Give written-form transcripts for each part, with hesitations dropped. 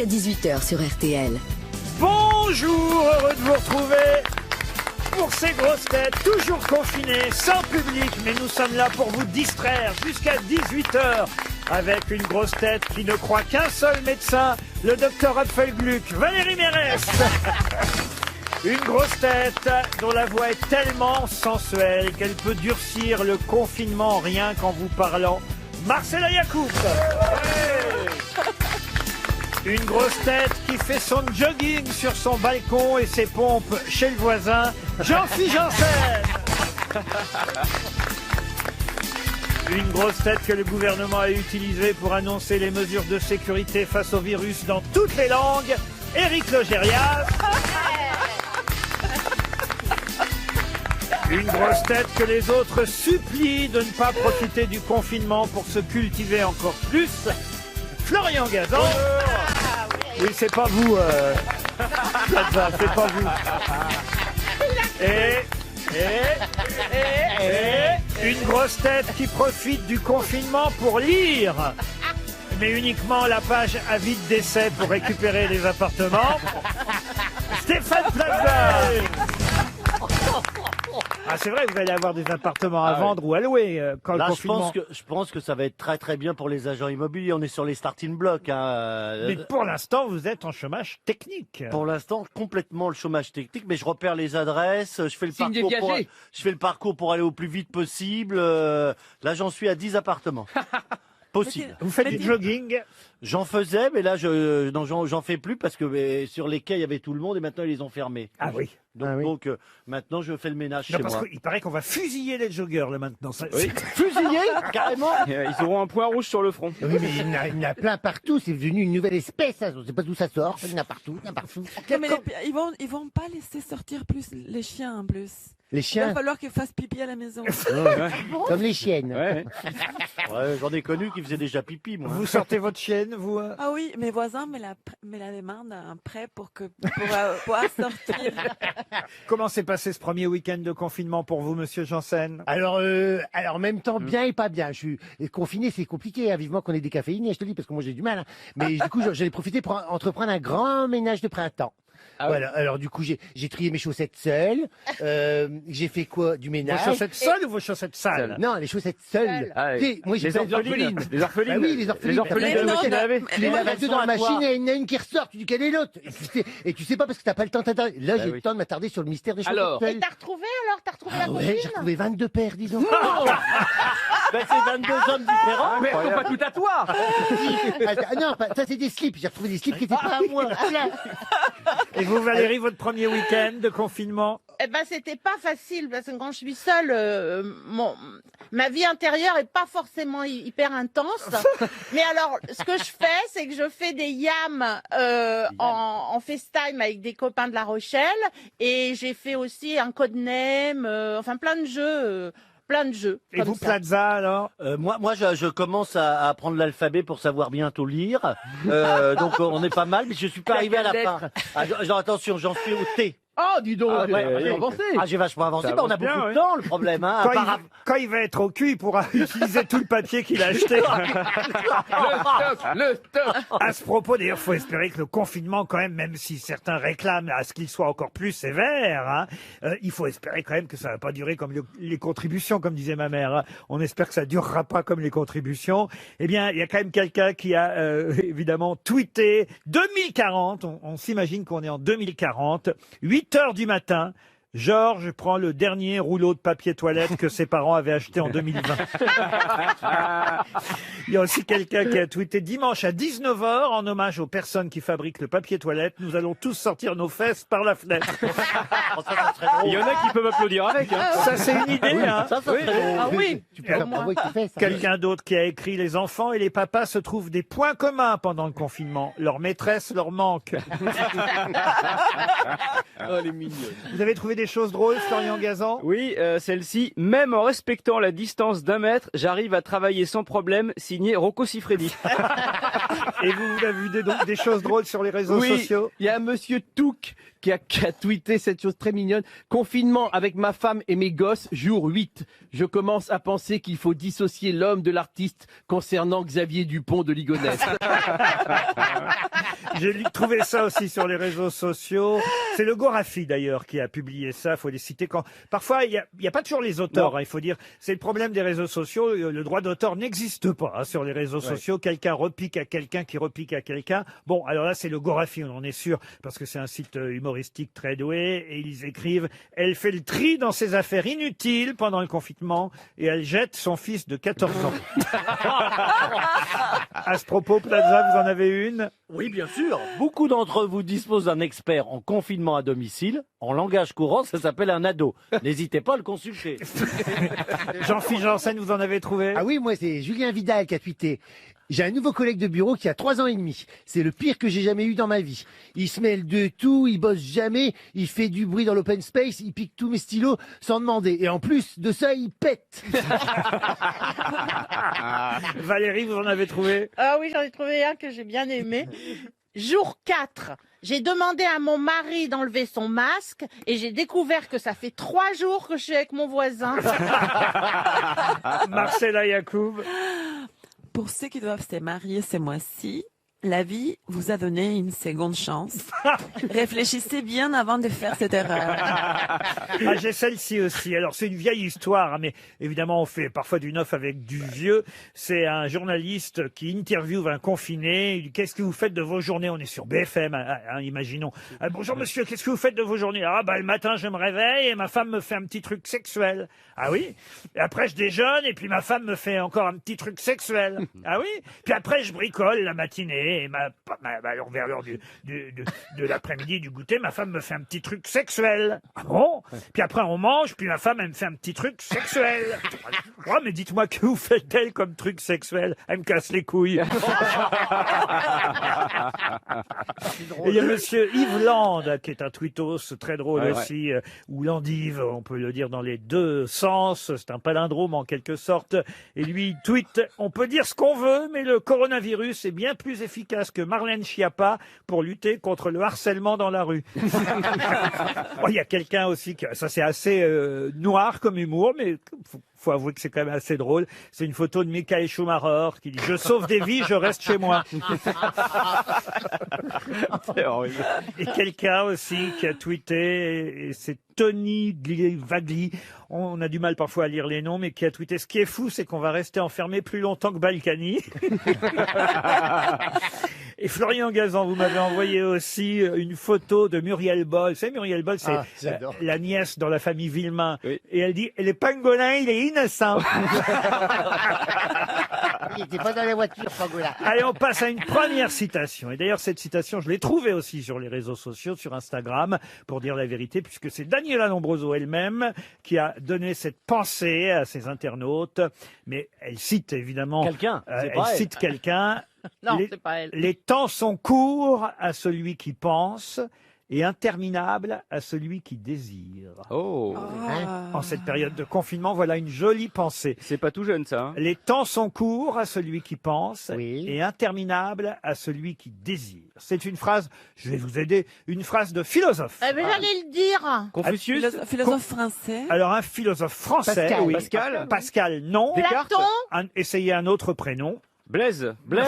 À 18h sur RTL. Bonjour, heureux de vous retrouver pour ces grosses têtes, toujours confinées, sans public, mais nous sommes là pour vous distraire jusqu'à 18h avec une grosse tête qui ne croit qu'un seul médecin, le docteur Apfelgluck, Valérie Mérès. Une grosse tête dont la voix est tellement sensuelle qu'elle peut durcir le confinement rien qu'en vous parlant, Marcella Yacoub. Une grosse tête qui fait son jogging sur son balcon et ses pompes chez le voisin, Jean-Philippe Janssen. Une grosse tête que le gouvernement a utilisée pour annoncer les mesures de sécurité face au virus dans toutes les langues, Éric Logérias. Une grosse tête que les autres supplient de ne pas profiter du confinement pour se cultiver encore plus, Florian Gazan. Oui, c'est pas vous, Plaza, c'est pas vous. Et une grosse tête qui profite du confinement pour lire, mais uniquement la page avide d'essai pour récupérer les appartements, Stéphane Plaza. Ah, c'est vrai, vous allez avoir des appartements à vendre ou à louer quand Là, le confinement... je pense que ça va être très très bien pour les agents immobiliers. On est sur les starting blocks. Mais pour l'instant, vous êtes en chômage technique. Pour l'instant, complètement le chômage technique. Mais je repère les adresses, je fais le parcours pour aller au plus vite possible. Là, j'en suis à 10 appartements. Possible. Vous faites du jogging? J'en faisais, mais là, j'en fais plus parce que sur les quais, il y avait tout le monde et maintenant, ils les ont fermés. Ah oui. Donc, maintenant, je fais le ménage chez moi. Il paraît qu'on va fusiller les joggeurs là maintenant. Oui. Fusiller, carrément. Ils auront un point rouge sur le front. Oui, mais il y en a plein partout. C'est devenu une nouvelle espèce. On ne sait pas d'où ça sort. Il y en a partout. Non, mais ils vont pas laisser sortir plus les chiens en plus. Les Il va chiens, falloir qu'ils fassent pipi à la maison. comme les chiennes. Ouais. Ouais, j'en ai connu qui faisaient déjà pipi, moi. Vous sortez votre chienne, vous Ah oui, mes voisins me la demandent un prêt pour pouvoir sortir. Comment s'est passé ce premier week-end de confinement pour vous, monsieur Janssen? Alors, en même temps, bien et pas bien. Je suis confiné, c'est compliqué. Hein. Vivement qu'on ait décaféiné, je te dis, parce que moi j'ai du mal. Hein. Mais du coup, j'en ai profité pour entreprendre un grand ménage de printemps. Ah Voilà. Alors du coup, j'ai trié mes chaussettes seules. J'ai fait quoi? Du Vos ménage. chaussettes seules ou vos chaussettes sales? Non, les chaussettes seules. Ah, Tu sais, moi, j'ai Les plein- orphelines. Les orphelines. Ah oui, les orphelines. de la Non, machine à laver. Tu les laves deux dans la machine aléatoires. et il y en a une qui ressort. Tu dis quelle est l'autre? Et tu sais pas parce que t'as pas le temps de t'attarder. Là, j'ai oui. le temps de m'attarder sur le mystère des chaussettes Alors. seules. Et t'as retrouvé alors? T'as retrouvé Ah la ouais, copine? j'ai retrouvé 22 paires, disons. Ben, c'est 22 hommes différents. Mais elles sont pas toutes à toi. Ah, non, ça c'est des slips. J'ai retrouvé des slips qui étaient pas à moi. Et vous, Valérie, votre premier week-end de confinement? Eh ben, c'était pas facile parce que quand je suis seule, ma vie intérieure est pas forcément hyper intense. Mais alors, ce que je fais, c'est que je fais des yams en FaceTime avec des copains de La Rochelle et j'ai fait aussi un codename, enfin plein de jeux. Et comme vous, ça. Plaza, alors? Moi, je commence à apprendre l'alphabet pour savoir bientôt lire. Donc, on est pas mal, mais je suis pas arrivé à la fin. Attention, j'en suis au T. Oh, dis donc. J'ai vachement avancé. Ça On a avance bien, beaucoup ouais. de temps, le problème. Hein. Quand il va être au cul, il pourra utiliser tout le papier qu'il a acheté. Le stock. À ce propos, d'ailleurs, faut espérer que le confinement, quand même si certains réclament à ce qu'il soit encore plus sévère, hein, il faut espérer quand même que ça va pas durer comme les contributions, comme disait ma mère. Hein. On espère que ça durera pas comme les contributions. Eh bien, il y a quand même quelqu'un qui a évidemment tweeté 2040. On s'imagine qu'on est en 2040, 8h du matin. Georges prend le dernier rouleau de papier toilette que ses parents avaient acheté en 2020. Il y a aussi quelqu'un qui a tweeté dimanche à 19h en hommage aux personnes qui fabriquent le papier toilette. Nous allons tous sortir nos fesses par la fenêtre. Il y en a qui peuvent applaudir avec. Hein. Ça, c'est une idée, hein. Ça serait drôle. Ah oui. Tu peux faire avouer que tu fais ça. Quelqu'un d'autre qui a écrit: les enfants et les papas se trouvent des points communs pendant le confinement. Leur maîtresse leur manque. Oh, elle est mignonne. Vous avez trouvé des des choses drôles, Florian Gazan? Oui, celle-ci, même en respectant la distance d'1 mètre, j'arrive à travailler sans problème, signé Rocco Siffredi. Et vous avez vu des choses drôles sur les réseaux sociaux? Il y a un monsieur Touk qui a tweeté cette chose très mignonne. Confinement avec ma femme et mes gosses, jour 8. Je commence à penser qu'il faut dissocier l'homme de l'artiste concernant Xavier Dupont de Ligonnès. J'ai trouvé ça aussi sur les réseaux sociaux. C'est le Gorafi d'ailleurs qui a publié ça. Il faut les citer quand. Parfois, il y a pas toujours les auteurs. Hein, il faut dire, c'est le problème des réseaux sociaux. Le droit d'auteur n'existe pas hein, sur les réseaux sociaux. Quelqu'un repique à quelqu'un qui repique à quelqu'un. Bon, alors là, c'est le Gorafi, on en est sûr, parce que c'est un site humoristique très doué. Et ils écrivent: elle fait le tri dans ses affaires inutiles pendant le confinement et elle jette son fils de 14 ans. À ce propos, Plaza, vous en avez une? Oui, bien sûr. Beaucoup d'entre vous disposent d'un expert en confinement à domicile. En langage courant, ça s'appelle un ado. N'hésitez pas à le consulter. Jean-Philippe Janssen, vous en avez trouvé? Ah oui, moi c'est Julien Vidal qui a tweeté. J'ai un nouveau collègue de bureau qui a 3 ans et demi. C'est le pire que j'ai jamais eu dans ma vie. Il se mêle de tout, il bosse jamais, il fait du bruit dans l'open space, il pique tous mes stylos sans demander. Et en plus de ça, il pète. Valérie, vous en avez trouvé? Ah oui, j'en ai trouvé un que j'ai bien aimé. Jour 4, j'ai demandé à mon mari d'enlever son masque et j'ai découvert que ça fait 3 jours que je suis avec mon voisin. Marcella Yacoub. Pour ceux qui doivent se marier ce mois-ci, la vie vous a donné une seconde chance. Réfléchissez bien avant de faire cette erreur. Ah, j'ai celle-ci aussi. Alors, c'est une vieille histoire, hein, mais évidemment, on fait parfois du neuf avec du vieux. C'est un journaliste qui interviewe un confiné. Il dit: qu'est-ce que vous faites de vos journées? On est sur BFM, hein, imaginons. Ah, bonjour monsieur, qu'est-ce que vous faites de vos journées? Ah, bah, le matin, je me réveille et ma femme me fait un petit truc sexuel. Ah oui? Et après, je déjeune et puis ma femme me fait encore un petit truc sexuel. Ah oui? Puis après, je bricole la matinée. Et alors, vers l'heure de l'après-midi, du goûter, ma femme me fait un petit truc sexuel. Ah bon? Puis après, on mange, puis ma femme, elle me fait un petit truc sexuel. Oh, mais dites-moi, que vous faites-elle comme truc sexuel? Elle me casse les couilles. Et il y a monsieur Yves Land, qui est un tweetos très drôle aussi, ou Landive, on peut le dire dans les deux sens. C'est un palindrome en quelque sorte. Et lui, il tweet: on peut dire ce qu'on veut, mais le coronavirus est bien plus efficace que Marlène Schiappa pour lutter contre le harcèlement dans la rue. Il y a quelqu'un aussi, ça c'est assez noir comme humour, mais faut avouer que c'est quand même assez drôle. C'est une photo de Michael Schumacher qui dit: je sauve des vies, je reste chez moi. Et quelqu'un aussi qui a tweeté, et c'est Tony Vagli, on a du mal parfois à lire les noms, mais qui a tweeté: ce qui est fou, c'est qu'on va rester enfermé plus longtemps que Balkany. Et Florian Gazan, vous m'avez envoyé aussi une photo de Muriel Boll. Vous savez, Muriel Boll, c'est la nièce dans la famille Villemain. Oui. Et elle dit: le pangolin, il est innocent. Il n'était pas dans la voiture, Pangolin. Allez, on passe à une première citation. Et d'ailleurs, cette citation, je l'ai trouvée aussi sur les réseaux sociaux, sur Instagram, pour dire la vérité, puisque c'est Daniela Lombroso elle-même qui a donné cette pensée à ses internautes. Mais elle cite évidemment... Quelqu'un. Elle cite quelqu'un. Non, c'est pas elle. Les temps sont courts à celui qui pense et interminables à celui qui désire. Oh. En cette période de confinement, voilà une jolie pensée. C'est pas tout jeune, ça. Hein. Les temps sont courts à celui qui pense Oui. et interminables à celui qui désire. C'est une phrase, je vais vous aider, une phrase de philosophe. Eh ben, j'allais le dire. Confucius. Philosophe français. Alors un philosophe français, Pascal. oui. Pascal. Pascal, non. Platon. Essayez un autre prénom. Blaise. Paul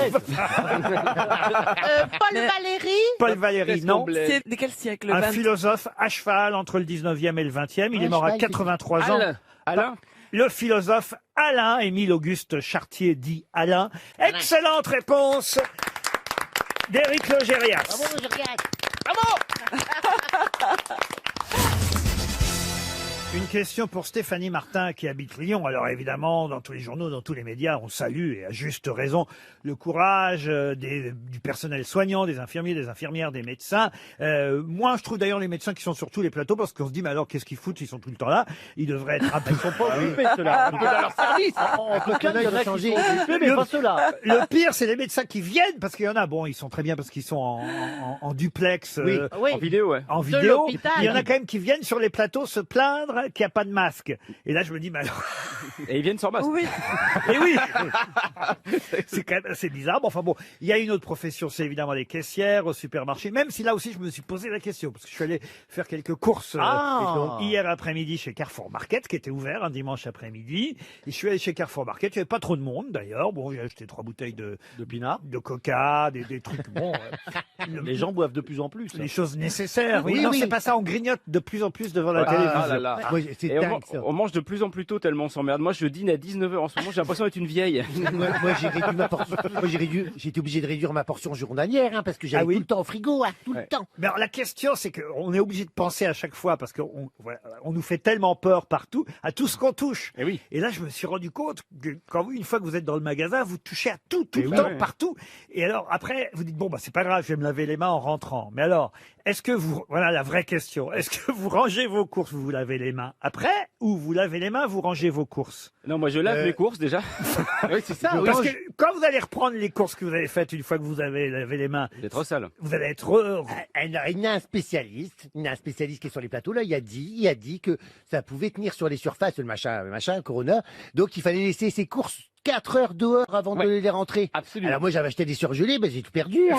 Valéry. Paul Valéry, non. C'est de quel siècle? Un 20? philosophe à cheval entre le 19e et le 20e. Il est mort à 83 ans. Alain. Le philosophe Alain, Émile Auguste Chartier dit Alain. Excellente réponse d'Éric Logérias. Bravo, je regarde. Une question pour Stéphanie Martin qui habite Lyon. Alors évidemment, dans tous les journaux, dans tous les médias, on salue, et à juste raison, le courage du personnel soignant, des infirmiers, des infirmières, des médecins. Moi, je trouve d'ailleurs les médecins qui sont sur tous les plateaux, parce qu'on se dit, mais alors qu'est-ce qu'ils foutent? Ils sont tout le temps là. Ils devraient être un peu... Ils sont pas occupés, ceux-là. Dans leur service. En tout cas, il y en a qui sont occupés, mais pas ceux-là. Le pire, c'est les médecins qui viennent, parce qu'il y en a, bon, ils sont très bien parce qu'ils sont en duplex, Oui. Oui. En vidéo, ouais. en De vidéo. l'hôpital. Il y en a quand même qui viennent sur les plateaux se plaindre qu'il n'y a pas de masque. Et là, je me dis, mais alors... Et ils viennent sans masque. Oui. Et oui, c'est quand même assez bizarre. Bon, enfin bon, il y a une autre profession, c'est évidemment les caissières au supermarché. Même si là aussi, je me suis posé la question parce que je suis allé faire quelques courses hier après-midi chez Carrefour Market, qui était ouvert un dimanche après-midi. Et je suis allé chez Carrefour Market. Il n'y avait pas trop de monde d'ailleurs. Bon, j'ai acheté 3 bouteilles de pinard. Coca, des trucs bons. Les gens boivent de plus en plus. Les choses nécessaires. Oui, Oui, non, oui. c'est pas ça. On grignote de plus en plus devant la télévision. Ah là là. Moi, c'est Et dingue, ça. on mange de plus en plus tôt tellement on s'emmerde. Moi, je dîne à 19h en ce moment, j'ai l'impression d'être une vieille. Moi, j'ai réduit ma portion. Moi, j'ai été obligé de réduire ma portion journalière, hein, parce que j'avais Ah oui. tout le temps au frigo, hein, tout Ouais. le temps. Mais alors, la question, c'est qu'on est obligé de penser à chaque fois parce qu'on voilà, on nous fait tellement peur partout, à tout ce qu'on touche. Et oui. Et là, je me suis rendu compte que une fois que vous êtes dans le magasin, vous touchez à tout le oui, temps, ouais. partout. Et alors, après, vous dites, bon, bah, c'est pas grave, je vais me laver les mains en rentrant. Mais alors, est-ce que voilà la vraie question, est-ce que vous rangez vos courses, vous lavez les mains après, ou vous lavez les mains, vous rangez vos courses? Non, moi, je lave mes courses déjà. Oui, c'est ça. Parce que quand vous allez reprendre les courses que vous avez faites une fois que vous avez lavé les mains, C'est trop sale. vous allez être Alors, il y a un spécialiste, qui est sur les plateaux là, il a dit que ça pouvait tenir sur les surfaces, le machin, Corona. Donc il fallait laisser ses courses 4 heures dehors avant de les rentrer. Absolument. Alors moi j'avais acheté des surgelés, ben j'ai tout perdu. Hein.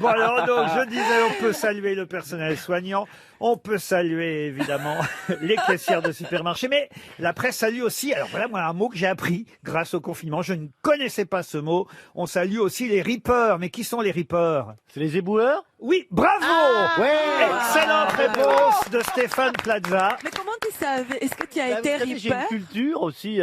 Bon alors donc je disais on peut saluer le personnel soignant, on peut saluer évidemment les caissières de supermarché, mais la presse salue aussi, alors voilà moi un mot que j'ai appris grâce au confinement, je ne connaissais pas ce mot, on salue aussi les rippers, mais qui sont les rippers? C'est les éboueurs? Oui, bravo! Ouais. Excellente réponse de Stéphane Plaza. Mais comment tu savais? Est-ce que tu as été Vous savez, j'ai ripper? une culture aussi.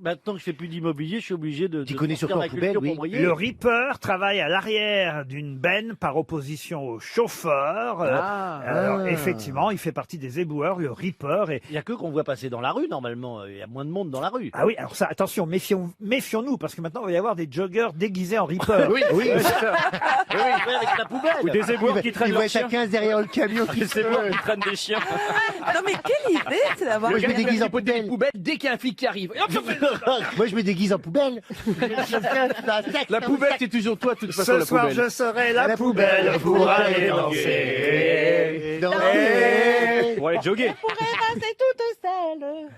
Maintenant que je fais plus d'immobilier, je suis obligé de. Tu de connais sortir surtout en ma culture poubelle, oui. pour briller. Le ripper travaille à l'arrière d'une benne par opposition au chauffeur. Alors effectivement, il fait partie des éboueurs, le ripper. Et Il y a que qu'on voit passer dans la rue normalement. Il y a moins de monde dans la rue. ah oui, alors ça, attention, méfions-nous, parce que maintenant, il va y avoir des joggers déguisés en ripper. Oui, Ouais, c'est ça. Oui, avec la poubelle. Ou des éboueurs qui traînent il va leurs être à chiens. 15 derrière le camion. Des éboueurs qui traînent des chiens. Non mais quelle idée, c'est d'avoir... Moi, je me déguise en poubelle. poubelle. Dès qu'il y a un flic qui arrive. Et hop, Moi je me déguise en poubelle. la poubelle, c'est toujours toi, de toute façon, Ce la soir, poubelle. je serai la poubelle pour aller danser. Pour aller jogger. Pourrais passer toute seule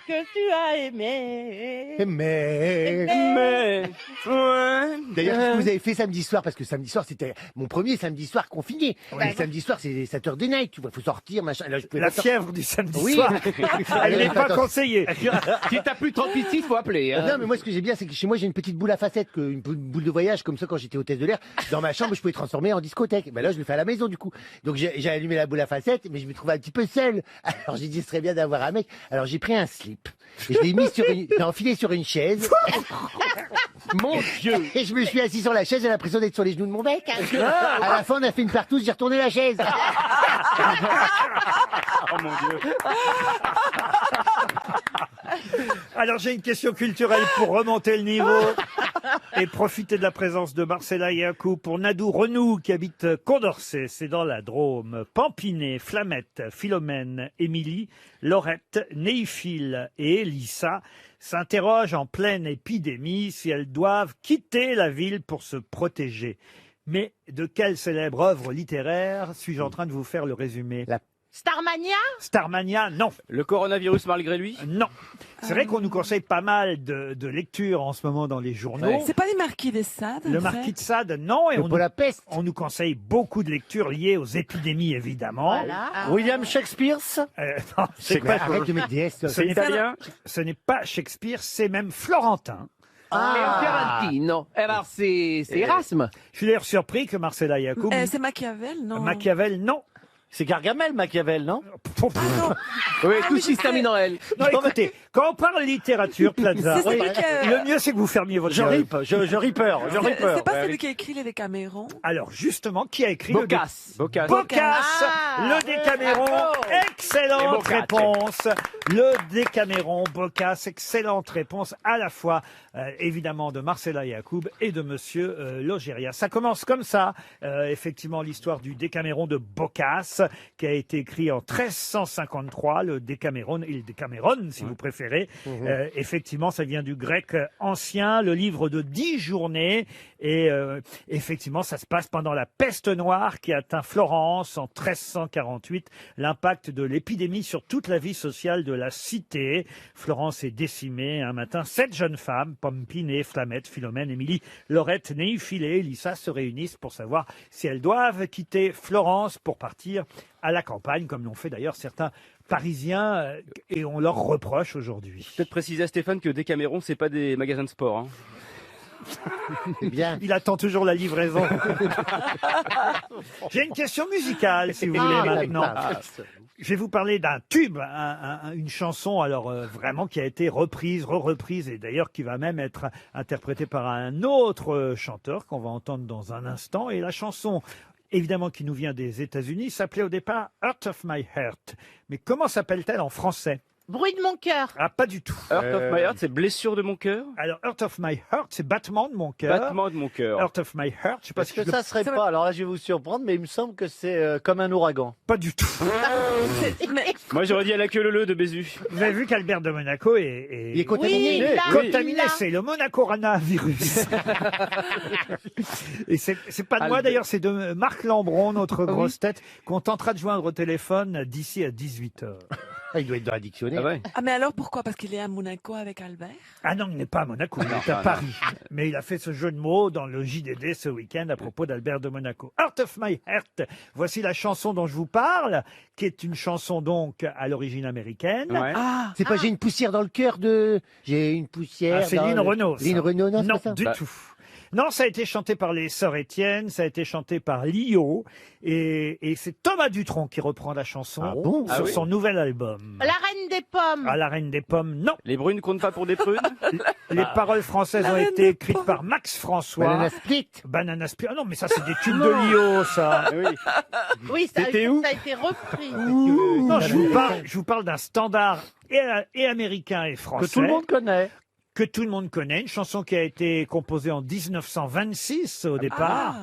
que tu as aimé. Mais... Mais. Ouais. D'ailleurs, qu'est-ce que vous avez fait samedi soir? Parce que samedi soir, c'était mon premier samedi soir confiné. Et samedi soir, c'est Saturday night, tu vois, faut sortir, machin. Là, je pouvais La pas sortir. fièvre du samedi Oui. soir, elle n'est pas Attends. conseillée. Si t'as plus 36, faut appeler. Hein. Non, mais moi, ce que j'ai bien, c'est que chez moi, j'ai une petite boule à facettes, une boule de voyage, comme ça, quand j'étais hôtesse de l'air. Dans ma chambre, je pouvais transformer en discothèque. Ben là, je le fais à la maison, du coup. Donc, j'ai allumé la boule à facettes, mais je me trouvais un petit peu seul. Alors, j'ai dit, ce serait bien d'avoir un mec. Alors, j'ai pris un slip. Et je l'ai mis j'ai enfilé sur une chaise. Mon Dieu. Et je me suis assis sur la chaise, j'ai l'impression d'être sur les genoux de mon mec. À la fin, on a fait une partouze, j'ai retourné la chaise. Oh mon Dieu. Alors, j'ai une question culturelle pour remonter le niveau et profiter de la présence de Marcella et Yacoub pour Nadou Renou qui habite Condorcet, c'est dans la Drôme. Pampinet, Flamette, Philomène, Émilie, Laurette, Néiphile et Elissa s'interrogent en pleine épidémie si elles doivent quitter la ville pour se protéger. Mais de quelle célèbre œuvre littéraire suis-je en train de vous faire le résumé? Starmania? Starmania, non. Le coronavirus malgré lui. Non. C'est vrai qu'on nous conseille pas mal de lectures en ce moment dans les journaux. C'est pas les marquis de Sade? Le marquis de Sade, non. Et Pour la peste. on nous conseille beaucoup de lectures liées aux épidémies, évidemment. Voilà. William Shakespeare? Non, c'est Mais pas- arrête de mettre des S. ce n'est Italien. ce n'est pas Shakespeare, c'est même Florentin. Ferranti, non. Alors, c'est Erasme. Je suis d'ailleurs surpris que Marcella Yacoub... C'est Machiavel, non? Machiavel, non. C'est Gargamel, Machiavel, non? Oui, tout ce qui se termine en L. Non, écoutez, quand on parle littérature, Plaza, C'est celui que- le mieux c'est que vous fermiez votre Je gueule. ripe, je ripper, je ripper. C'est pas celui qui a écrit les Décaméron? Alors justement, qui a écrit Boccace. Boccace. Boccace, Ah, le Décaméron, Et excellente Boccace. réponse. Le Décaméron, Boccace, excellente réponse à la fois, évidemment, de Marcella Yacoub et de Monsieur Logéria. Ça commence comme ça, effectivement, l'histoire du Décaméron de Boccace, qui a été écrit en 1353, le Décaméron, et le Décaméron, si vous préférez. Effectivement, ça vient du grec ancien, le livre de 10 journées, et effectivement, ça se passe pendant la peste noire qui atteint Florence en 1348, l'impact de l'épidémie sur toute la vie sociale de la cité. Florence est décimée. Un matin, 7 jeunes femmes, Pompine, Flamette, Philomène, Émilie, Laurette, Néiphilée, Lissa, se réunissent pour savoir si elles doivent quitter Florence pour partir à la campagne, comme l'ont fait d'ailleurs certains Parisiens, et on leur reproche aujourd'hui. Peut-être préciser à Stéphane que Décaméron, c'est pas des magasins de sport. Hein. C'est bien. Il attend toujours la livraison. J'ai une question musicale, si vous voulez, maintenant. Je vais vous parler d'un tube, une chanson, alors vraiment qui a été reprise, re-reprise, et d'ailleurs qui va même être interprétée par un autre chanteur qu'on va entendre dans un instant. Et la chanson, évidemment, qui nous vient des États-Unis, s'appelait au départ Heart of My Heart. Mais comment s'appelle-t-elle en français? Bruit de mon cœur. Ah, pas du tout. Heart of My Heart, c'est blessure de mon cœur. Alors, Heart of My Heart, c'est battement de mon cœur. Battement de mon cœur. Heart of My Heart, je sais pas Parce si que je le- ça serait pas, alors là je vais vous surprendre, mais il me semble que c'est comme un ouragan. Pas du tout. Mais Moi, j'aurais dit à la queue le de Bézu. Vous avez vu qu'Albert de Monaco Il est est contaminé. Oui, là, contaminé, là. c'est le Monaco-Rana-virus. Et c'est pas de moi d'ailleurs, c'est de Marc Lambron, notre grosse tête, qu'on tentera de joindre au téléphone d'ici à 18h. Ah, il doit être dans la dictionnaire. Ah ouais. Ah, mais alors pourquoi? Parce qu'il est à Monaco avec Albert? Ah non, il n'est pas à Monaco, il est à Paris. Mais il a fait ce jeu de mots dans le JDD ce week-end à propos d'Albert de Monaco. Heart of My Heart. Voici la chanson dont je vous parle, qui est une chanson donc à l'origine américaine. Ouais. Ah! C'est pas j'ai une poussière dans le cœur de. J'ai une poussière. Ah, c'est dans Lynn le- Renaud. ça. Lynn Renaud, non, c'est Non, pas ça. du Bah. tout. Non, ça a été chanté par les Sœurs Étienne, ça a été chanté par Lio, et c'est Thomas Dutronc qui reprend la chanson Ah bon sur Ah oui. son nouvel album. La reine des pommes. À la Reine des Pommes, non. Les brunes comptent pas pour des prunes. Les paroles françaises ont été écrites par Max François. Banana Split. Banana Split. Ah non, mais ça, c'est des tubes de Lio, ça. Ah oui. Oui, ça, C'était où ça a été repris. Non, je vous parle d'un standard et américain et français. Que tout le monde connaît. Que tout le monde connaît. Une chanson qui a été composée en 1926 au départ.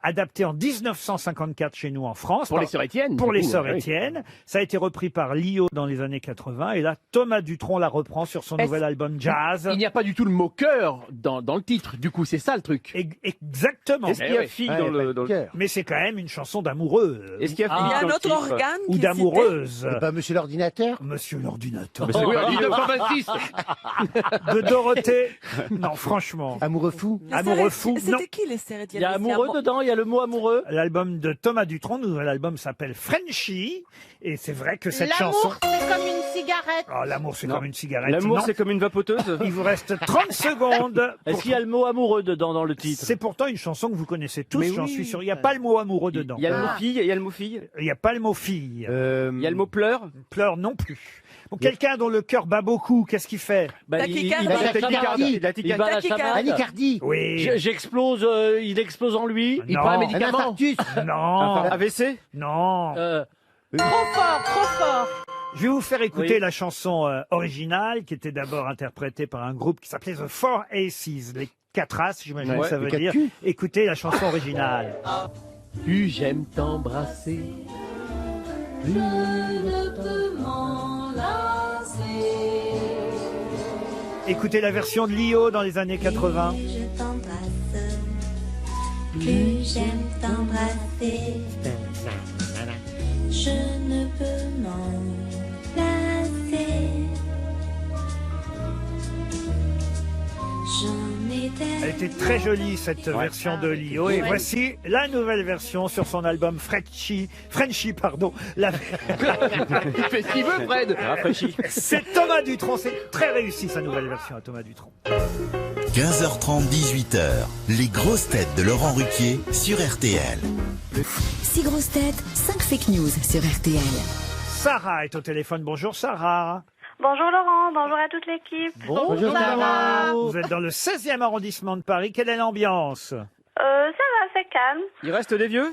Adapté en 1954 chez nous en France. Pour les sœurs Étienne. Pour du les coup, sœurs oui. Étienne. Ça a été repris par Lio dans les années 80. Et là, Thomas Dutronc la reprend sur son Est-ce- nouvel album Jazz. Il n'y a pas du tout le mot cœur dans le titre. Du coup, c'est ça le truc. Exactement. Est-ce qu'il y a oui. fille Ouais, dans pas le. de Dans le... cœur. Mais c'est quand même une chanson d'amoureux. Est-ce qu'il y a fille Il y a dans un le autre titre organe Ou qui est d'amoureuse. C'est pas Monsieur l'ordinateur. Monsieur l'ordinateur. Mais c'est Oui, pas en Lio. 1926. De Dorothée. Non, franchement. Amoureux fou. cité. Amoureux fou, non. C'était qui les sœurs Il Étienne? y a amoureux dedans, il y a le mot amoureux. L'album de Thomas Dutronc, le nouvel album s'appelle Frenchy. Et c'est vrai que cette chanson. L'amour, c'est comme une cigarette. Oh, l'amour, c'est Non. comme une cigarette. L'amour, Non. c'est comme une vapoteuse. Il vous reste 30 secondes. Est-ce qu'il y a le mot amoureux dedans dans le titre? C'est pourtant une chanson que vous connaissez tous, Mais j'en oui. suis sûr. Il n'y a pas le mot amoureux dedans. Il y a le mot fille, il y a le mot fille. Il n'y a pas le mot fille. Il y a le mot pleur. Pleure non plus. Bon, quelqu'un dont le cœur bat beaucoup, qu'est-ce qu'il fait? Tachycardie. va La tachycardie. La Il va à la Tachycardie. chamade. Anicardie. Oui. J'explose, il explose en lui. Il Non. prend un Un médicament. infarctus. Non. AVC. Non. Trop fort, trop fort. Je vais vous faire écouter Oui. la chanson originale, qui était d'abord interprétée par un groupe qui s'appelait The Four Aces, les 4 As, j'imagine que ça veut les quatre dire. culs. Écoutez la chanson originale. Plus j'aime t'embrasser. Écoutez la version de Lio dans les années 80. Je t'embrasse, plus j'aime t'embrasser. Je ne peux m'en lasser. J'en étais. Elle était très jolie cette version de Lio. Et voici la nouvelle version sur son album Frenchy, pardon. La- Il fait ce qu'il veut, Fred. Rafraîchi. C'est Thomas Dutronc, c'est très réussi sa nouvelle version à Thomas Dutronc. 15h30, 18h, les grosses têtes de Laurent Ruquier sur RTL. 6 grosses têtes, 5 fake news sur RTL. Sarah est au téléphone. Bonjour Sarah. Bonjour Laurent, bonjour à toute l'équipe. Bonjour Sarah. Vous êtes dans le 16e arrondissement de Paris. Quelle est l'ambiance? Ça va, c'est calme. Il reste des vieux?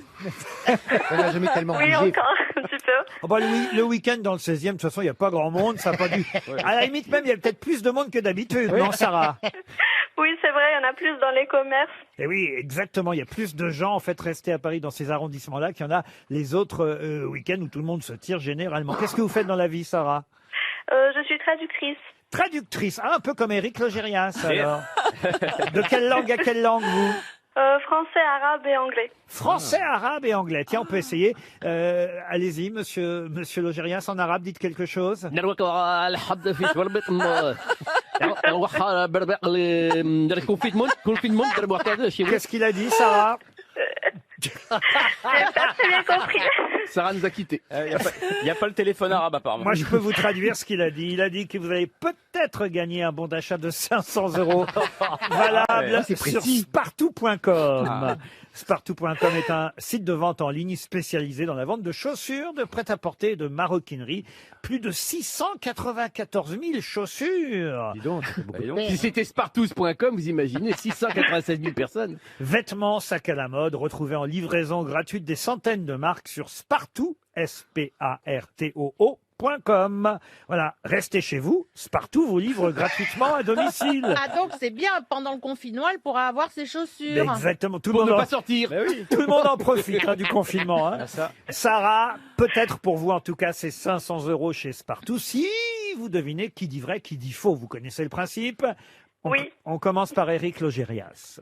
On n'a jamais tellement Oui, bougé. encore un petit peu. Oh bah, le week-end dans le 16e, de toute façon, il n'y a pas grand monde. Ça a pas dû... À la limite même, il y a peut-être plus de monde que d'habitude, non Sarah? Oui, c'est vrai, il y en a plus dans les commerces. Et oui, exactement. Il y a plus de gens, en fait, restés à Paris dans ces arrondissements-là qu'il y en a les autres week-ends où tout le monde se tire généralement. Qu'est-ce que vous faites dans la vie, Sarah? Je suis traductrice. Traductrice. Ah, un peu comme Éric Logérias, alors. De quelle langue à quelle langue, vous? Français, arabe et anglais. Français, arabe et anglais. Tiens, on peut essayer. Allez-y, monsieur Logérias, en arabe, dites quelque chose. Qu'est-ce qu'il a dit, Sarah? J'ai pas très bien compris. Sarah nous a quittés. Il n'y a pas le téléphone arabe apparemment. Moi, je peux vous traduire ce qu'il a dit. Il a dit que vous allez peut-être gagner un bon d'achat de 500 € valable sur Spartou.com. Spartou.com est un site de vente en ligne spécialisé dans la vente de chaussures, de prêt-à-porter et de maroquinerie. Plus de 694 000 chaussures. Dis donc, ça fait beaucoup de paires. Si c'était Spartous.com, vous imaginez 696 000 personnes. Vêtements, sacs à la mode, retrouvés en livraison gratuite des centaines de marques sur Spartou, SPARTOO.com. Voilà, restez chez vous, Spartou vous livre gratuitement à domicile. Ah donc c'est bien, pendant le confinement, elle pourra avoir ses chaussures. Exactement, tout le Pour monde ne en... pas sortir. Tout le monde en profite du confinement. Hein. Sarah, peut-être pour vous en tout cas, c'est 500 € chez Spartou. Si vous devinez qui dit vrai, qui dit faux, vous connaissez le principe. Oui. On commence par Éric Logérias.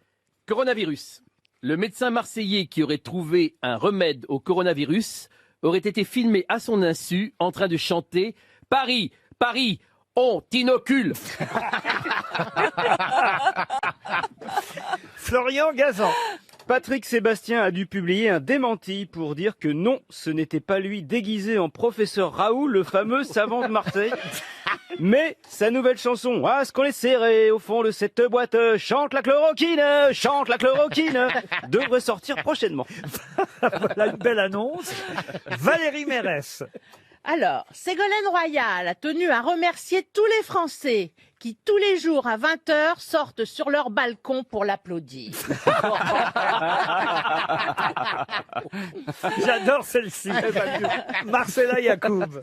Coronavirus. Le médecin marseillais qui aurait trouvé un remède au coronavirus aurait été filmé à son insu en train de chanter « Paris, Paris, on t'inocule ». Florian Gazan. Patrick Sébastien a dû publier un démenti pour dire que non, ce n'était pas lui déguisé en professeur Raoul, le fameux savant de Marseille. Mais sa nouvelle chanson, ah, ce qu'on est serré au fond de cette boîte, chante la chloroquine, devrait sortir prochainement. Voilà une belle annonce. Valérie Mérès. Alors, Ségolène Royal a tenu à remercier tous les Français qui, tous les jours à 20h, sortent sur leur balcon pour l'applaudir. J'adore celle-ci. Marcella Yacoub.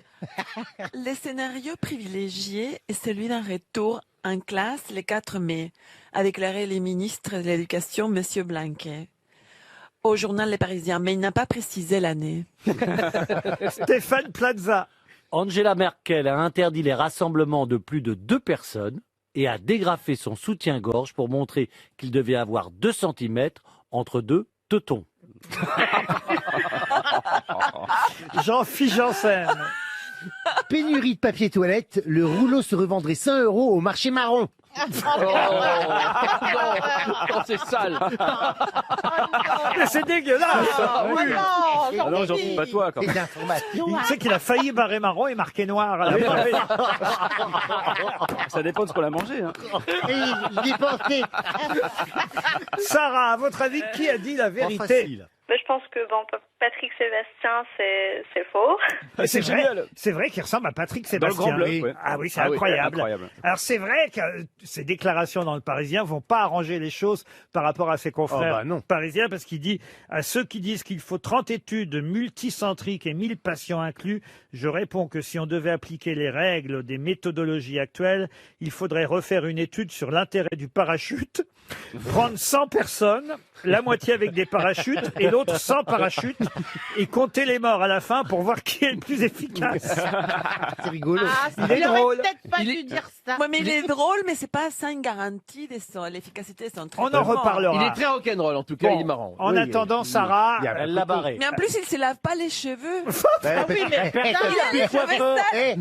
Le scénario privilégié est celui d'un retour en classe le 4 mai, a déclaré le ministre de l'Éducation, M. Blanquet, au journal Les Parisiens, mais il n'a pas précisé l'année. Stéphane Plaza. Angela Merkel a interdit les rassemblements de plus de 2 personnes et a dégrafé son soutien-gorge pour montrer qu'il devait avoir 2 cm entre 2 teutons. Jean-Philippe Janssen. Pénurie de papier toilette, le rouleau se revendrait 100 € au marché marron. Non, c'est sale. Mais c'est dégueulasse. Non, j'en fais pas toi quand même. Des informations. Il sait qu'il a failli barrer marron et marquer noir. À la fin. Ça dépend de ce qu'on a mangé. Hein. Il est porté. Sarah, à votre avis, qui a dit la vérité? Je pense que Patrick Sébastien, c'est faux. Et c'est vrai, génial. c'est vrai qu'il ressemble à Patrick Dans Sébastien. le Grand Bleu, ouais. Ah oui, c'est Ah oui, incroyable. incroyable. Alors c'est vrai que ces déclarations dans le Parisien vont pas arranger les choses par rapport à ses confrères Oh bah non. parisiens, parce qu'il dit à ceux qui disent qu'il faut 30 études multicentriques et 1000 patients inclus, je réponds que si on devait appliquer les règles des méthodologies actuelles, il faudrait refaire une étude sur l'intérêt du parachute, prendre 100 personnes, la moitié avec des parachutes et l'autre sans parachute, et compter les morts à la fin pour voir qui est le plus efficace. C'est rigolo. Ah, Il est il aurait drôle. peut-être pas dû dire ça. Ouais, mais il est drôle, mais c'est pas ça une garantie de l'efficacité de son On traitement. en reparlera. Il est très rock'n'roll, en tout cas, Bon, il est marrant. En Oui, attendant, oui. Sarah, Il y a Elle l'a barré. Mais en plus, il se lave pas les cheveux. Ah oui, mais Il a les cheveux sales.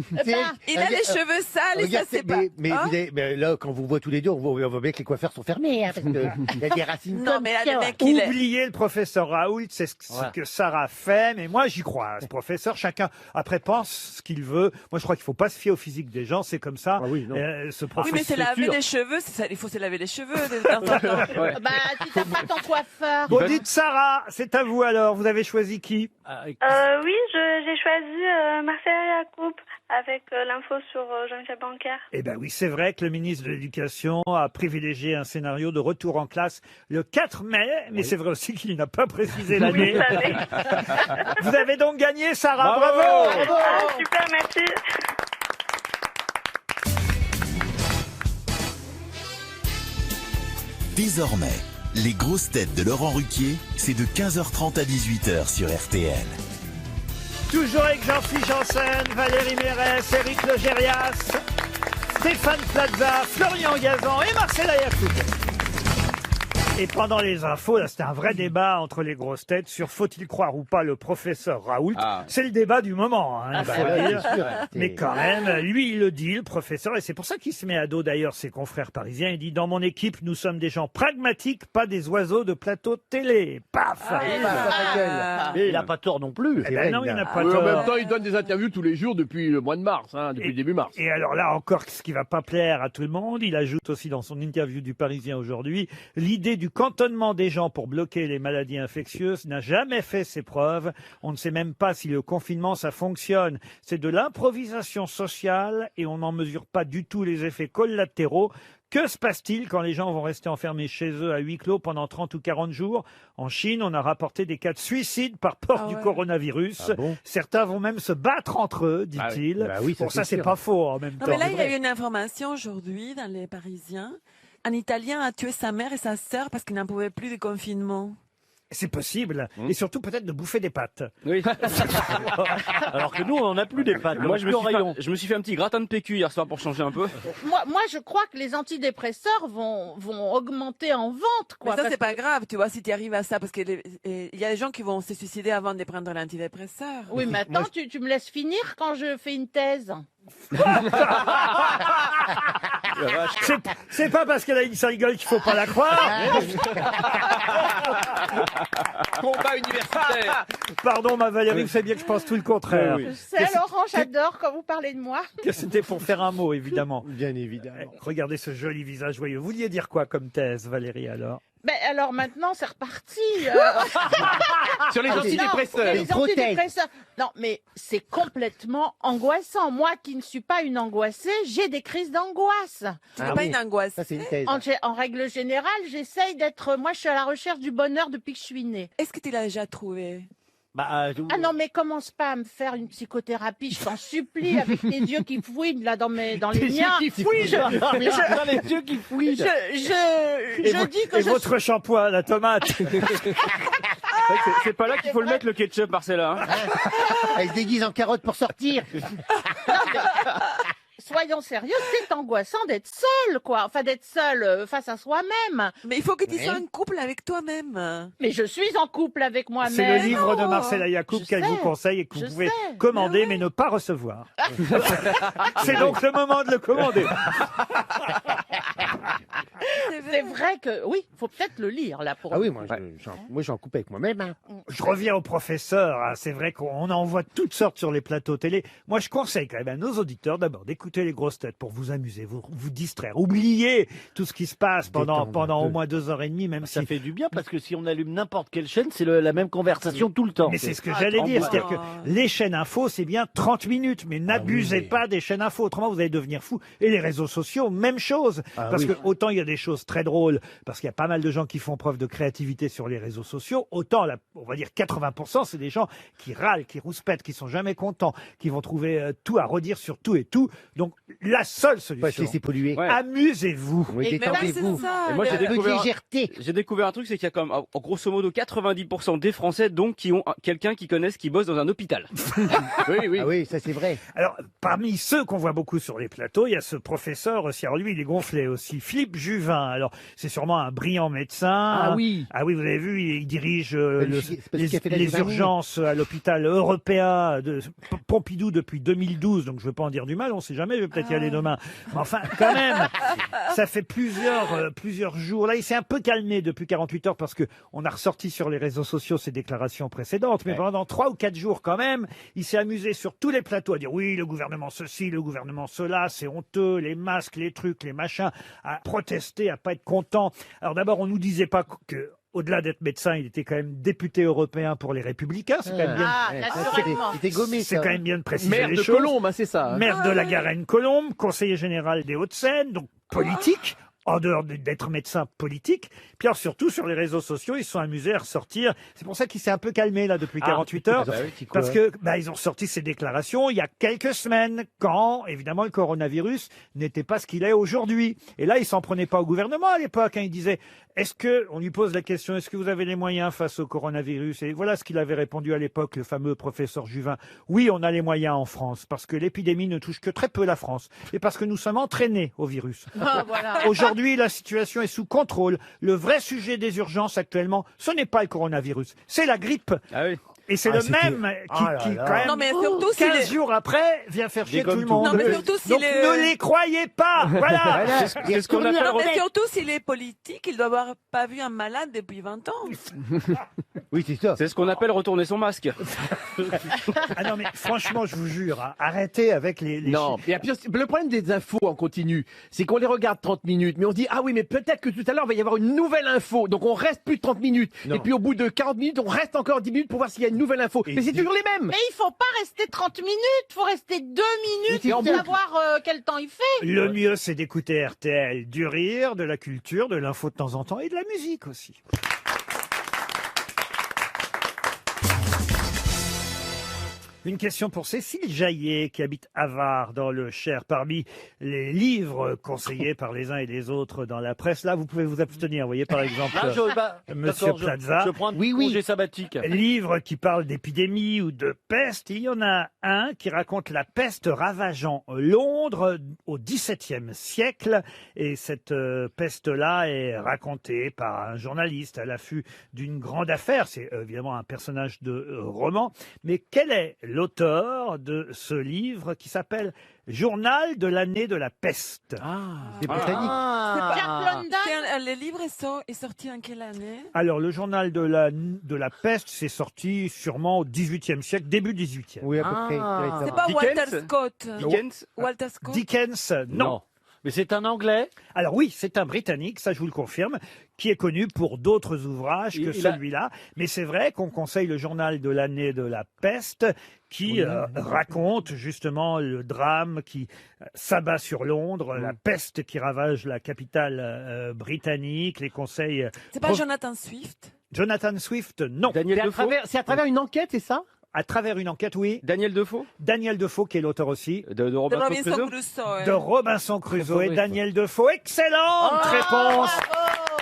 Il a les cheveux sales et ça, c'est pas... Mais, Hein mais là, quand vous voit tous les deux, on voit bien que les coiffeurs sont fermés, hein, parce qu'il y a des racines Non, comme mais là, ça. le mec, il est... oubliez le professeur Raoult, c'est ce Ouais. que Sarah fait, mais moi j'y crois. Ce professeur, chacun après pense ce qu'il veut. Moi je crois qu'il faut pas se fier au physique des gens, c'est comme ça. oui, non. Ce Oui, professeur. mais c'est laver les cheveux, il faut se laver les cheveux de temps en temps. Bah, tu t'as pas ton coiffeur. Bon, dites Sarah, c'est à vous alors. Vous avez choisi qui? Oui, j'ai choisi Marcel Yacoub avec l'info sur Jean-Michel Blanquer. Eh ben oui, c'est vrai que le ministre de l'Éducation a privilégié un scénario de retour en classe le 4 mai, mais c'est vrai aussi qu'il n'a pas précisé l'année. Oui, l'année. Vous avez donc gagné, Sarah. Bravo. Ah, super, merci. Désormais, les grosses têtes de Laurent Ruquier, c'est de 15h30 à 18h sur RTL. Toujours avec Jean-Philippe Janssen, Valérie Mérès, Éric Logérias, Stéphane Plaza, Florian Gazan et Marcela Yacoub. Et pendant les infos, là, c'était un vrai débat entre les grosses têtes sur faut-il croire ou pas le professeur Raoult. C'est le débat du moment, hein, il faut dire. Mais quand même, lui, il le dit, le professeur, et c'est pour ça qu'il se met à dos d'ailleurs ses confrères parisiens. Il dit, dans mon équipe, nous sommes des gens pragmatiques, pas des oiseaux de plateau de télé. Paf. Et il n'a pas tort non plus. Eh ben non, il n'a pas En tort. même temps, il donne des interviews tous les jours depuis le mois de mars, depuis début mars. Et alors là encore, ce qui va pas plaire à tout le monde, il ajoute aussi dans son interview du Parisien aujourd'hui, l'idée du cantonnement des gens pour bloquer les maladies infectieuses n'a jamais fait ses preuves. On ne sait même pas si le confinement, ça fonctionne. C'est de l'improvisation sociale et on n'en mesure pas du tout les effets collatéraux. Que se passe-t-il quand les gens vont rester enfermés chez eux à huis clos pendant 30 ou 40 jours? En Chine, on a rapporté des cas de suicide par peur du coronavirus. Certains vont même se battre entre eux, dit-il. Bon, ça, c'est pas faux en même temps. Mais là, il y a eu une information aujourd'hui dans les Parisiens. Un Italien a tué sa mère et sa sœur parce qu'il n'en pouvait plus du confinement. C'est possible. Et surtout peut-être de bouffer des pâtes. Oui. Alors que nous, on n'en a plus des pâtes. Moi, je me suis fait un petit gratin de PQ hier soir pour changer un peu. Moi, je crois que les antidépresseurs vont augmenter en vente, quoi. Mais ça, c'est pas grave, tu vois, si tu arrives à ça, parce qu'il y a des gens qui vont se suicider avant de prendre l'antidépresseur. Oui, mais attends, tu me laisses finir quand je fais une thèse. C'est pas parce qu'elle a une sale gueule qu'il faut pas la croire. Combat universitaire. Pardon, ma Valérie, vous savez bien que je pense tout le contraire. Je sais, Laurent, j'adore quand vous parlez de moi. Que c'était pour faire un mot, évidemment. Bien évidemment. Regardez ce joli visage joyeux. Vous vouliez dire quoi comme thèse, Valérie, alors? Ben alors maintenant, c'est reparti. Sur les antidépresseurs. Les antidépresseurs. Non, mais c'est complètement angoissant. Moi qui ne suis pas une angoissée, j'ai des crises d'angoisse. Tu n'es pas une angoisse. Ça, c'est une thèse. En règle générale, j'essaye d'être... Moi, je suis à la recherche du bonheur depuis que je suis née. Est-ce que tu l'as déjà trouvé? Ah non, mais commence pas à me faire une psychothérapie, je t'en supplie, avec tes yeux qui fouinent là dans les miens. Yeux qui fouinent. Dans les yeux qui fouinent. Je dis que et votre shampoing à la tomate. C'est pas là qu'il faut le mettre, le ketchup, Marcella. Hein. Elle se déguise en carotte pour sortir. Soyons sérieux, c'est angoissant d'être seul, quoi. Enfin, d'être seul face à soi-même. Mais il faut que tu sois en couple avec toi-même. Mais je suis en couple avec moi-même. C'est le livre de Marcela Yacoub qu'elle vous conseille et que vous pouvez commander mais ne pas recevoir. C'est donc le moment de le commander. C'est vrai que, oui, faut peut-être le lire, là, pour... Ah oui, moi, j'en coupe avec moi-même. Hein. Je reviens au professeur. Hein. C'est vrai qu'on en voit toutes sortes sur les plateaux télé. Moi, je conseille quand même à nos auditeurs d'abord d'écouter les grosses têtes pour vous amuser, vous distraire. Oubliez tout ce qui se passe pendant au moins 2h30, même Ça si... fait du bien parce que si on allume n'importe quelle chaîne, c'est la même conversation tout le temps. Mais c'est ce que j'allais dire. C'est-à-dire que les chaînes info, c'est bien 30 minutes, mais n'abusez pas des chaînes info. Autrement, vous allez devenir fou. Et les réseaux sociaux, même chose. Parce que autant il y a des choses très drôles, parce qu'il y a pas mal de gens qui font preuve de créativité sur les réseaux sociaux, autant, on va dire 80%, c'est des gens qui râlent, qui rouspètent, qui sont jamais contents, qui vont trouver tout à redire sur tout et tout. Donc, la seule solution, laisser polluer. Amusez-vous. Oui, détendez-vous. Et moi, légèreté. j'ai découvert un truc, c'est qu'il y a quand même, en grosso modo, 90% des Français, donc, qui ont quelqu'un qu'ils connaissent qui bosse dans un hôpital. Oui. Ah oui, ça c'est vrai. Alors, parmi ceux qu'on voit beaucoup sur les plateaux, il y a ce professeur aussi. Alors lui, il est gonflé aussi. Philippe Juvin. Juvin. Alors, c'est sûrement un brillant médecin. Ah oui. Ah oui, vous avez vu, il dirige c'est parce qu'il a fait la les Giovanni. urgences à l'hôpital européen de Pompidou depuis 2012. Donc, je ne veux pas en dire du mal, on ne sait jamais, je vais peut-être y aller demain. Mais enfin, quand même, ça fait plusieurs jours. Là, il s'est un peu calmé depuis 48 heures parce que on a ressorti sur les réseaux sociaux ses déclarations précédentes. Mais pendant 3 ou 4 jours, quand même, il s'est amusé sur tous les plateaux à dire oui, le gouvernement ceci, le gouvernement cela, c'est honteux, les masques, les trucs, les machins, à protester, à pas être content. Alors d'abord, on nous disait pas que au-delà d'être médecin, il était quand même député européen pour les Républicains. C'est quand même bien. Naturellement. Il était gommé, C'est ça. quand même bien de préciser Maire les de choses. Colombes, hein, c'est ça. hein. Maire de la Garenne-Colombe, conseiller général des Hauts-de-Seine, donc politique. En dehors d'être médecin politique. Puis alors surtout sur les réseaux sociaux, ils se sont amusés à ressortir. C'est pour ça qu'il s'est un peu calmé là depuis 48 heures. Parce que ils ont sorti ces déclarations il y a quelques semaines, quand évidemment le coronavirus n'était pas ce qu'il est aujourd'hui. Et là, il s'en prenait pas au gouvernement à l'époque. Il disait, on lui pose la question, est-ce que vous avez les moyens face au coronavirus? Et voilà ce qu'il avait répondu à l'époque, le fameux professeur Juvin. Oui, on a les moyens en France, parce que l'épidémie ne touche que très peu la France. Et parce que nous sommes entraînés au virus. Voilà. Aujourd'hui, la situation est sous contrôle. Le vrai sujet des urgences actuellement, ce n'est pas le coronavirus, c'est la grippe. Ah oui. Et c'est le même qui quand même, Non, mais surtout, s'il 15 est- jours après, vient faire chier tout Dégomme le tout. monde. Non, mais surtout s'il Donc est- ne les croyez pas. Voilà. C'est ce qu'on appelle Non, mais surtout, s'il est politique, il doit avoir pas vu un malade depuis 20 ans. Oui, c'est ça. C'est ce qu'on appelle retourner son masque. Ah non, mais franchement, je vous jure, hein, arrêtez avec les Non, et puis, le problème des infos en continu, c'est qu'on les regarde 30 minutes, mais on se dit, ah oui, mais peut-être que tout à l'heure, il va y avoir une nouvelle info. Donc on reste plus de 30 minutes. Non. Et puis au bout de 40 minutes, on reste encore 10 minutes pour voir s'il y a une nouvelle info. Mais c'est toujours les mêmes. Mais il faut pas rester 30 minutes, faut rester 2 minutes Et en pour boucle. savoir quel temps il fait. Le mieux, c'est d'écouter RTL, du rire, de la culture, de l'info de temps en temps et de la musique aussi. Une question pour Cécile Jaillet, qui habite Avard, dans le Cher. Parmi les livres conseillés par les uns et les autres dans la presse, là, vous pouvez vous abstenir. Vous voyez, par exemple, Monsieur d'accord, Plaza. Je prends un Oui, oui. congé sabbatique. Livre qui parle d'épidémie ou de peste. Il y en a un qui raconte la peste ravageant Londres au XVIIe siècle. Et cette peste-là est racontée par un journaliste à l'affût d'une grande affaire. C'est évidemment un personnage de roman. Mais quel est l'auteur de ce livre qui s'appelle Journal de l'année de la peste? C'est britannique. Jack London. Le livre est sorti en quelle année? Alors, le journal de la peste, c'est sorti sûrement au XVIIIe siècle, début XVIIIe. Oui, à peu près. C'est Ouais, pas Dickens Walter Scott. Dickens. Walter Scott. Dickens, non. Mais c'est un Anglais. Alors oui, c'est un Britannique, ça je vous le confirme, qui est connu pour d'autres ouvrages que Il a- celui-là. Mais c'est vrai qu'on conseille le journal de l'année de la peste, qui raconte justement le drame qui s'abat sur Londres, la peste qui ravage la capitale britannique, les conseils... C'est pas Jonathan Swift? Jonathan Swift, non. Daniel Defoe. C'est à travers une enquête, c'est ça? À travers une enquête, oui. Daniel Defoe. Daniel Defoe, qui est l'auteur aussi. De De Robinson Robinson Crusoe. Crusoe. De Robinson Crusoe et Oui. Daniel Defoe. Excellente réponse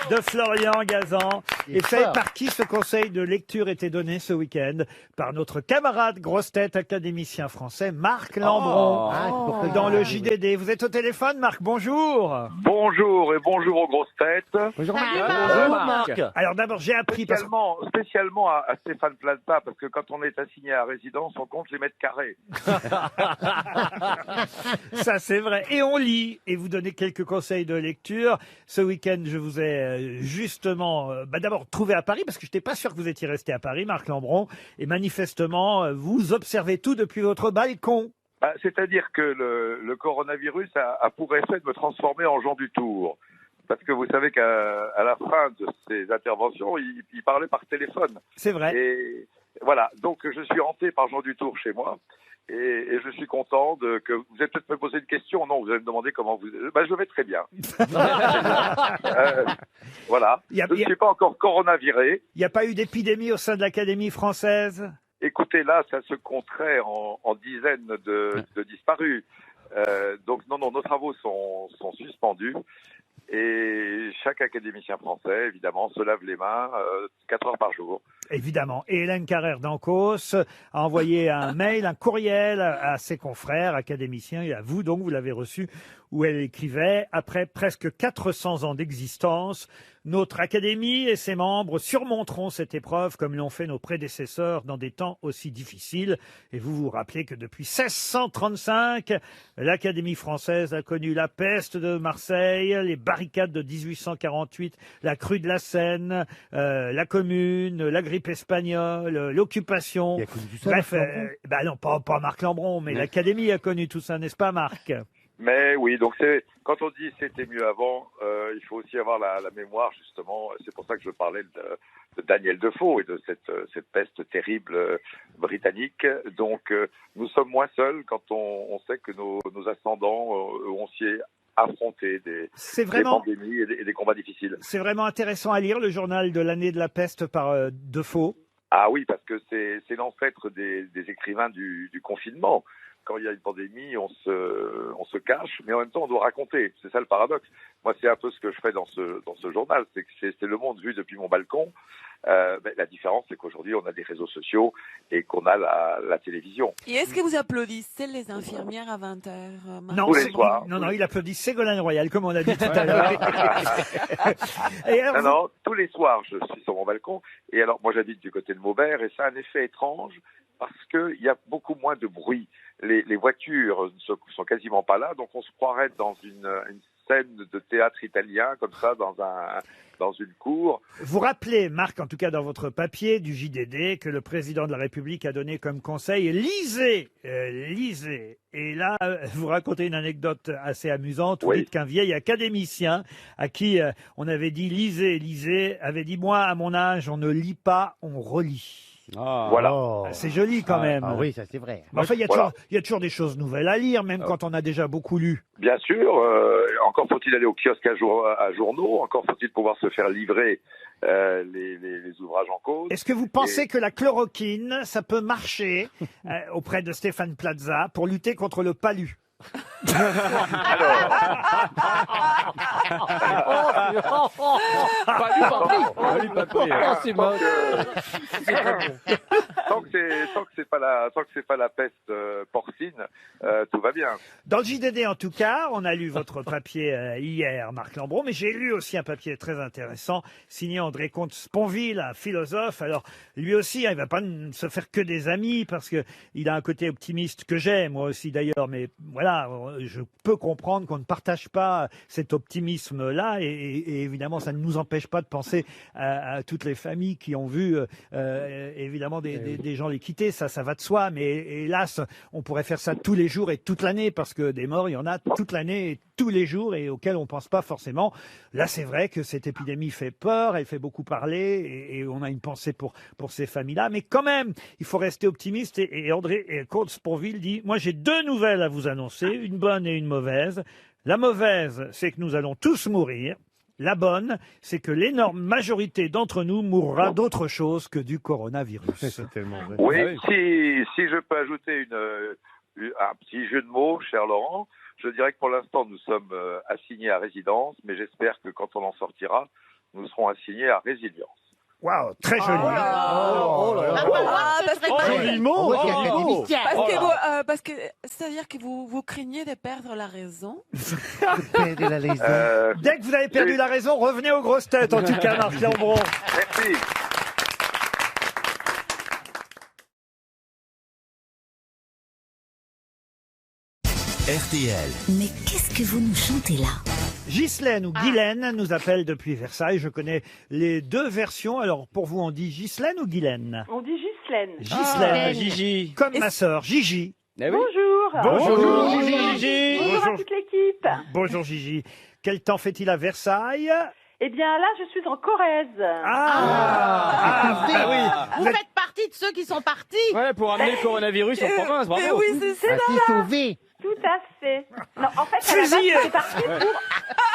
de Florian Gazan. Il est Et vous savez fort. par qui ce conseil de lecture était donné ce week-end? Par notre camarade grosse tête académicien français, Marc Lambron, Ah, c'est pour ça que- dans le JDD. Vous êtes au téléphone, Marc, bonjour. Bonjour et bonjour aux grosses têtes. Bonjour, Bonjour Marc. Alors d'abord, j'ai appris parce que... Spécialement à Stéphane Plaza, parce que quand on est assigné à résidence, on compte les mètres carrés. Ça, c'est vrai. Et on lit, et vous donnez quelques conseils de lecture. Ce week-end, je vous ai justement, d'abord trouvé à Paris, parce que je n'étais pas sûr que vous étiez resté à Paris, Marc Lambron. Et manifestement, vous observez tout depuis votre balcon. C'est-à-dire que le coronavirus a pour effet de me transformer en Jean du Tour. Parce que vous savez qu'à la fin de ses interventions, il parlait par téléphone. C'est vrai. Et voilà, donc je suis hanté par Jean Dutour chez moi. Et je suis content que vous allez peut-être me poser une question. Non, vous allez me demander comment vous... je vais très bien. Voilà. Je ne suis pas encore coronaviré. Il n'y a pas eu d'épidémie au sein de l'Académie française? Écoutez, là, ça se compterait en dizaines de disparus. Donc, non, nos travaux sont suspendus. Et chaque académicien français, évidemment, se lave les mains 4 heures par jour. Évidemment. Et Hélène Carrère d'Ancos a envoyé un mail, un courriel à ses confrères académiciens et à vous, donc, vous l'avez reçu, où elle écrivait « Après presque 400 ans d'existence, notre académie et ses membres surmonteront cette épreuve comme l'ont fait nos prédécesseurs dans des temps aussi difficiles. » Et vous vous rappelez que depuis 1635, l'Académie française a connu la peste de Marseille, les barricades de 1848, la crue de la Seine, la Commune, la grippe espagnole, l'occupation. Bref, non, pas Marc Lambron, mais l'Académie a connu tout ça, n'est-ce pas, Marc? Mais oui, donc quand on dit c'était mieux avant, il faut aussi avoir la mémoire, justement. C'est pour ça que je parlais de Daniel Defoe et de cette peste terrible britannique. Donc nous sommes moins seuls quand on sait que nos ascendants ont s'y affronté des pandémies et des combats difficiles. C'est vraiment intéressant à lire, le journal de l'année de la peste par Defoe. Ah oui, parce que c'est l'ancêtre des écrivains du confinement. Quand il y a une pandémie, on se cache, mais en même temps, on doit raconter. C'est ça le paradoxe. Moi, c'est un peu ce que je fais dans ce journal. C'est le monde vu depuis mon balcon. La différence, c'est qu'aujourd'hui, on a des réseaux sociaux et qu'on a la télévision. Et est-ce que vous applaudissez les infirmières à 20h? Non, tous les soirs. Non, il applaudit Ségolène Royal, comme on a dit tout à l'heure. Et alors, non, tous les soirs, je suis sur mon balcon. Et alors, moi, j'habite du côté de Maubert et ça a un effet étrange parce qu'il y a beaucoup moins de bruit. Les voitures ne sont quasiment pas là, donc on se croirait dans une scène de théâtre italien, comme ça, dans une cour. Vous rappelez, Marc, en tout cas dans votre papier du JDD, que le président de la République a donné comme conseil « lisez, lisez ». Et là, vous racontez une anecdote assez amusante. Vous dites qu'un vieil académicien à qui on avait dit « lisez, lisez », avait dit « moi, à mon âge, on ne lit pas, on relit ». Voilà. C'est joli quand même. Ah oui, ça c'est vrai. Mais enfin, il y a toujours des choses nouvelles à lire, même quand on a déjà beaucoup lu. Bien sûr. Encore faut-il aller au kiosque à journaux. Encore faut-il pouvoir se faire livrer les ouvrages en cause. Est-ce que vous pensez que la chloroquine, ça peut marcher auprès de Stéphane Plaza pour lutter contre le palu? Tant que c'est pas la peste porcine, tout va bien. Dans le JDD, en tout cas, on a lu votre papier hier, Marc Lambron, mais j'ai lu aussi un papier très intéressant signé André Comte-Sponville, un philosophe. Alors, lui aussi, il va pas se faire que des amis parce que il a un côté optimiste que j'ai, moi aussi d'ailleurs, mais voilà, je peux comprendre qu'on ne partage pas cet optimisme-là et évidemment, ça ne nous empêche pas de penser à toutes les familles qui ont vu évidemment des gens les quitter, ça va de soi, mais hélas, on pourrait faire ça tous les jours et toute l'année parce que des morts, il y en a toute l'année et tous les jours et auxquels on pense pas forcément. Là, c'est vrai que cette épidémie fait peur, elle fait beaucoup parler et on a une pensée pour ces familles-là, mais quand même, il faut rester optimiste et André Comte-Sponville dit « Moi, j'ai 2 nouvelles à vous annoncer, une bonne et une mauvaise. La mauvaise, c'est que nous allons tous mourir. La bonne, c'est que l'énorme majorité d'entre nous mourra d'autre chose que du coronavirus. » C'est tellement vrai. Oui, Ah si je peux ajouter un petit jeu de mots, cher Laurent, je dirais que pour l'instant, nous sommes assignés à résidence, mais j'espère que quand on en sortira, nous serons assignés à résilience. Waouh, très joli. Joli mot. Parce que c'est-à-dire que vous craignez de perdre la raison. Dès que vous avez perdu la raison, revenez aux grosses têtes, en tout cas, Marc Lambron. Merci. RTL. Mais qu'est-ce que vous nous chantez là? Ghislaine ou Guylaine nous appelle depuis Versailles. Je connais les 2 versions. Alors, pour vous, on dit Ghislaine ou Guylaine? On dit Ghislaine. Ghislaine. Gigi. Comme ma sœur, Gigi. Bonjour. Bonjour, Gigi. Bonjour à toute l'équipe. Bonjour, Gigi. Quel temps fait-il à Versailles? Eh bien, là, je suis en Corrèze. Oui. Vous faites partie de ceux qui sont partis. Ouais, pour amener le coronavirus en province, bravo. Oui, c'est ça. Tout à fait. Non, en fait, à la base, Fusillé. j'étais partie pour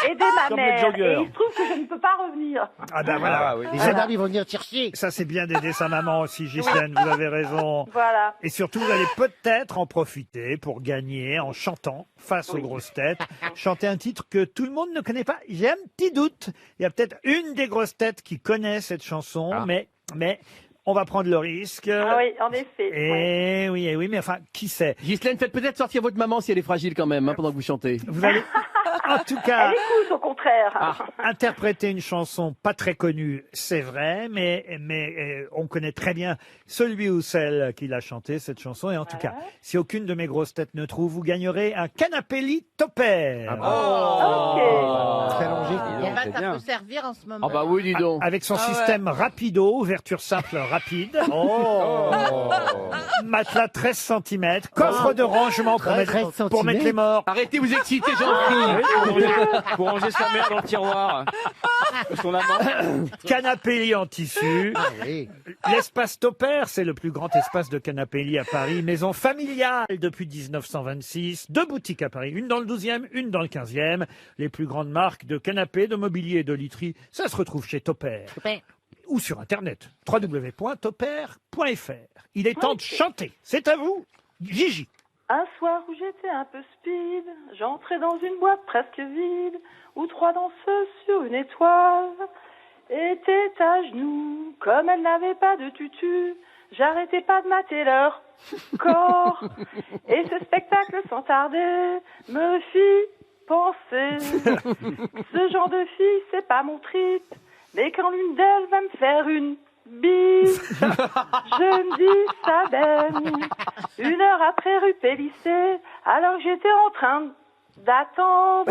aider ma Comme les mère. joggers. Et il se trouve que je ne peux pas revenir. Ah ben voilà. Les gendarmes, ils vont venir chercher. Ça, c'est bien d'aider sa maman aussi, Ghislaine, vous avez raison. Voilà. Et surtout, vous allez peut-être en profiter pour gagner en chantant face aux grosses têtes. Chanter un titre que tout le monde ne connaît pas. J'ai un petit doute. Il y a peut-être une des grosses têtes qui connaît cette chanson, mais on va prendre le risque. Ah oui, en effet. Eh oui, mais enfin, qui sait? Ghislaine, faites peut-être sortir votre maman si elle est fragile quand même, pendant que vous chantez. Vous allez, en tout cas, Elle écoute, au contraire. interpréter une chanson pas très connue, c'est vrai, mais on connaît très bien celui ou celle qui l'a chantée, cette chanson. Et en tout cas, si aucune de mes grosses têtes ne trouve, vous gagnerez un canapé lit Topair. Très longé. Ça peut servir en ce moment. Ah bah oui, dis donc. Avec son système rapido, ouverture simple rapide. Matelas 13 cm, coffre de rangement pour mettre les morts. Arrêtez, vous excitez, Jean-Philippe. Pour ranger sa mère dans le tiroir. Son amant. Canapé lit en tissu. L'espace Topair, c'est le plus grand espace de canapé lit à Paris. Maison familiale depuis 1926. 2 boutiques à Paris. Une dans le 12e, une dans le 15e. Les plus grandes marques de canapés, de mobilier et de literie, ça se retrouve chez Topair. Ou sur Internet. www.topair.fr. Il est temps de chanter. C'est à vous, Gigi. Un soir où j'étais un peu speed, j'entrais dans une boîte presque vide, où 3 danseuses sur une étoile étaient à genoux. Comme elles n'avaient pas de tutu, j'arrêtais pas de mater leur corps. Et ce spectacle sans tarder me fit penser. Ce genre de fille, c'est pas mon trip, mais quand l'une d'elles va me faire une bise, je me dis ça baigne. 1 heure après rue Pélissé, alors que j'étais en train d'attendre,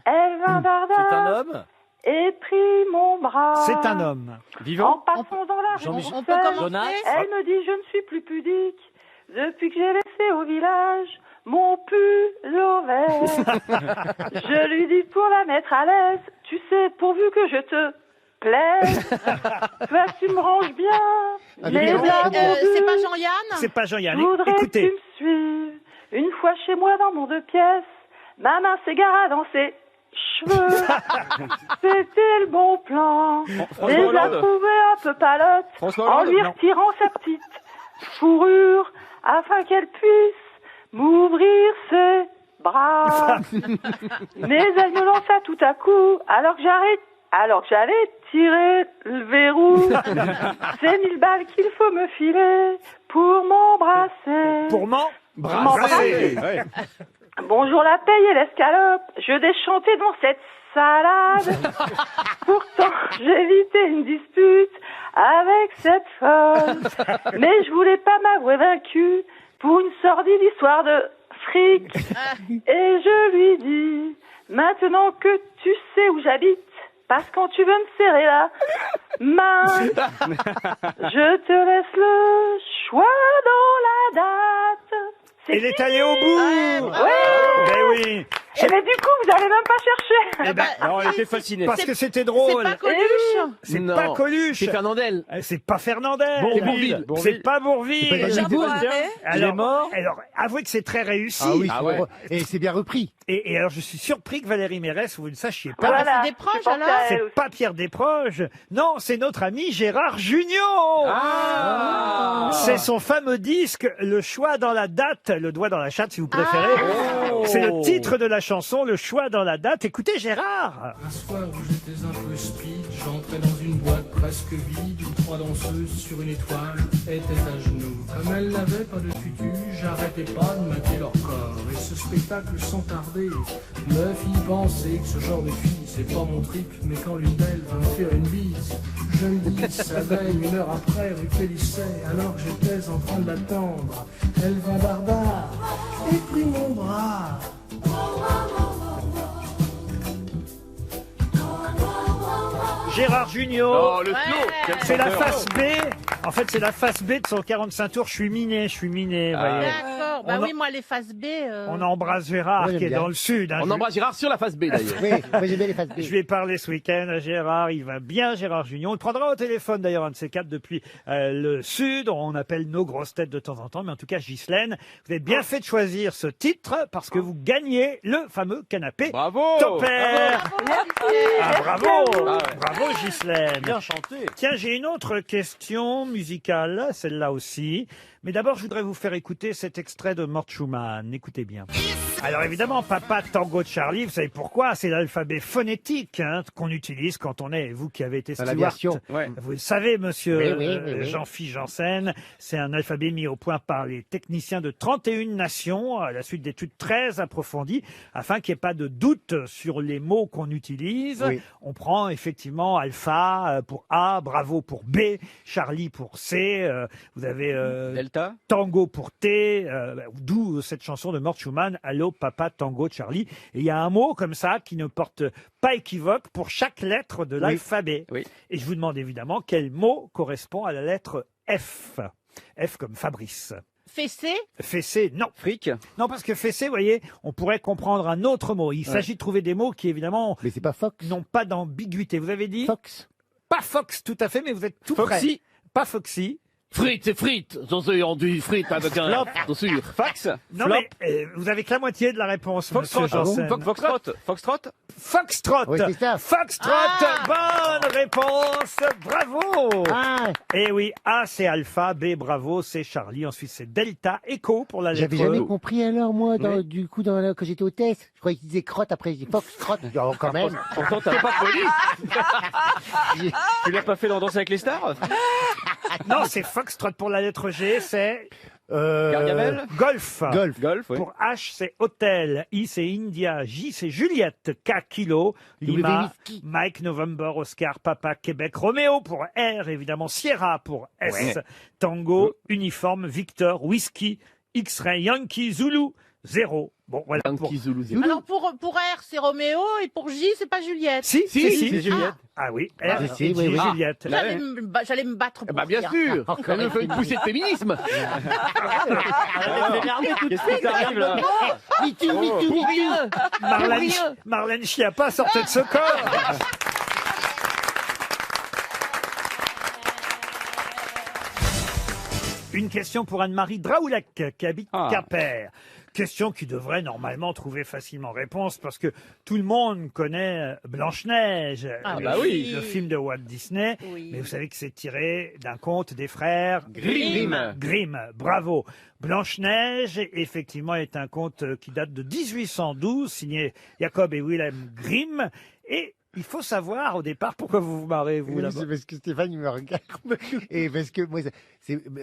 elle vint C'est un d'Ardin homme et prit mon bras. C'est un homme. En Vivant. passant dans la rue, Jean-Michel. On peut commencer. Jonas. elle me dit je ne suis plus pudique depuis que j'ai laissé au village mon pull au vert. Je lui dis pour la mettre à l'aise, tu sais, pourvu que je te plaise, toi tu me ranges bien. Mais C'est pas Jean-Yann? C'est pas Jean-Yann. voudrais que tu Écoutez. me suives. Une fois chez moi dans mon 2 pièces, ma main s'égara dans ses cheveux. C'était le bon plan. François Mais je la Hollande. trouvais un peu palote François en Hollande. lui Non. retirant sa petite fourrure afin qu'elle puisse m'ouvrir ses bras. Mais elle me lança tout à coup alors que j'allais tirer le verrou. C'est 1000 balles qu'il faut me filer pour m'embrasser. Pour m'embrasser. Ouais. Bonjour la paye et l'escalope, je déchantais dans cette salade. Pourtant, j'ai évité une dispute avec cette folle. Mais je voulais pas m'avouer vaincu pour une sordide histoire de fric. Et je lui dis, maintenant que tu sais où j'habite, parce que quand tu veux me serrer la main, je te laisse le choix dans la date. Elle est allée au bout. Ben oui. Et mais du coup, vous n'allez même pas chercher. Eh ben, Non, elle était fascinée. parce que c'était drôle. C'est pas Coluche. C'est Non. pas Coluche. C'est Fernandel. C'est pas Fernandel. Bourvil. C'est pas Bourvil. C'est pas Bourvil. Il est mort. Alors, avouez que c'est très réussi. Ah oui, Ah ouais. et c'est bien repris. Et alors, je suis surpris que Valérie Mérès, vous ne sachiez pas. Voilà, c'est des proches, je pensais alors. à elle C'est aussi. pas Pierre Desproges. Non, c'est notre ami Gérard Jugnot. C'est son fameux disque, Le choix dans la date, le doigt dans la chatte si vous préférez. C'est le titre de la chanson, Le choix dans la date. Écoutez Gérard. Un soir où j'étais un peu speed, j'entrais dans une boîte presque vide où 3 danseuses sur une étoile étaient à genoux. Comme elles n'avaient pas de tutu, j'arrêtais pas de mater leur corps. Et ce spectacle sans tarder me fit penser que ce genre de fille, c'est pas mon trip, mais quand l'une d'elles va me faire une bise, je me dis, ça baigne 1 heure après, rue Pélissé, alors que j'étais en train de l'attendre. Elle va barbare et prit mon bras. Gérard Jugnot. Oh, le slow. C'est la face B. En fait, c'est la face B de son 45 tours. Je suis miné, vous voyez. D'accord. d'accord. Bah On en- oui, moi, les phases B. On embrasse Gérard Moi, j'aime qui est bien. dans le sud. hein. On embrasse Gérard sur la face B d'ailleurs. Oui, moi j'aime bien les phases B. Je lui ai parlé ce week-end à Gérard, il va bien, Gérard Junior. On le prendra au téléphone d'ailleurs, un de ces quatre depuis le sud. On appelle nos grosses têtes de temps en temps, mais en tout cas, Ghislaine, vous avez bien fait de choisir ce titre parce que vous gagnez le fameux canapé Bravo. Topper. Ah, bravo, Ah ouais. bravo Ghislaine. Bien chanté. Tiens, j'ai une autre question musicale, celle-là aussi. Mais d'abord, je voudrais vous faire écouter cet extrait de Mort Schumann. Écoutez bien. Alors évidemment, Papa Tango Charlie, vous savez pourquoi? C'est l'alphabet phonétique qu'on utilise quand on est, vous qui avez été Dans steward, l'aviation. Ouais. vous le savez, monsieur Oui. Jean-Philippe Janssen, c'est un alphabet mis au point par les techniciens de 31 nations à la suite d'études très approfondies afin qu'il n'y ait pas de doute sur les mots qu'on utilise. Oui. On prend effectivement alpha pour A, bravo pour B, Charlie pour C, vous avez Delta. Tango pour T, d'où cette chanson de Mort Schumann, Allô Papa Tango Charlie. Et il y a un mot comme ça qui ne porte pas équivoque pour chaque lettre de l'alphabet. Oui. Et je vous demande évidemment quel mot correspond à la lettre F. F comme Fabrice. Fessé. Fessé, non. Fric. Non, parce que fessé, vous voyez, on pourrait comprendre un autre mot. Il s'agit de trouver des mots qui, évidemment, Mais c'est pas Fox. n'ont pas d'ambiguïté. Vous avez dit Fox. pas Fox, tout à fait, mais vous êtes tout Foxy. près. Pas Foxy. Frites, c'est frites. J'en sais, on dit frites avec un. Bien sûr. Fax. Non, Flop. mais vous avez que la moitié de la réponse, Foxtrot. monsieur Janssen. Foxtrot. Foxtrot. Foxtrot. Oui, c'est ça. Foxtrot. Ah. Bonne réponse. Bravo. Ah, Et oui, A c'est Alpha, B bravo, c'est Charlie, ensuite c'est Delta, Echo pour la lettre j'avais jamais E. compris alors, moi, du coup, quand j'étais au test. Je croyais qu'ils disaient crotte, après, j'ai dit Fox, crotte. Alors, quand même. Pourtant, t'as pas poli. Tu l'as pas fait dans Danse avec les stars? Non, c'est Foxtrot pour la lettre G, c'est Gargamel. Golf. Golf. oui. Pour H, c'est Hôtel. I, c'est India. J, c'est Juliette. K, Kilo. Lima. Whisky. Mike, November, Oscar, Papa, Québec. Roméo pour R, évidemment. Sierra pour S. Ouais. Tango, Uniforme, Victor, Whisky, X-Ray, Yankee, Zulu, 0. Bon, voilà. pour- Yankee Zulu Zulu. Alors pour R, c'est Roméo et pour J, c'est pas Juliette. Si, Si, Juliette. Ah oui, R, Si, et oui, J, oui. Juliette. J'allais me battre pour Bah bien dire. sûr. Elle me fait une poussée de féminisme. Qu'est-ce qui t'arrive là? Me too, me too, Pour me rien. Marlène, rien. Marlène Schiappa sortait de ce corps. Une question pour Anne-Marie Draoulec, qui habite Quimper. Question qui devrait normalement trouver facilement réponse parce que tout le monde connaît Blanche-Neige, le film de Walt Disney. Oui. Mais vous savez que c'est tiré d'un conte des frères Grimm. Grimm, bravo. Blanche-Neige, effectivement, est un conte qui date de 1812, signé Jacob et Wilhelm Grimm. Et il faut savoir au départ pourquoi vous vous marrez, vous, là-bas. C'est parce que Stéphane, il me regarde. Et parce que moi,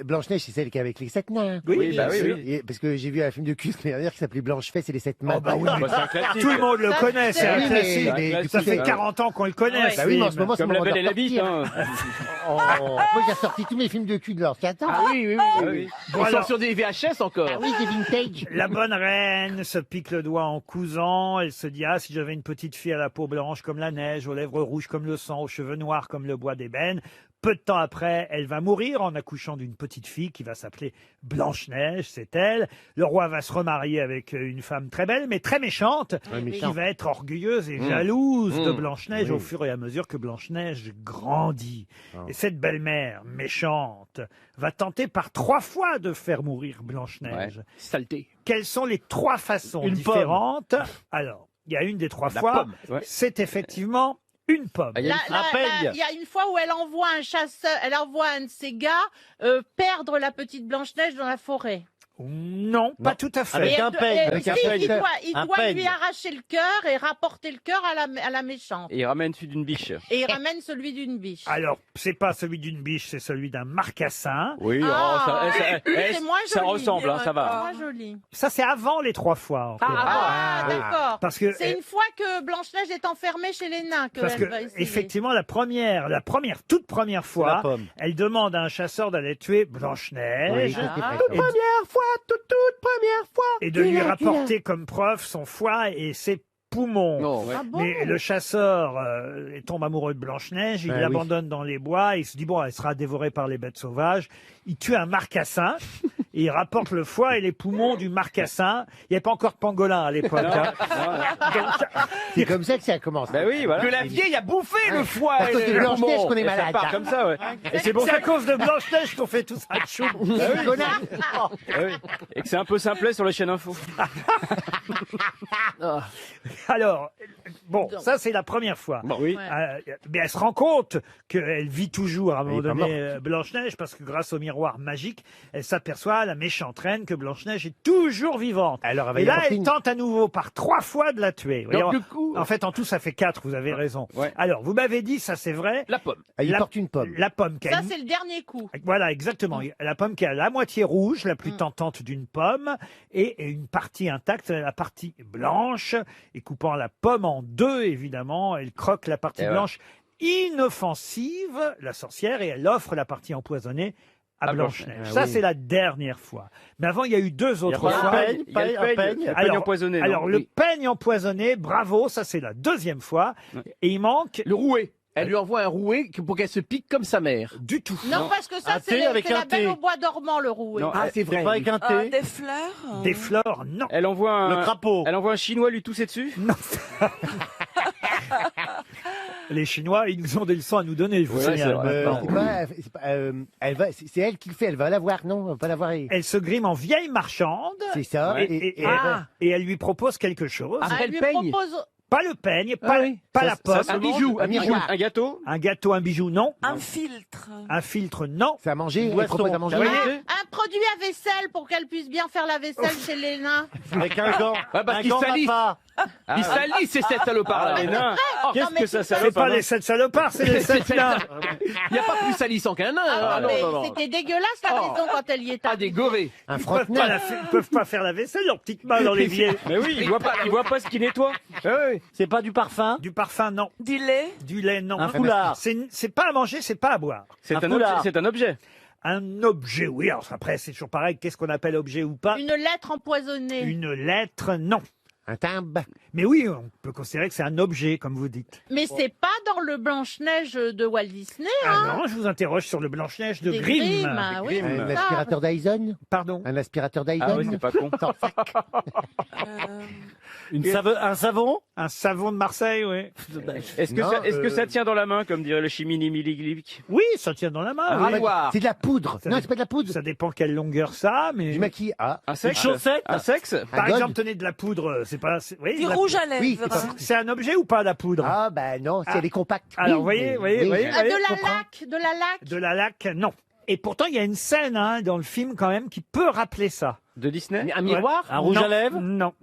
Blanche-Neige, c'est celle qui est avec les 7 nains. Oui, bah oui, oui. Et parce que j'ai vu un film de cul l'année dernière qui s'appelait Blanche-Fesse et les 7 mains. Oh, bah oui, Bah, c'est un classique. tout le monde le Ça, connaît, c'est un oui, classique. mais du Ça coup, fait c'est- 40 ans qu'on le connaît. Ouais. ce Bah oui, mais en ce film. moment, c'est Comme le la moment Belle et de la Bête. ressortir. Hein. Moi, j'ai ressorti tous mes films de cul de leurs 4 ans. Ah oui, oui, oui. Ah oui. Bon, Ils sont alors, sur des VHS encore. Ah oui, des vintage. la bonne reine se pique le doigt en cousant. Elle se dit, ah, si j'avais une petite fille à la peau blanche comme la neige, aux lèvres rouges comme le sang, aux cheveux noirs comme le bois d'ébène. Peu de temps après, elle va mourir en accouchant d'une petite fille qui va s'appeler Blanche-Neige, c'est elle. Le roi va se remarier avec une femme très belle, mais très méchante, qui va être orgueilleuse et jalouse de Blanche-Neige au fur et à mesure que Blanche-Neige grandit. Et cette belle-mère méchante va tenter par 3 fois de faire mourir Blanche-Neige. Saleté. Quelles sont les 3 façons Une pomme. différentes? Alors, il y a une des 3 La fois, pomme. Ouais. c'est effectivement une pomme. Ah, il y a une- Il y a une fois où elle envoie un chasseur, elle envoie un de ses gars perdre la petite Blanche-Neige dans la forêt. Non, pas tout à fait. Avec Et un elle- peigne, et- avec un si, peigne. il Un doit peigne. lui arracher le cœur et rapporter le cœur à la méchante. Et il ramène celui d'une biche. Et il ramène celui d'une biche. Alors, c'est pas celui d'une biche, c'est celui d'un marcassin. Oui, Ah, c'est moins ça joli. ressemble, hein, ça C'est va. moins joli. Ça, c'est avant les 3 fois. en fait. Ah, d'accord. Parce que, C'est une fois que Blanche-Neige est enfermée chez les nains que parce elle que va essayer. effectivement, toute première La fois, pomme. elle demande à un chasseur d'aller tuer Blanche-Neige. Oui, Ah. Et- Toute première fois. et de lui rapporter comme preuve son foie et ses poumons. Non, ouais. Ah bon? Mais le chasseur tombe amoureux de Blanche-Neige, il Ah oui. l'abandonne dans les bois, il se dit bon, elle sera dévorée par les bêtes sauvages. Il tue un marcassin Il rapporte le foie et les poumons du marcassin. Il n'y avait pas encore de pangolin à l'époque. hein. C'est comme ça que ça commence. Bah oui, voilà. Que la vieille a bouffé le foie À cause et de le Blanche-Neige poumon. qu'on est Et ça malade. part comme ça, ouais. Et c'est bon C'est à cause de Blanche-Neige qu'on fait tout ça. Chou. Connard. Ah oui. Et que c'est un peu simplet sur les chaînes info. Alors, bon, ça c'est la première fois. Oui. Mais elle se rend compte qu'elle vit toujours à un moment Elle est pas donné Blanche-Neige parce que grâce au miroir magique, elle s'aperçoit, la méchante reine, que Blanche-Neige est toujours vivante. Alors, elle va Et y là, apporter elle une- tente à nouveau par 3 fois de la tuer. Vous voyez, Donc, du coup- en fait, en tout, ça fait 4, vous avez raison. Ouais. Alors, vous m'avez dit, ça c'est vrai, La pomme. Il La- porte une pomme. la pomme qui a Ça, une- c'est le dernier coup. Voilà, exactement. La pomme qui a la moitié rouge, la plus tentante d'une pomme, et une partie intacte, la partie blanche. Et coupant la pomme en deux, évidemment, elle croque la partie Et ouais. blanche inoffensive, la sorcière, et elle offre la partie empoisonnée à À Blanche-Neige. Blanche-Neige. Ça, Ah oui. c'est la dernière fois. Mais avant, il y a eu 2 autres pas fois. un peigne, Il y a le peigne, le peigne empoisonné. non Alors, le peigne empoisonné, bravo, ça c'est la 2e fois. Et il manque Le rouet. Elle lui envoie un rouet pour qu'elle se pique comme sa mère. du tout. Non, parce que ça, Un c'est thé les- avec c'est un la belle thé. au bois dormant, le rouet. Non, Ah, c'est vrai. Pas avec un thé. Des fleurs. Des fleurs, non. Elle envoie un... Le crapaud. Elle envoie un chinois lui tousser dessus. Non. Les Chinois, ils nous ont des leçons à nous donner, je vous Ouais, signale. c'est vrai. maintenant. C'est elle qui le fait, elle va la voir, non? Elle va pas la voir. Elle se grime en vieille marchande. C'est ça. Et, et- et elle lui propose quelque chose. Après Elle le lui peigne. propose Pas le peigne, Ah pas, oui. pas Ça- la ça pomme. se Un mange bijou, un bijou. Un gâteau. Un gâteau, un bijou, non. Un filtre. Un filtre, non. C'est à manger, elle Boisson. propose à manger. Vous voyez un produit à vaisselle pour qu'elle puisse bien faire la vaisselle chez les nains. Avec un gant. Ouais, parce un qu'il gant salit. papa. Il salit, c'est cette Ah, salopard-là. les nains. Qu'est-ce non, mais que ça C'est salope pas un nain les 7 salopards, c'est les 7 nains. Il n'y a pas plus salissant qu'un nain. Ah, non, mais non, non. c'était dégueulasse la Oh. maison quand elle y est Pas arrivée. des gorées. Un Ils peuvent pas, frontenac. ils peuvent pas faire la vaisselle, leurs petites mains dans l'évier. Mais oui, il voit pas ce qu'il nettoie. C'est pas du parfum. Du parfum, non. Du lait. Du lait, non. Un foulard. C'est pas à manger, c'est pas à boire. C'est Un un objet. foulard. C'est un objet. Un objet, oui. Alors après, c'est toujours pareil. Qu'est-ce qu'on appelle objet ou pas? Une lettre empoisonnée. Une lettre, non. Un timbre. Mais oui, on peut considérer que c'est un objet, comme vous dites. Mais c'est pas dans le Blanche-Neige de Walt Disney, hein. Ah non, je vous interroge sur le Blanche-Neige de Des Grimm. Grimm, ah oui, Un c'est ça. aspirateur Dyson. Pardon. Un aspirateur Dyson. Ah oui, c'est pas con. Un savon. Un savon de Marseille, oui. Est-ce que ça tient dans la main, comme dirait le chimini miliglic? Oui, ça tient dans la main. Un oui. rasoir. C'est de la poudre. Ça Non, dé- c'est pas de la poudre. Ça dépend quelle longueur ça, mais. Du maquis. Ah. Un sexe? chaussette. Un sexe? Par Un god. exemple, tenez de la poudre, c'est pas. Oui, Du de la- rouge à lèvres. Oui, C'est un objet ou pas la poudre? Ah, bah non, si Ah. elle est compacte. Alors, Oui, voyez, oui, voyez, oui. voyez. Ah, de je la comprends. laque, de la laque. De la laque, non. Et pourtant, il y a une scène hein, dans le film quand même qui peut rappeler ça. De Disney? Un miroir. Un rouge Non, à lèvres. Non.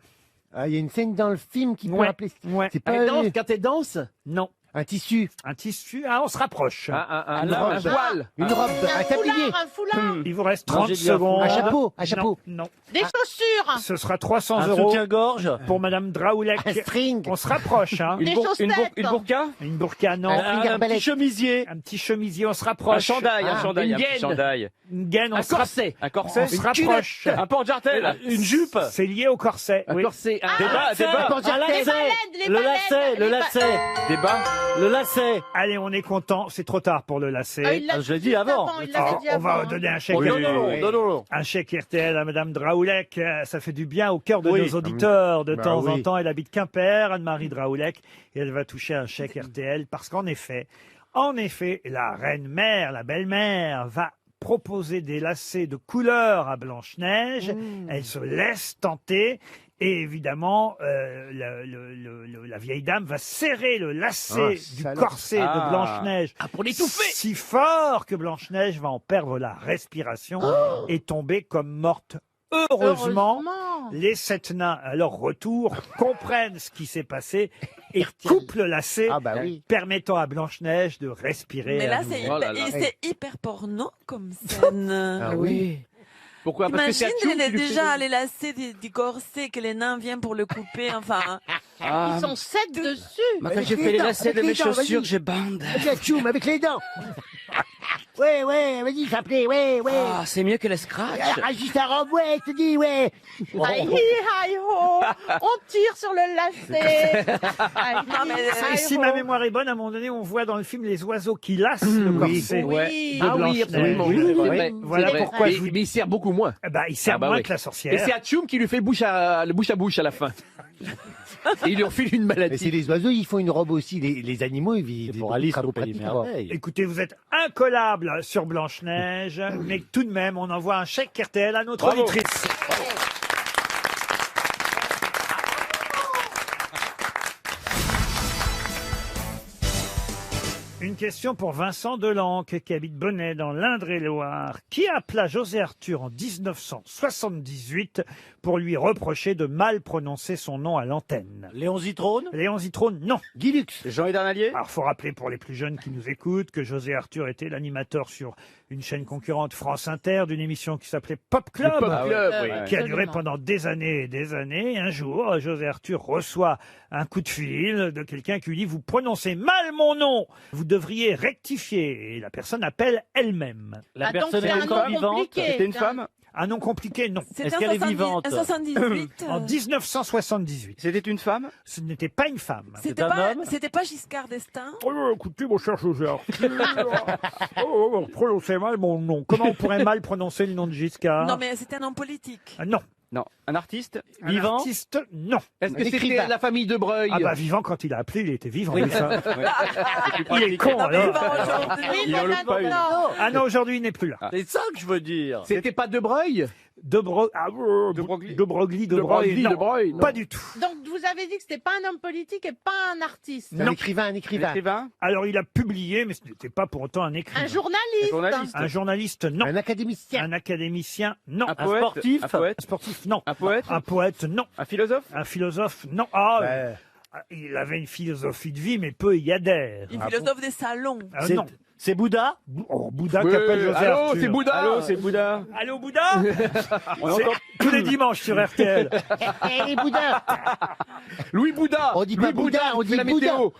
Ah, il y a une scène dans le film qui peut Ouais. rappeler. Ouais. C'est pas Elle danse, quand elle danse. Non. un tissu, Un tissu. Ah, on se rapproche. Un Une robe. voile. une robe, un tablier, Un foulard. Il vous reste 30 Rangez bien. secondes. un chapeau, un chapeau, Non. Des chaussures. Ce sera 300 Un euros soutien-gorge. pour Madame Draoulek. un string, On se rapproche. Hein. Des chaussettes. Une burqa? Une burqa, non. Un Un arbalète. petit chemisier. Un petit chemisier, on se Un rapproche. chandail, Ah, un chandail, une un petit gaine. chandail. Une gaine, on Un se rapproche. corset. Un corset? On se rapproche. Un porte-jartel? Une jupe. C'est lié au corset. Un oui. corset. Un Des bas, des bas. un Un lacet. Les Le baleines, lacet. Le les lacet. Des bas? Le lacet. Allez, on est content. C'est trop tard pour le lacet. Ah, il l'a Je l'ai dit dit avant. il l'avait Alors, dit on va avant, hein. donner un chèque. Oh, non, non, Oui. non, non, non. Un chèque RTL à Madame Draoulek, ça fait du bien au cœur de Oui. nos auditeurs de Bah temps en oui. temps. Elle habite Quimper, Anne-Marie Draoulek, et elle va toucher un chèque RTL parce qu'en effet, la reine-mère, la belle-mère, va proposer des lacets de couleur à Blanche-Neige. Elle se laisse tenter. Et évidemment, la vieille dame va serrer le lacet Ah, du salope. corset Ah. de Blanche-Neige pour l'étouffer. si fort que Blanche-Neige va en perdre la respiration et tomber comme morte. Heureusement, les 7 nains, à leur retour, comprennent ce qui s'est passé et coupent le lacet, Ah bah oui. permettant à Blanche-Neige de respirer. Mais à là, nouveau. c'est Oh là là. hyper porno comme scène. Ah oui. Pourquoi? Parce que c'est Imagine, à il est tu lui déjà fais- allé lasser du corset que les nains viennent pour le couper. Enfin, Ils sont 7 dessus. Avec les dents, avec les dents, vas-y. j'ai bande. Avec la tchoum, avec les dents. Ouais, vas-y, s'appeler, ouais. Ah, c'est mieux que le scratch. Ragis ta robe, ouais, je te dis, ouais. Aïe, aïe, ho. On tire sur le lacet. Aïe, aïe, Si ho. ma mémoire est bonne, à un moment donné, on voit dans le film les oiseaux qui lassent le corset. Oui. Ah oui, absolument. Oui, c'est oui, vrai. oui. Voilà C'est pourquoi vrai. je vous Mais il sert beaucoup moins. il sert moins oui. que la Et sorcière. c'est Atchoum qui lui fait le bouche à bouche à la fin. Et il lui refile une Mais c'est maladie. les oiseaux, ils font une robe aussi. Les animaux, ils vivent. Pour Alice au Pays des Merveilles. Écoutez, vous êtes incollable sur Blanche-Neige, mais tout de même, on envoie un chèque RTL à notre Bravo. auditrice. Une question pour Vincent Delanque, qui habite Bonnet, dans l'Indre-et-Loire. Qui appela José Arthur en 1978 pour lui reprocher de mal prononcer son nom à l'antenne? Léon Zitrone? Léon Zitrone, non. Guy Lux. Jean Hidernalier. Alors, faut rappeler pour les plus jeunes qui nous écoutent que José Arthur était l'animateur sur une chaîne concurrente, France Inter, d'une émission qui s'appelait Pop Club, Le Pop Club, oui. qui a duré Absolument. pendant des années et des années. Un jour, José Arthur reçoit un coup de fil de quelqu'un qui lui dit « Vous prononcez mal mon nom, vous devriez rectifier ». Et la personne appelle elle-même. La Ah, donc personne c'est est un encore nom vivante. compliqué. C'était une C'est femme. Un nom compliqué, non. C'était Est-ce qu'elle est 70 vivante? 78. En 1978. C'était une femme. Ce n'était pas une femme. C'était un pas, homme c'était pas Giscard d'Estaing. Oh, écoutez, mon cher José Arthur, vous prononcez mal mon nom. Comment on pourrait mal prononcer le nom de Giscard? Non, mais c'était un homme politique. Ah, non. Non. Un artiste. Un Vivant. artiste, non. Est-ce que Un c'était écrivain. la famille de Breuil? Ah bah vivant, quand il a appelé, il était vivant. Oui. lui, ça. Ouais. C'est plus Il est pratique. con, Non, mais alors. vivant aujourd'hui. Oui, Il mais en a pas eu. maintenant. Ah non, aujourd'hui, il n'est plus là. C'est ça que je veux dire. C'était pas de Breuil? De Broglie, de Broglie, non. de Breuil, non. Pas du tout. Donc, vous avez dit que c'était pas un homme politique et pas un artiste. Un Non. écrivain, un écrivain. Écrivain. Alors, il a publié, mais ce n'était pas pour autant un écrivain. Un journaliste. Journaliste. Un journaliste, non. Un académicien. Un académicien, non. Un poète. sportif. Un poète. Un sportif, non. Un poète. Un poète, non. Un philosophe. Un philosophe, non. Ah, Ouais. il avait une philosophie de vie, mais peu y adhère. Une philosophe des salons. Ah, C'est- non. C'est Bouddha? Oh, Bouddha Ouais, qu'appelle José allô, Arthur. c'est Bouddha. Allô, c'est Bouddha. Allô, Bouddha. On C'est entend. tous les dimanches sur RTL. Eh, les Bouddhas. Louis Bouddha. On dit Louis pas Bouddha, on qui dit fait la Bouddha. météo.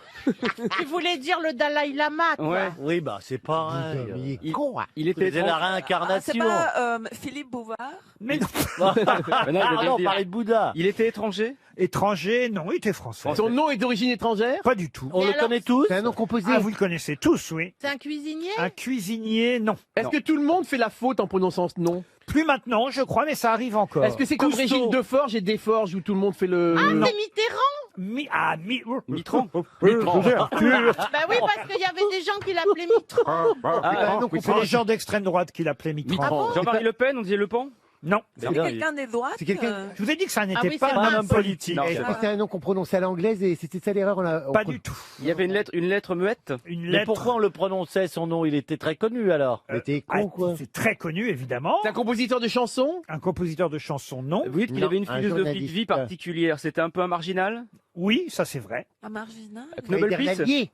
Tu voulais dire le Dalai Lama, quoi. Ouais. Oui, bah c'est pareil. Il est Il- con, hein. Il était C'est la étrange. Ah, c'est réincarnation. pas Philippe Bouvard. Mais non. Mais non, je Ah vais non, on dire. parlait de Bouddha. Il était étranger. Étranger, non, il était français. Son nom est d'origine étrangère? Pas du tout. On Mais le alors, connaît tous? C'est un nom composé. Ah, vous le connaissez tous, oui. C'est un cuisinier. Un cuisinier, non. Est-ce que tout le monde fait la faute en prononçant ce nom? Plus maintenant, je crois, mais ça arrive encore. Est-ce que c'est comme Cousteau. Régine Deforge et Desforges où tout le monde fait le... Ah, Non. c'est Mitterrand. Mitran. Mitran. José Arthur. Bah oui, parce qu'il y avait des gens qui l'appelaient Mitterrand. Ah, donc, c'est les gens d'extrême droite qui l'appelaient Mitran. Ah bon Jean-Marie Le Pen, on disait Le Pen. Non. C'est quelqu'un des droites. C'est quelqu'un- euh, Je vous ai dit que ça n'était oui, pas c'est un pas homme un politique. Eh, je crois que c'est un nom qu'on prononçait à l'anglaise et c'était ça l'erreur. Pas du tout. Il y avait une lettre muette. Une Mais lettre. pourquoi on le prononçait son nom? Il était très connu alors. Mais t'es Ah, con, quoi. c'est très connu, évidemment. C'est un compositeur de chansons? Un compositeur de chansons, non. Vous dites qu'il Non, avait une un philosophie de journaliste. vie particulière. C'était un peu un marginal. Oui, ça c'est vrai. Un marginal. Knobelpis. Hidernalier.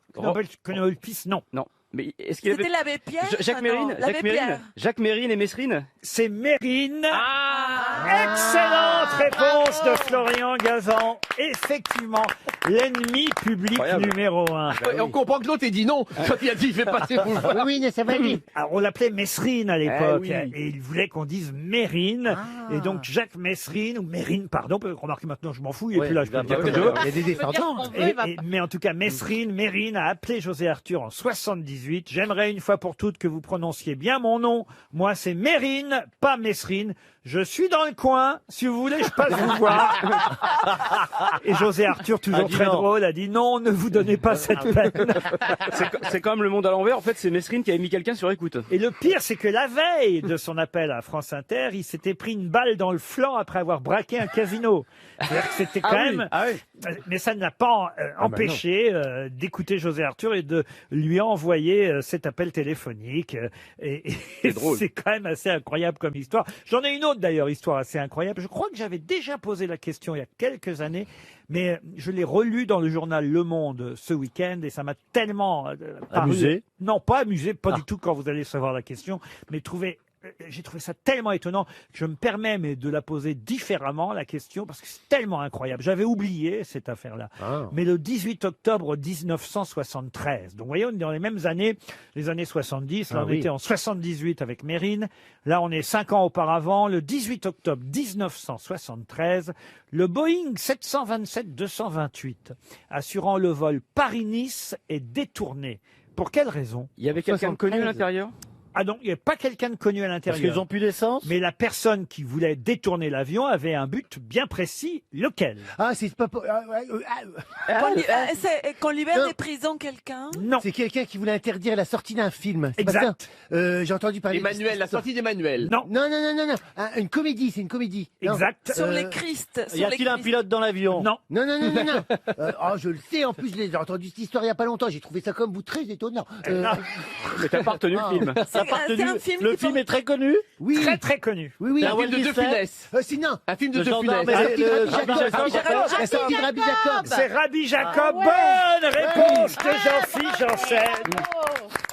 Knobelpis, non. Non. Mais est-ce qu'il avait C'était l'abbé Pierre. Jacques Ah non, Mérine, l'abbé Jacques Mérine, Pierre. Jacques Mérine et Messrine. C'est Mérine. Ah. Excellente réponse de Florian Gazan. Effectivement, l'ennemi public Incroyable. numéro 1. Et on comprend que l'autre ait dit non quand il a dit il fait passer pour le... Oui, mais ça va aller. Alors, on l'appelait Messrine à l'époque, Eh oui. et il voulait qu'on dise Mérine. Et donc Jacques Messrine, ou Mérine, pardon, remarquez maintenant je m'en fous, il n'est Ouais, plus là, je il peux va le dire pas- comme je veux. Il y a des On peut dire descendants. ce qu'on veut, il va pas. Mais en tout cas, Mérine a appelé José Arthur en 78. J'aimerais une fois pour toutes que vous prononciez bien mon nom. Moi, c'est Mérine, pas Messrine. Je suis dans le coin. Si vous voulez, je passe vous voir. Et José Arthur, toujours dit très non. drôle, a dit non, ne vous donnez pas cette peine. C'est quand même le monde à l'envers. En fait, c'est Messrine qui avait mis quelqu'un sur écoute. Et le pire, c'est que la veille de son appel à France Inter, il s'était pris une balle dans le flanc après avoir braqué un casino. C'est-à-dire que c'était quand même... Mais ça ne l'a pas empêché d'écouter José Arthur et de lui envoyer cet appel téléphonique. Et c'est quand même assez incroyable comme histoire. J'en ai une autre d'ailleurs, histoire assez incroyable. Je crois que j'avais déjà posé la question il y a quelques années, mais je l'ai relu dans le journal Le Monde ce week-end et ça m'a tellement paru- Amusé? Non, pas amusé, pas du tout quand vous allez savoir la question, mais trouvé j'ai trouvé ça tellement étonnant que je me permets de la poser différemment, la question, parce que c'est tellement incroyable. J'avais oublié cette affaire-là. Mais le 18 octobre 1973, donc vous voyez, on est dans les mêmes années, les années 70, là on était en 78 avec Mérine, là on est 5 ans auparavant, le 18 octobre 1973, le Boeing 727-228, assurant le vol Paris-Nice, est détourné. Pour quelle raison? Il y avait quelqu'un de connu à l'intérieur? Ah non, il n'y avait pas quelqu'un de connu à l'intérieur. Parce qu'ils ont plus d'essence? Mais la personne qui voulait détourner l'avion avait un but bien précis. Lequel? Ah, c'est pas... Qu'on libère des prisons quelqu'un? Non. C'est quelqu'un qui voulait interdire la sortie d'un film. C'est Exact. pas ça J'ai entendu parler... Emmanuel, la sortie d'Emmanuel. Non. Non. Une comédie, c'est une comédie. Non. Exact. Sur les Christ. Y a-t-il un pilote dans l'avion? Non. Non. Je le sais, en plus, j'ai entendu cette histoire il n'y a pas longtemps. J'ai trouvé ça comme vous très étonnant. Mais t'as pas retenu le film. C'est un film Le film est très connu? Oui. Très très connu. Oui. Un film de De Funès. Sinon. Un film de Le De gendarme Funès. La sortie de Rabbi Jacob. C'est Rabbi Jacob. Bonne réponse de Jean-Philippe Janssen.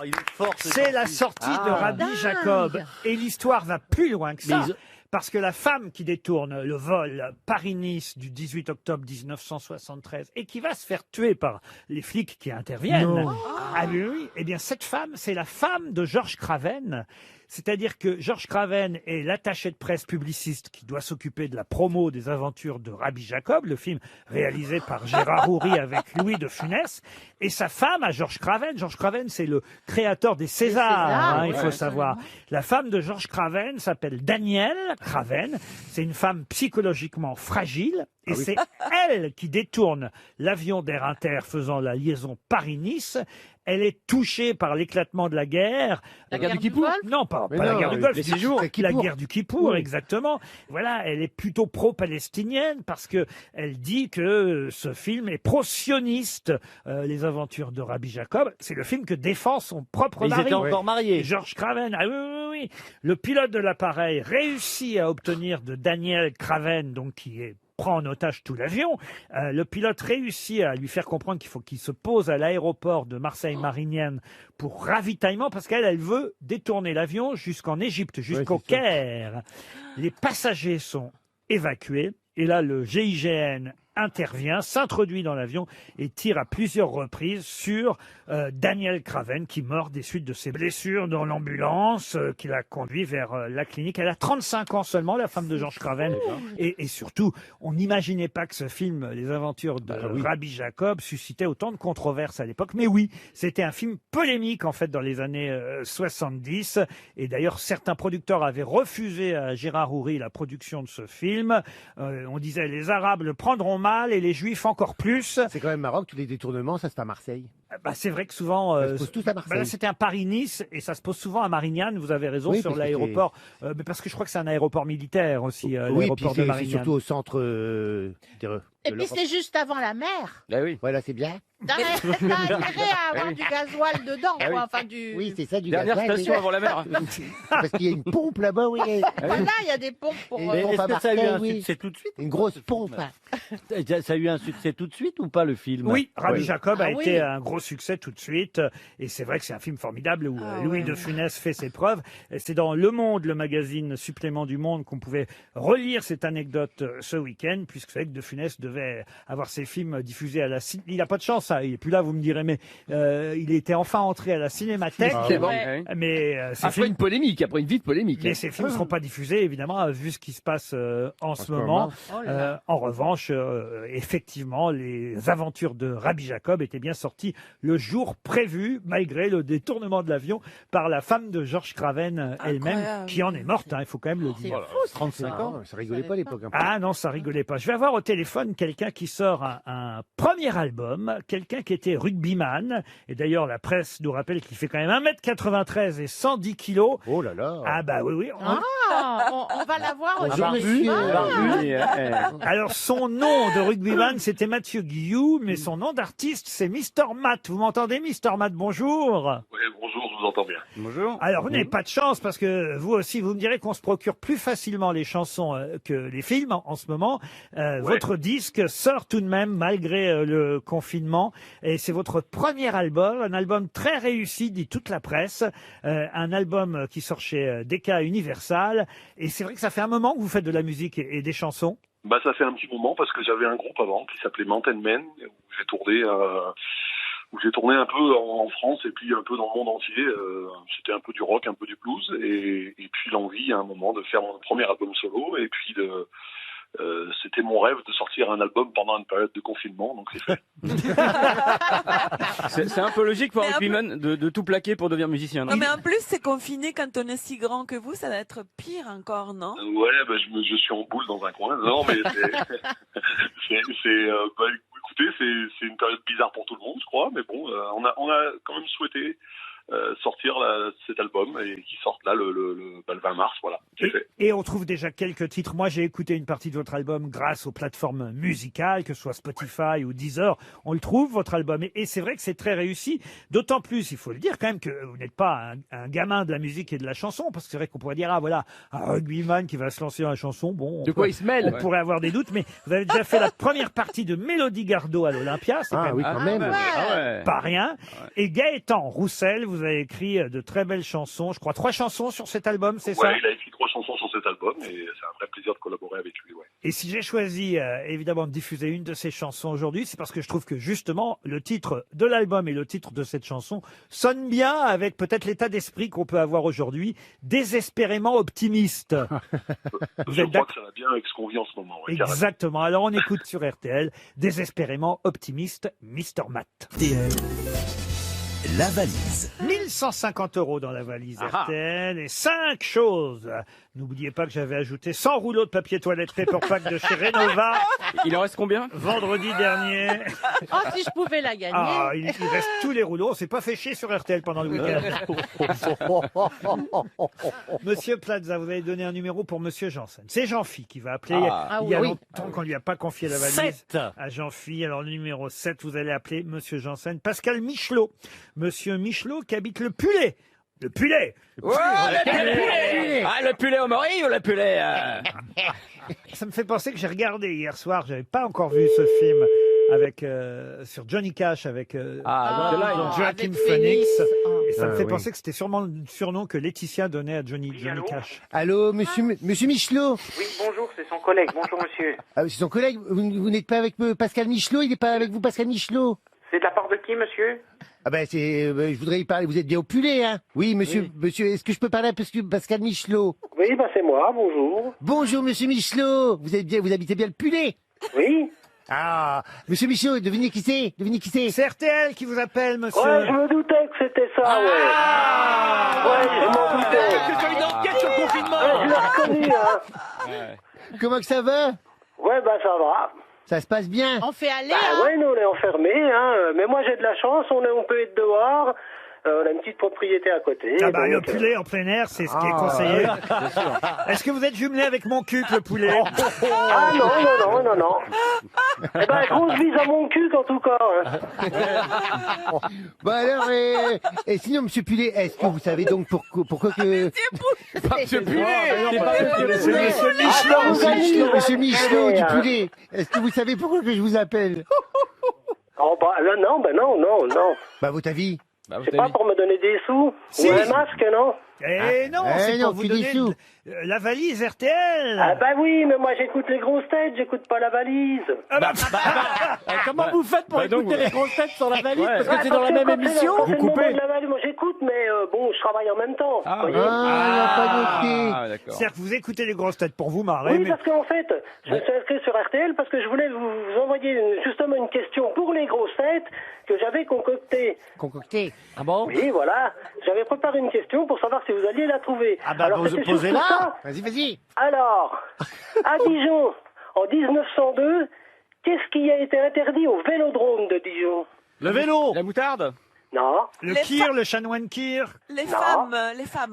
Il est fort, ce C'est la Jean-Philippe. sortie de Rabbi Jacob. Et l'histoire va plus loin que ça. Mais Parce que la femme qui détourne le vol Paris-Nice du 18 octobre 1973 et qui va se faire tuer par les flics qui interviennent. Non. Ah oui. Eh bien, cette femme, c'est la femme de Georges Craven. C'est-à-dire que Georges Craven est l'attaché de presse publiciste qui doit s'occuper de la promo des aventures de Rabbi Jacob, le film réalisé par Gérard Houry avec Louis de Funès. Et sa femme à Georges Craven. Georges Craven, c'est le créateur des Césars, il faut savoir. La femme de Georges Craven s'appelle Danielle Craven. C'est une femme psychologiquement fragile. Et c'est elle qui détourne l'avion d'Air Inter faisant la liaison Paris-Nice. Elle est touchée par l'éclatement de la guerre. La guerre du Kippour? Non, pas la guerre du Golfe, les c'est jours. la guerre du Kippour, exactement. Voilà, elle est plutôt pro-palestinienne parce que elle dit que ce film est pro-sioniste, les aventures de Rabbi Jacob. C'est le film que défend son propre Ils mari. étaient encore mariés. Georges Craven. Ah oui. Le pilote de l'appareil réussit à obtenir de Daniel Craven, donc qui prend en otage tout l'avion. Le pilote réussit à lui faire comprendre qu'il faut qu'il se pose à l'aéroport de Marseille-Marignane pour ravitaillement, parce qu'elle veut détourner l'avion jusqu'en Égypte, jusqu'au Caire. Les passagers sont évacués, et là, le GIGN intervient, s'introduit dans l'avion et tire à plusieurs reprises sur Daniel Craven, qui meurt des suites de ses blessures dans l'ambulance qui l'a conduit vers la clinique. Elle a 35 ans seulement, la femme de Georges Craven. Et surtout, on n'imaginait pas que ce film, Les aventures de Rabbi Jacob, suscitait autant de controverses à l'époque. Mais oui, c'était un film polémique, en fait, dans les années 70. Et d'ailleurs, certains producteurs avaient refusé à Gérard Houry la production de ce film. On disait, les Arabes le prendront mal et les Juifs encore plus. C'est quand même marrant que tous les détournements, ça se fait à Marseille. C'est vrai que souvent, ça se pose tous à Marseille. là, c'était un Paris-Nice et ça se pose souvent à Marignane. Vous avez raison, Oui, sur parce que l'aéroport, mais parce que je crois que c'est un aéroport militaire aussi, Oui, l'aéroport puis de c'est Marignane. surtout au centre Et puis c'est juste avant la mer. Ah oui. Voilà, c'est bien. T'as intérêt à avoir du gasoil dedans, Ah oui. quoi. Enfin, du... Oui, c'est ça, du Dernière gasoil, station oui. avant la mer. Parce qu'il y a une pompe là-bas, oui. Voilà, il y a des pompes pour... Et Mais pompe est-ce à que ça a eu Marseille, un oui. succès tout de suite? Une grosse pompe. Ça a eu un succès tout de suite ou pas, le film? Oui, Rabbi Jacob a Ah été oui. un gros succès tout de suite. Et c'est vrai que c'est un film formidable où Louis de Funès fait ses preuves. Et c'est dans Le Monde, le magazine supplément du Monde, qu'on pouvait relire cette anecdote ce week-end, puisque c'est vrai que de Funès devait avoir ses films diffusés à la... Il n'a pas de chance, ça. Il est plus là, vous me direz, mais il était enfin entré à la Cinémathèque. Mais après une polémique, après une vie de polémique. Mais ces films ne seront pas diffusés, évidemment, vu ce qui se passe en ce moment. En revanche, effectivement, les aventures de Rabbi Jacob étaient bien sorties le jour prévu, malgré le détournement de l'avion par la femme de Georges Craven elle-même, qui en est morte, il faut quand même le dire. 35 ans. Ça rigolait pas à l'époque. Ah non, ça rigolait pas. Je vais avoir au téléphone quelqu'un qui sort un premier album, quelqu'un qui était rugbyman. Et d'ailleurs, la presse nous rappelle qu'il fait quand même 1m93 et 110 kilos. Oh là là. Ah bah oui. on va l'avoir au Barbu. Alors, son nom de rugbyman, c'était Mathieu Guillou, mais son nom d'artiste, c'est Mr. Matt. Matt. Vous m'entendez, Mister Matt? Bonjour. Oui, bonjour, je vous entends bien. Bonjour. Alors, vous n'avez pas de chance parce que vous aussi, vous me direz qu'on se procure plus facilement les chansons que les films en ce moment. Votre disque sort tout de même malgré le confinement et c'est votre premier album, un album très réussi, dit toute la presse, un album qui sort chez Decca Universal. Et c'est vrai que ça fait un moment que vous faites de la musique et des chansons. Bah, ça fait un petit moment parce que j'avais un groupe avant qui s'appelait Mountain Men où j'ai tourné un peu en France et puis un peu dans le monde entier. C'était un peu du rock, un peu du blues et puis l'envie à un moment de faire mon premier album solo et puis c'était mon rêve de sortir un album pendant une période de confinement, donc c'est fait. C'est un peu logique pour un rugbyman de tout plaquer pour devenir musicien. Non, mais en plus, c'est confiné quand on est si grand que vous, ça va être pire encore, non? Ouais, bah, je suis en boule dans un coin. Non, mais écoutez, c'est une période bizarre pour tout le monde, je crois, mais bon, on a quand même souhaité sortir cet album et qui sorte là le 20 mars, voilà, c'est fait. Et on trouve déjà quelques titres. Moi, j'ai écouté une partie de votre album grâce aux plateformes musicales, que ce soit Spotify ou Deezer. On le trouve, votre album. Et c'est vrai que c'est très réussi. D'autant plus, il faut le dire quand même, que vous n'êtes pas un gamin de la musique et de la chanson. Parce que c'est vrai qu'on pourrait dire, ah voilà, un rugbyman qui va se lancer dans la chanson. Bon, De quoi il se mêle? On pourrait avoir des doutes. Mais vous avez déjà fait la première partie de Mélodie Gardot à l'Olympia. C'est Ah oui, quand même. pas rien. Et Gaëtan Roussel, vous avez écrit de très belles chansons. Je crois 3 chansons sur cet album, c'est ça? Ouais, il a écrit 3 chansons sur cet album et c'est un vrai plaisir de collaborer avec lui, ouais. Et si j'ai choisi évidemment de diffuser une de ces chansons aujourd'hui, c'est parce que je trouve que justement le titre de l'album et le titre de cette chanson sonnent bien avec peut-être l'état d'esprit qu'on peut avoir aujourd'hui, désespérément optimiste. Je crois que ça va bien avec ce qu'on vit en ce moment. Ouais, Exactement. Alors on écoute sur RTL, désespérément optimiste, Mister Matt. RTL, la valise. 1150 € dans la valise RTL et 5 choses. N'oubliez pas que j'avais ajouté 100 rouleaux de papier toilette Paper Pack de chez Renova. Il en reste combien? Vendredi dernier. Oh, si je pouvais la gagner. Ah, il reste tous les rouleaux. On s'est pas fait chier sur RTL pendant le week-end. Monsieur Plaza, vous avez donné un numéro pour Monsieur Janssen. C'est Jean-Phi qui va appeler. Il y a longtemps qu'on lui a pas confié la valise 7. à Jean-Phi. Alors, le numéro 7, vous allez appeler Monsieur Janssen. Pascal Michelot. Monsieur Michelot qui habite le Pulet. Le Pulet. Oh, le Pulet. Ah, le Pulet au Maury ou le Pulet Ça me fait penser que j'ai regardé hier soir, j'avais pas encore vu ce film avec sur Johnny Cash avec Joaquin Phoenix. Et ça me fait penser que c'était sûrement le surnom que Laetitia donnait à Johnny Cash. Allô, monsieur Michelot? Oui, bonjour, c'est son collègue. Bonjour, monsieur. Ah, c'est son collègue. Vous n'êtes pas avec Pascal Michelot? Il n'est pas avec vous, Pascal Michelot? C'est de la part de qui, monsieur? Ah ben je voudrais y parler. Vous êtes bien au Pulet, hein? Oui, monsieur. Est-ce que je peux parler à Pascal Michelot? Oui, c'est moi. Bonjour. Bonjour, monsieur Michelot. Vous habitez bien le Pulet? Oui. Ah, monsieur Michelot, devinez qui c'est? C'est RTL qui vous appelle, monsieur. Ouais, je me doutais que c'était ça, ouais. Ouais, je m'en doutais. Que tu as une enquête sur le confinement. Ouais, je l'ai reconnu, hein. Comment que ça va? Ouais, ça va. Ça se passe bien? On fait aller, Ouais, nous, on est enfermés, hein. Mais moi, j'ai de la chance, on peut être dehors. On a une petite propriété à côté. Le Pulet en plein air, c'est ce qui est conseillé. Est-ce que vous êtes jumelé avec mon cul, le Poulet? Ah non. Eh ben, grosse bise à mon cul, en tout cas. Bon alors, et sinon, monsieur Pulet, est-ce que vous savez donc pourquoi que... Monsieur Pulet. Monsieur Michelot du Pulet. Est-ce que vous savez pourquoi que je vous appelle? Oh, non. Bah, votre avis? C'est pas pour me donner des sous? Ou un masque, non? Non, c'est pour vous donner la valise RTL. Ah bah oui, mais moi j'écoute les grosses têtes, j'écoute pas la valise. Comment vous faites pour écouter les grosses têtes sur la valise? Parce que c'est dans la même émission? Vous coupez? Moi j'écoute, mais bon, je travaille en même temps. C'est-à-dire que vous écoutez les grosses têtes pour vous marrer. Oui, parce qu'en fait, je me suis inscrit sur RTL parce que je voulais vous envoyer justement une question pour les grosses têtes que j'avais concoctée. Concoctée? Ah bon? Oui, voilà. J'avais préparé une question pour savoir si vous alliez la trouver. Ah bah, alors, posez-la. Vas-y. Alors, à Dijon, en 1902, qu'est-ce qui a été interdit au vélodrome de Dijon? Le vélo. La moutarde. Non. Le kir, le chanoine kir. Les femmes.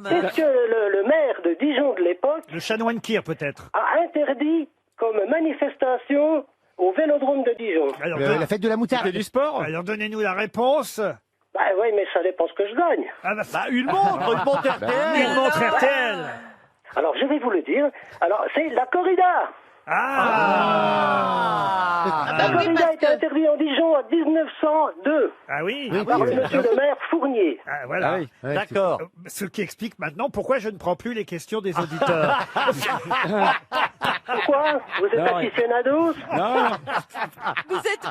Qu'est-ce que le maire de Dijon de l'époque Le chanoine kir, peut-être. a interdit comme manifestation au Vélodrome de Dijon. Alors, La fête de la moutarde. Du sport. alors donnez-nous la réponse. Bah oui, mais ça dépend ce que je gagne. Ah bah, Une montre RTL. une montre RTL. Alors, je vais vous le dire. Alors, c'est la corrida. La corrida a été interdite en Dijon en 1902 Ah oui, par le monsieur le maire Fournier. Ah, voilà. D'accord. Ce qui explique maintenant pourquoi je ne prends plus les questions des auditeurs. Pourquoi? Vous êtes aficionados?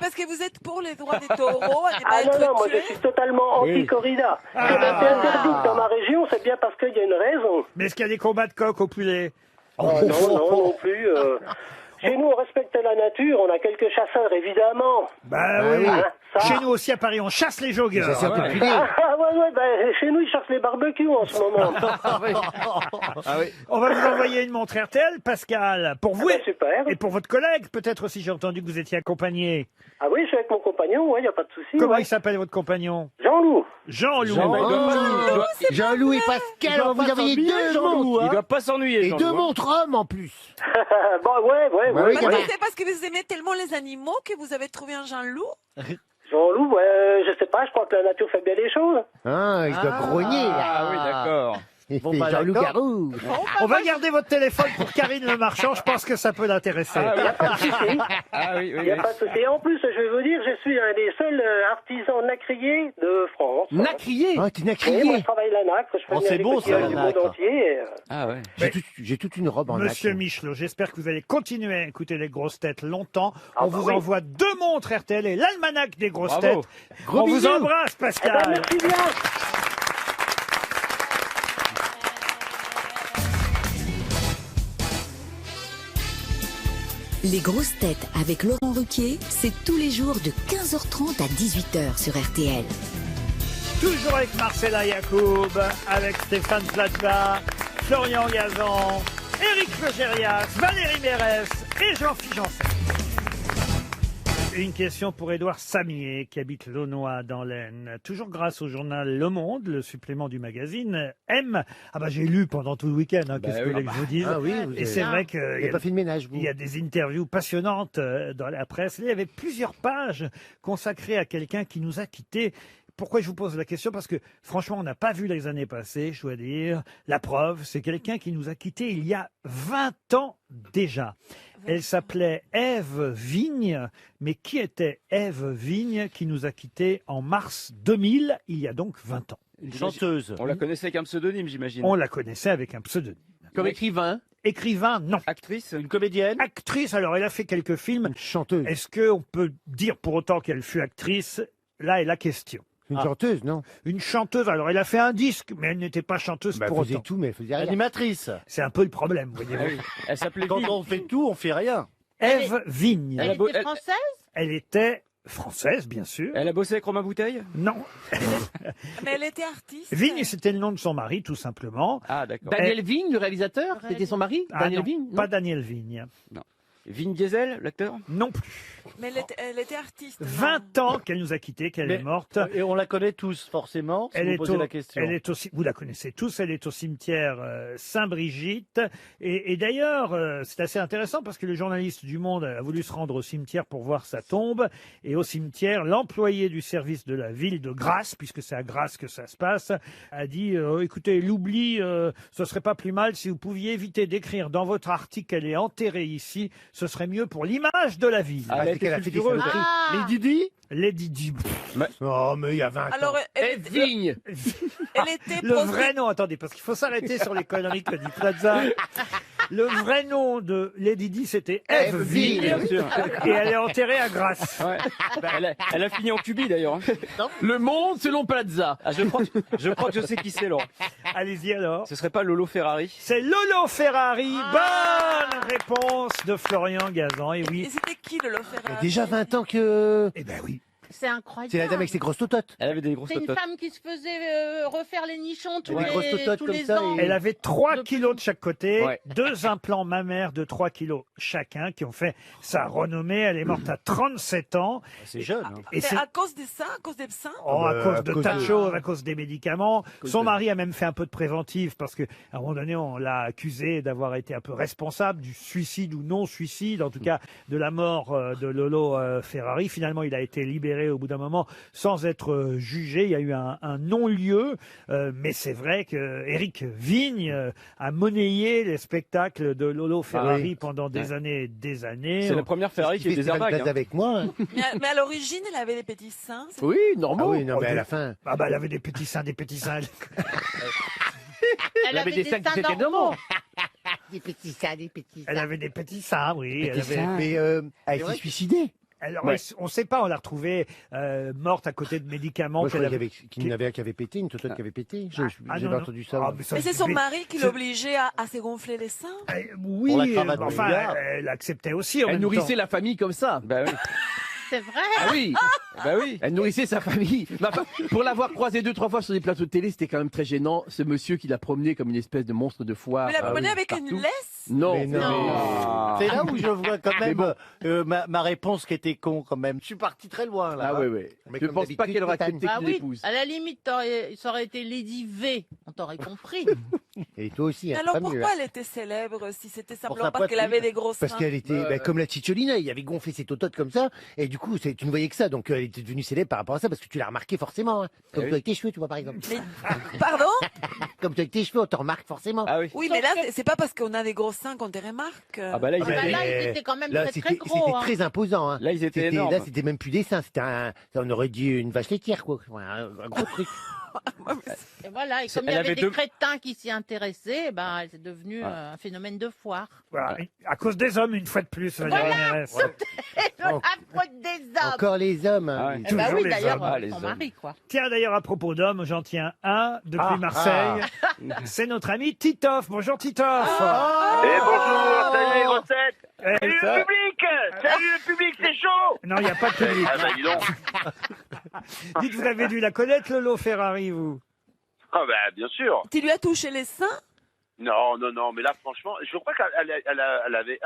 Parce que vous êtes pour les droits des taureaux à ne pas Ah non, être non, moi je tués. suis totalement anti-corrida. Si elle a été interdite dans ma région, c'est bien parce qu'il y a une raison. Mais est-ce qu'il y a des combats de coq au poulet? Non, non plus. Chez nous, on respecte la nature, on a quelques chasseurs, évidemment. Bah oui. Hein, ça. Chez nous aussi à Paris, on chasse les joggeurs. Ça, c'est populaire. Chez nous, ils chassent les barbecues en ce moment. On va vous envoyer une montre RTL, Pascal, pour vous super. et pour votre collègue. Peut-être aussi, j'ai entendu que vous étiez accompagné. Ah oui, je suis avec mon compagnon, ouais, y a pas de souci. Comment ouais. il s'appelle votre compagnon? Jean-Loup. Jean-Loup. Jean-Loup et Pascal, on va vous envoyer deux montres. Il doit pas s'ennuyer. Et Jean-Loup, deux hein. montres hommes en plus. Bon, ouais. C'est parce que vous aimez tellement les animaux que vous avez trouvé un Jean-Loup? Jean-Loup, je sais pas, je crois que la nature fait bien les choses. Ah, il doit grogner. Ah oui, d'accord. Il Bon, fait bah, Jean-Loup d'accord. Garou. On va garder votre téléphone pour Karine Le Marchand. Je pense que ça peut l'intéresser. Il n'y a pas de souci. Ah oui, Il n'y a pas de souci. En plus, je vais vous dire, je suis un des seuls artisans nacriers de France. Nacrier. Ah, t'es Oui, moi, nacrier. je travaille la nacre, je fais Oh, venir c'est des beau, coquillages ça, du la monde nacre. entier. Ah ouais. J'ai toute une robe en Monsieur nacre. Michelot, j'espère que vous allez continuer à écouter les grosses têtes longtemps. Ah On bah vous oui. envoie deux montres RTL et l'almanach des grosses Bravo. têtes. Gros On vous bisous. embrasse, Eh ben, Pascal. merci bien. Les grosses têtes avec Laurent Ruquier, c'est tous les jours de 15h30 à 18h sur RTL. Toujours avec Marcella Yacoub, avec Stéphane Plaza, Florian Gazan, Éric Logérias, Valérie Mérès et Jean-Philippe Janssen. Une question pour Édouard Samier, qui habite Launois dans l'Aisne. Toujours grâce au journal Le Monde, le supplément du magazine M. Ah bah j'ai lu pendant tout le week-end, hein, qu'est-ce que vous voulez que je vous dise. Ah oui, vous Et avez- c'est vrai que Vous n'avez pas fait de ménage, vous. il y a des interviews passionnantes dans la presse. Il y avait plusieurs pages consacrées à quelqu'un qui nous a quittés. Pourquoi je vous pose la question? Parce que franchement, on n'a pas vu les années passées, je dois dire. La preuve, c'est quelqu'un qui nous a quittés il y a 20 ans déjà. Elle s'appelait Ève Vigne. Mais qui était Ève Vigne qui nous a quittés en mars 2000, il y a donc 20 ans? Une chanteuse. On la connaissait avec un pseudonyme, j'imagine. On la connaissait avec un pseudonyme. Comme écrivain. Écrivain, non. Actrice. Une comédienne. Actrice, alors elle a fait quelques films. Une chanteuse. Est-ce qu'on peut dire pour autant qu'elle fut actrice? Là est la question. Une chanteuse, non? Une chanteuse, alors elle a fait un disque, mais elle n'était pas chanteuse Bah, pour elle faisait autant. tout, mais elle faisait rien. Animatrice. C'est un peu le problème, voyez-vous. Elle s'appelait Quand Vigne. on fait tout, on fait rien. Ève Vigne. Elle était française? Elle était française, bien sûr. Elle a bossé avec Romain Bouteille? Non. Mais elle était artiste. Vigne, c'était le nom de son mari, tout simplement. Ah d'accord. Daniel Vigne, le réalisateur, c'était son mari. Ah, Daniel non, Vigne. non pas Daniel Vigne. Vin Diesel, l'acteur? Non plus. Mais elle était artiste. 20 ans qu'elle nous a quittés, qu'elle Mais- est morte. Et on la connaît tous, forcément, si vous posez la question. elle est aussi, vous la connaissez tous, elle est au cimetière Saint-Brigitte. Et d'ailleurs, c'est assez intéressant parce que le journaliste du Monde a voulu se rendre au cimetière pour voir sa tombe. Et au cimetière, l'employé du service de la ville de Grasse, puisque c'est à Grasse que ça se passe, a dit écoutez, l'oubli, ce serait pas plus mal si vous pouviez éviter d'écrire dans votre article qu'elle est enterrée ici. Ce serait mieux pour l'image de la ville. Ah, elle a c'est été qu'elle a fait des cultureuse. saloperies. Ah. Lady Di. Lady Di. Oh, mais il y a 20 ans. Alors, Ève Vigne. elle était Le prof- vrai nom, attendez, parce qu'il faut s'arrêter sur les conneries que dit Plaza. Le vrai nom de Lady Di, c'était Ève Vigne. Bien sûr. Et elle est enterrée à Grasse. Ouais. Elle a fini en cubie d'ailleurs. Le Monde selon Plaza. Ah, je crois que je sais qui c'est, Laurent. Allez-y alors. Ce serait pas Lolo Ferrari? C'est Lolo Ferrari. Bonne réponse de Florian Gazan. Et Et oui. c'était qui le Il y a Ferrari? déjà 20 ans que... Eh ben oui. C'est incroyable. C'est la dame avec ses grosses tototes. Elle avait des grosses C'est une tototes. femme qui se faisait refaire les nichons tous Des grosses tototes tous comme les ça, ans. Elle avait 3 kilos de chaque côté, Ouais. 2 implants mammaires de 3 kilos chacun qui ont fait sa renommée. Elle est morte à 37 ans. C'est jeune. hein. Et C'est c'est à cause de ça, à cause des seins Oh, à cause de tas de de- choses, à cause des médicaments. cause Son de- mari a même fait un peu de préventive parce que, à un moment donné, on l'a accusé d'avoir été un peu responsable du suicide ou non-suicide, en tout cas de la mort de Lolo Ferrari. Finalement, il a été libéré au bout d'un moment sans être jugé. Il y a eu un non-lieu, mais c'est vrai que Éric Vigne a monnayé les spectacles de Lolo Ferrari pendant des années et des années. C'est la première Ferrari qui est des Festival airbags. Plaza avec moi. hein. Mais à l'origine, elle avait des petits seins. c'est- Oui, Ah normaux. oui, non, mais à la fin. Ah bah, elle avait des petits seins, des petits seins. Elle avait des seins c'était normaux. Des petits seins, des petits Elle avait des petits seins, oui. Elle avait- Mais elle s'est suicidée. Alors, Ouais. on ne sait pas, on l'a retrouvée morte à côté de médicaments. Moi, je qu'elle croyais avait- qu'il y en avait un qui avait pété, une totote qui avait pété. Ah, J'avais non, entendu ça. non. Ah, ouais. mais ça, Mais c'est son mais- mari qui c'est- l'obligeait à se gonfler les seins. Oui, Pour la cravate de enfin, Bigard. elle acceptait aussi en Elle même nourrissait temps. la famille comme ça. Bah oui. C'est vrai. Ah oui. Bah oui. Elle nourrissait sa famille. Ma femme, pour l'avoir croisé 2-3 fois sur des plateaux de télé, c'était quand même très gênant. Ce monsieur qui l'a promené comme une espèce de monstre de foire. Mais la promenait avec partout. une laisse Non. Mais non. C'est là où je vois quand Mais même bon. ma réponse qui était con quand même. Je suis parti très loin là. Ah oui, oui. Mais Je comme pense pas d'habitude, qu'elle aurait Stéphane. accepté Ah qu'il oui, l'épouse. à la limite, ça aurait été Lady V. On t'aurait compris. Et toi aussi, hein, Alors pas mieux, pourquoi hein. elle était célèbre si c'était sa simplement parce qu'elle poitrine. avait des gros seins Parce qu'elle était comme la Cicciolina, il avait gonflé ses tototes comme ça, et du coup, tu ne voyais que ça, donc elle était devenue célèbre par rapport à ça, parce que tu l'as remarqué forcément, hein. Comme toi avec tes cheveux, tu vois, par exemple. Pardon Comme toi avec tes cheveux, on te remarque forcément. Ah oui. Oui, mais là, c'est pas parce qu'on a des gros seins qu'on te remarque. Ah bah là, ils Ah bah étaient, là, ils étaient quand même Là, très c'était très gros. hein. très imposant. Hein. là, ils étaient énormes. Là, c'était même plus des seins, on aurait dit une vache laitière, quoi. Ouais, un gros truc. Et voilà, et comme il Elle y avait avait des deux- crétins qui s'y intéressaient, ben, c'est devenu un phénomène de foire. Voilà, à cause des hommes, une fois de plus. Valérie Mérès. La faute des hommes. Encore les hommes. Ah ouais. Eh ben toujours oui, les d'ailleurs, hommes. Ah, les son hommes. mari, quoi. Tiens, d'ailleurs, à propos d'hommes, j'en tiens un depuis Marseille. C'est notre ami Titoff. Bonjour Titoff. Et bonjour, salut les grosses têtes. Eh, Salut ça- le public. Salut le public, c'est chaud. Non, il n'y a pas de public. Ah bah dis donc. Dites, vous avez dû la connaître, Lolo Ferrari, vous? Ah bah bien sûr. Tu lui as touché les seins Non, non, non, mais là franchement, je crois qu'elle avait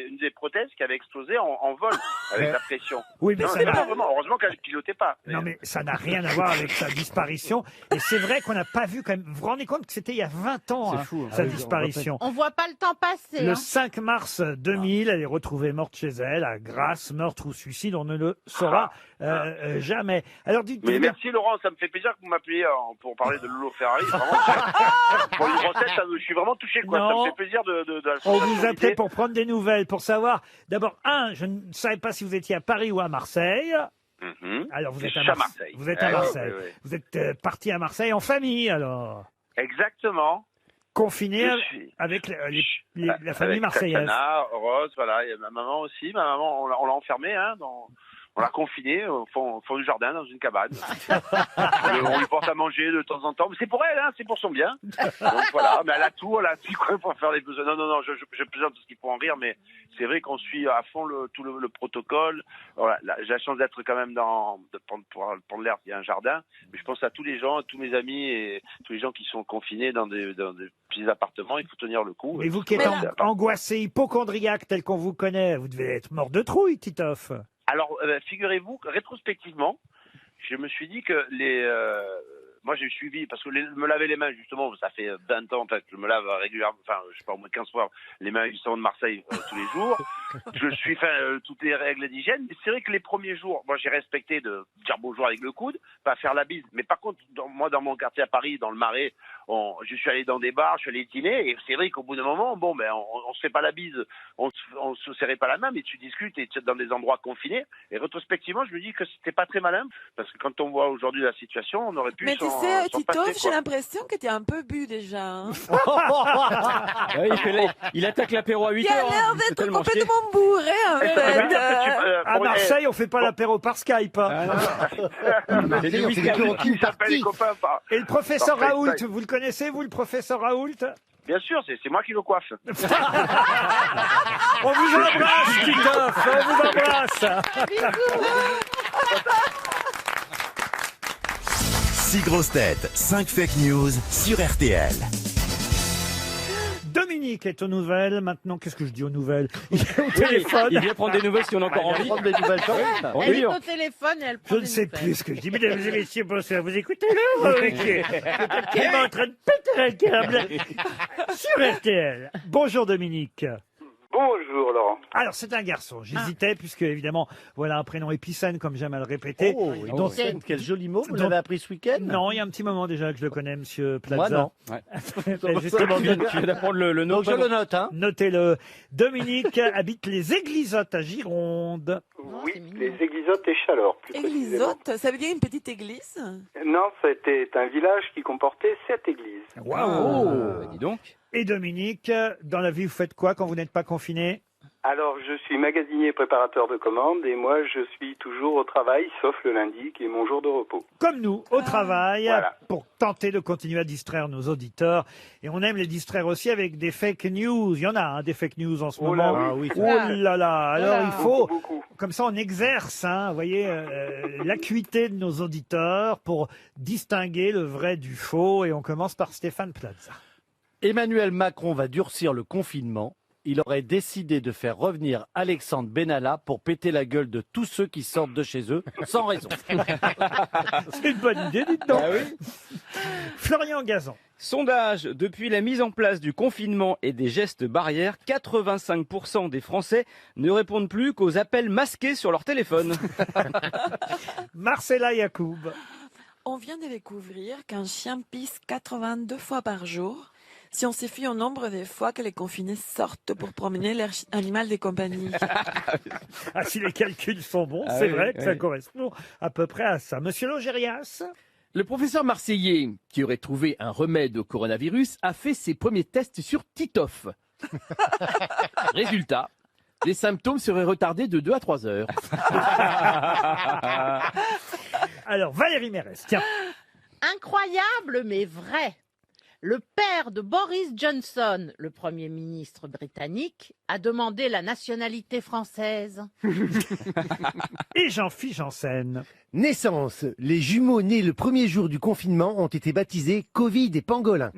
une des prothèses qui avait explosé en vol avec la pression. Oui, mais non, ça mais n'a- là, vraiment, heureusement qu'elle pilotait pas. Non, mais ça n'a rien à voir avec sa disparition. Et c'est vrai qu'on n'a pas vu quand même. Vous vous rendez compte que c'était il y a 20 ans, C'est hein, fou, hein. sa Ah oui, disparition. On voit pas le temps passer. Le hein. 5 mars 2000, elle est retrouvée morte chez elle, à Grasse, meurtre ou suicide, on ne le saura jamais. Alors dites Mais merci Laurent, ça me fait plaisir que vous m'appuyez pour parler de Lolo Ferrari. Vraiment, pour une grossesse, je suis vraiment touché, quoi. Non. Ça me fait plaisir de la on vous solidarité. appelait pour prendre des nouvelles, pour savoir, d'abord, je ne savais pas si vous étiez à Paris ou à Marseille. Mhm. Alors vous Je êtes suis à à Marseille. Marseille. Vous êtes à Ah oui, Marseille. oui, oui. Vous êtes parti à Marseille en famille, alors. Exactement. Confiné Je suis- avec la famille Avec marseillaise. Tatiana, Rose, voilà, il y a ma maman aussi. Ma maman, on l'a enfermée, hein, on l'a confinée au fond du jardin, dans une cabane. On lui porte à manger de temps en temps. Mais c'est pour elle, hein, c'est pour son bien. Donc voilà, mais elle a tout quoi pour faire les besoins. Non, je plaisante parce qu'il faut en rire, mais c'est vrai qu'on suit à fond tout le protocole. Voilà, là, j'ai la chance d'être quand même de prendre l'air, il y a un jardin. Mais je pense à tous les gens, à tous mes amis et tous les gens qui sont confinés dans des petits appartements. Il faut tenir le coup. Mais vous qui êtes angoissé, hypochondriaque tel qu'on vous connaît, vous devez être mort de trouille, Titoff. Alors, figurez-vous que rétrospectivement, je me suis dit que moi j'ai suivi, parce que me laver les mains, justement, ça fait 20 ans que je me lave régulièrement, enfin, je sais pas, au moins 15 fois les mains du savon de Marseille tous les jours. Je suis toutes les règles d'hygiène. Mais c'est vrai que les premiers jours, moi j'ai respecté de dire bonjour avec le coude, pas faire la bise. Mais par contre, moi dans mon quartier à Paris, dans le Marais, je suis allé dans des bars, je suis allé dîner, et c'est vrai qu'au bout d'un moment, on se fait pas la bise, on se serrait pas la main, mais tu discutes et tu es dans des endroits confinés. Et rétrospectivement, je me dis que c'était pas très malin, parce que quand on voit aujourd'hui la situation, on aurait pu Mais tu sais, Titoff, j'ai l'impression que tu as un peu bu déjà. Hein. Il attaque l'apéro à 8 Il a heures. l'air hein. C'est d'être tellement complètement bourré, en fait. À Marseille, on fait pas l'apéro par Skype. hein. C'est du whisky. Et le professeur Parfait, Raoult, ça. vous le connaissez, vous, le professeur Raoult? Bien sûr, c'est moi qui le coiffe. On vous embrasse, Titoff, on vous embrasse. 6 grosses têtes, 5 fake news sur RTL. Dominique est aux nouvelles. Maintenant, qu'est-ce que je dis aux nouvelles? Il est au téléphone. Il vient prendre des nouvelles si on a encore envie. Prendre des nouvelles quand même. Elle est au téléphone et elle prend Je ne des sais nouvelles. plus ce que je dis. Mesdames et messieurs, bonsoir. Vous écoutez là, qui est tellement en train de péter un câble sur RTL. Bonjour Dominique. Bonjour Laurent. Alors c'est un garçon. J'hésitais puisque évidemment voilà un prénom épicène comme j'aime à le répéter. Oh, Épicène, quel joli mot. Vous l'avez appris ce week-end? Non, il y a un petit moment déjà que je le connais, Monsieur Plaza. Moi non. Ben, justement, Tu viens d'apprendre le nom. Donc je le note, hein. notez-le. Dominique habite les Églisottes à Gironde. Oui, les Églisottes et Chalors, plus précisément. Églisotte, ça veut dire une petite église? Non, c'était un village qui comportait 7 églises. Waouh. Dis donc. Et Dominique, dans la vie, vous faites quoi quand vous n'êtes pas confiné? Alors, je suis magasinier et préparateur de commandes et moi, je suis toujours au travail, sauf le lundi, qui est mon jour de repos. Comme nous, au travail, Voilà. pour tenter de continuer à distraire nos auditeurs. Et on aime les distraire aussi avec des fake news. Il y en a des fake news en ce Oh là moment. oui. Oh là là. Alors il faut, Beaucoup. comme ça on exerce, vous voyez, l'acuité de nos auditeurs pour distinguer le vrai du faux. Et on commence par Stéphane Plaza. Emmanuel Macron va durcir le confinement. Il aurait décidé de faire revenir Alexandre Benalla pour péter la gueule de tous ceux qui sortent de chez eux, sans raison. C'est une bonne idée, dites donc. Ah oui. Florian Gazan. Sondage, depuis la mise en place du confinement et des gestes barrières, 85% des Français ne répondent plus qu'aux appels masqués sur leur téléphone. Marcella Yacoub. On vient de découvrir qu'un chien pisse 82 fois par jour si on se fie au nombre de fois que les confinés sortent pour promener leur animal de compagnie. Ah, si les calculs sont bons, c'est vrai que ça correspond à peu près à ça. Monsieur Logérias. Le professeur marseillais, qui aurait trouvé un remède au coronavirus, a fait ses premiers tests sur Titoff. Résultat, les symptômes seraient retardés de 2 à 3 heures. Alors, Valérie Mérès, tiens. Incroyable mais vrai. Le père de Boris Johnson, le Premier ministre britannique, a demandé la nationalité française. Et Jean-Philippe Janssen. Naissance. Les jumeaux nés le premier jour du confinement ont été baptisés Covid et Pangolin.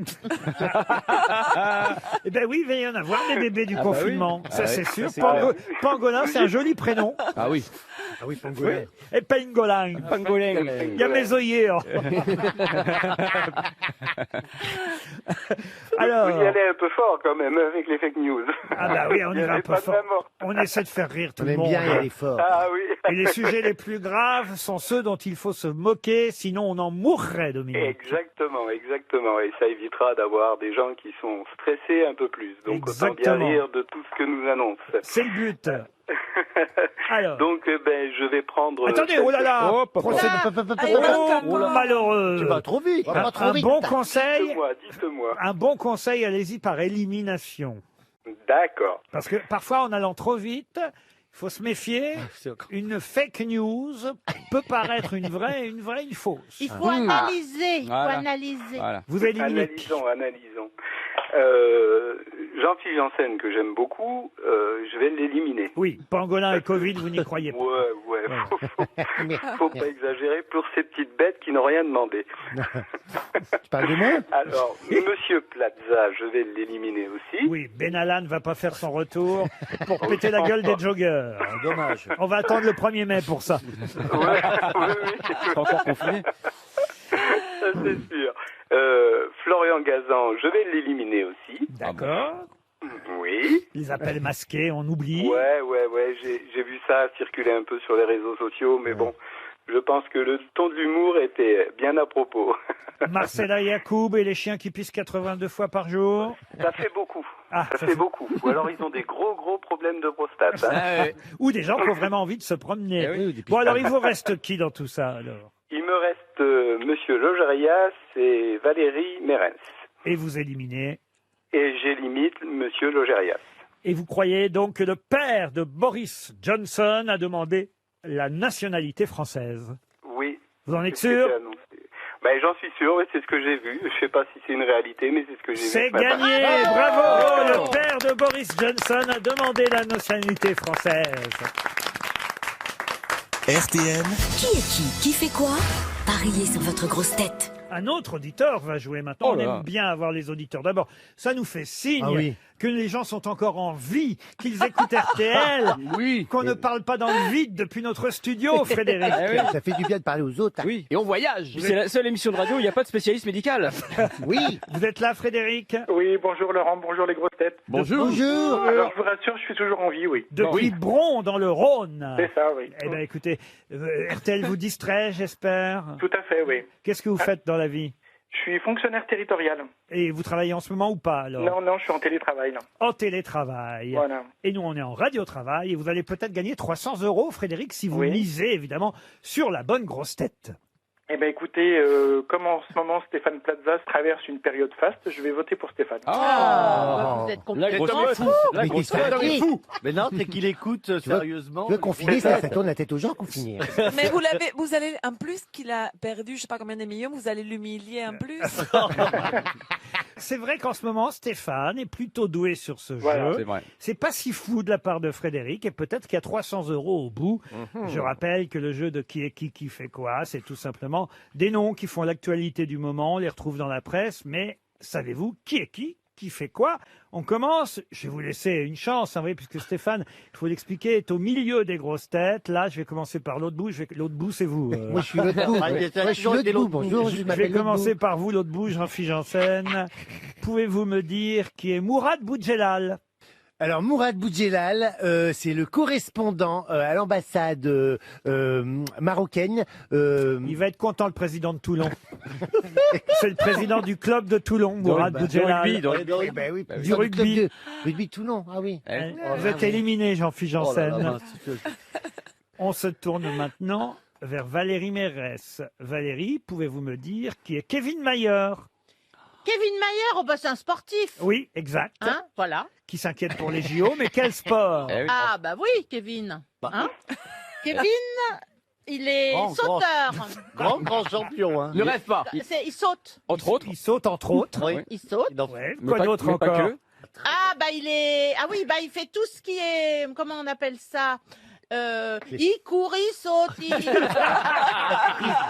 Eh ben oui, il va y en avoir des bébés du Ah bah confinement. oui. Ça, Ah c'est oui, sûr. ça, c'est clair. Pangolin, c'est un joli prénom. Ah oui. Ah oui, Pangolin. Et Pangolin. Pangolin. Il y a mes œillets. hein. Alors, Vous y allez un peu fort quand même avec les fake news. ah bah oui, on y va un peu pas de fort. la mort. On essaie de faire rire tout On le aime monde. bien y aller fort. Ah oui. Et les sujets les plus graves sont ceux dont il faut se moquer, sinon on en mourrait, Dominique. Exactement, exactement. Et ça évitera d'avoir des gens qui sont stressés un peu plus. Donc autant bien Exactement. rire de tout ce que nous annonce. C'est le but. Alors. Donc ben je vais prendre. Attendez, oh là là. Hop, hop, hop. Oh, malheureux. Tu vas trop vite. Un bon conseil. Dites-moi. Un bon conseil, allez-y par élimination. D'accord. Parce que parfois, en allant trop vite, il faut se méfier. Une fake news peut paraître une vraie et une fausse. Il faut analyser, il faut Voilà. analyser. Voilà. Vous éliminez. Analysons. Jean-Philippe Janssen, que j'aime beaucoup, je vais l'éliminer. Oui, Pangolin et Covid, vous n'y croyez pas. Ouais. Faut pas exagérer pour ces petites bêtes qui n'ont rien demandé. Tu parles de moi? Alors, Monsieur Plaza, je vais l'éliminer aussi. Oui, Benalla ne va pas faire son retour pour péter la gueule des joggers. Dommage. On va attendre le 1er mai pour ça. Pas encore confiné. Ça, c'est sûr. Florian Gazan, je vais l'éliminer aussi. D'accord. Oui. Les appels masqués, on oublie. Ouais. J'ai vu ça circuler un peu sur les réseaux sociaux, mais bon, je pense que le ton de l'humour était bien à propos. Marcella Yacoub et les chiens qui pissent 82 fois par jour. Ça fait beaucoup. Ah, ça fait beaucoup. Ou alors ils ont des gros problèmes de prostate. Hein. Ou des gens qui ont vraiment envie de se promener. Eh oui, Bon, alors il vous reste qui dans tout ça alors? Il me reste Monsieur Logérias et Valérie Mérens. Et vous éliminez. Et j'élimine Monsieur Logérias. Et vous croyez donc que le père de Boris Johnson a demandé la nationalité française? Oui. Vous en êtes C'est ce sûr? que j'ai annoncé. Ben, j'en suis sûr, c'est ce que j'ai vu. Je sais pas si c'est une réalité, mais c'est ce que j'ai vu. C'est ce matin. gagné! Bravo! Le père de Boris Johnson a demandé la nationalité française. RTL, Qui est qui? Qui fait quoi? Pariez sur votre grosse tête. Un autre auditeur va jouer maintenant. Oh là On là. aime bien avoir les auditeurs. D'abord, ça nous fait signe Ah oui. que les gens sont encore en vie, qu'ils écoutent RTL, qu'on ne parle pas dans le vide depuis notre studio, Frédéric. Ça fait du bien de parler aux autres. hein. Oui. Et on voyage. C'est la seule émission de radio où il n'y a pas de spécialiste médical. Oui. Vous êtes là, Frédéric? Oui, bonjour Laurent, bonjour les grosses têtes. Bonjour. Bonjour. Alors je vous rassure, je suis toujours en vie, oui. Depuis Bron, dans le Rhône. C'est ça, oui. Eh bien, écoutez, RTL vous distrait, j'espère. Tout à fait, oui. Qu'est-ce que vous faites dans la vie? Je suis fonctionnaire territorial. Et vous travaillez en ce moment ou pas, alors? Non, je suis en télétravail. Là. En télétravail. Voilà. Et nous, on est en radiotravail. Et vous allez peut-être gagner 300 €, Frédéric, si vous Oui. misez, évidemment, sur la bonne grosse tête. Eh bien écoutez, comme en ce moment Stéphane Plaza traverse une période faste, je vais voter pour Stéphane. Vous êtes La grosse complètement tête. fou. La Mais grosse qu'est-ce tête. que c'est fou? Mais non, c'est qu'il écoute sérieusement. Tu veux confiner ça tourne la tête aux gens, confiner. Mais vous allez, en plus qu'il a perdu, je sais pas combien de millions, vous allez l'humilier en plus. C'est vrai qu'en ce moment, Stéphane est plutôt doué sur ce Voilà. jeu. C'est vrai. C'est pas si fou de la part de Frédéric, et peut-être qu'il y a 300 € au bout. Je rappelle que le jeu de qui est qui fait quoi, c'est tout simplement des noms qui font l'actualité du moment, on les retrouve dans la presse, mais savez-vous qui est qui fait quoi? On commence, je vais vous laisser une chance, hein, vous voyez, puisque Stéphane, il faut l'expliquer, est au milieu des grosses têtes. Là, je vais commencer par l'autre bout, l'autre bout c'est vous. Moi, je suis l'autre bout. Ah, il y a Moi, je suis l'autre bout. Bonjour, je Je vais m'appelle l'autre commencer bout. par vous, l'autre bout, Jean-Philippe Janssen. Pouvez-vous me dire qui est Mourad Boudjelal? Alors, Mourad Boudjelal, c'est le correspondant à l'ambassade marocaine. Il va être content, le président de Toulon. C'est le président du club de Toulon, Mourad Boudjelal. Eh ben oui, Du rugby. Rugby Toulon, ah oui. Vous êtes éliminé, Jean-Philippe Oh là là, Janssen. mince. On se tourne maintenant vers Valérie Mérès. Valérie, pouvez-vous me dire qui est Kevin Mayer? Kevin Mayer, oh bah, c'est un sportif. Oui, exact. Hein, voilà. Qui s'inquiète pour les JO, mais quel sport? Ah bah oui, Kevin. Hein Kevin, il est Grand, sauteur. Grand champion. Hein. Ne rêve pas. Il saute. Entre autres. Il saute, entre autres. Oui. Il saute. Ouais. Mais Quoi pas- d'autre mais pas encore? que. Ah bah il fait tout ce qui est, comment on appelle ça? Il court, il saute,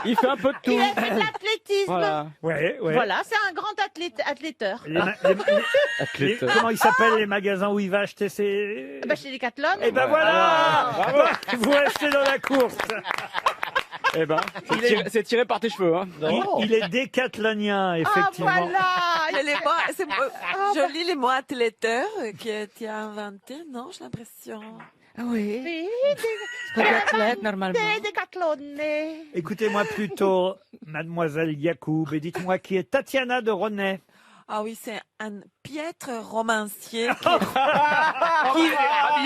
Il fait un peu de tout. il a fait de l'athlétisme. Voilà. Ouais. Voilà, c'est un grand athléteur. Comment ils s'appellent les magasins où il va acheter ses... Bah, chez Decathlon. Eh ben voilà. Vous restez dans la course. Eh ben, c'est tiré par tes cheveux. Hein. Il est décathlonien, effectivement. Ah voilà. Mais les mots, je lis les mots athléteur qui a inventé, non, j'ai l'impression. Oui. Des athlètes, normalement. Des Decathlonais. Écoutez-moi plutôt, mademoiselle Yacoub, et dites-moi qui est Tatiana de René. Ah oui, c'est un piètre romancier Habillé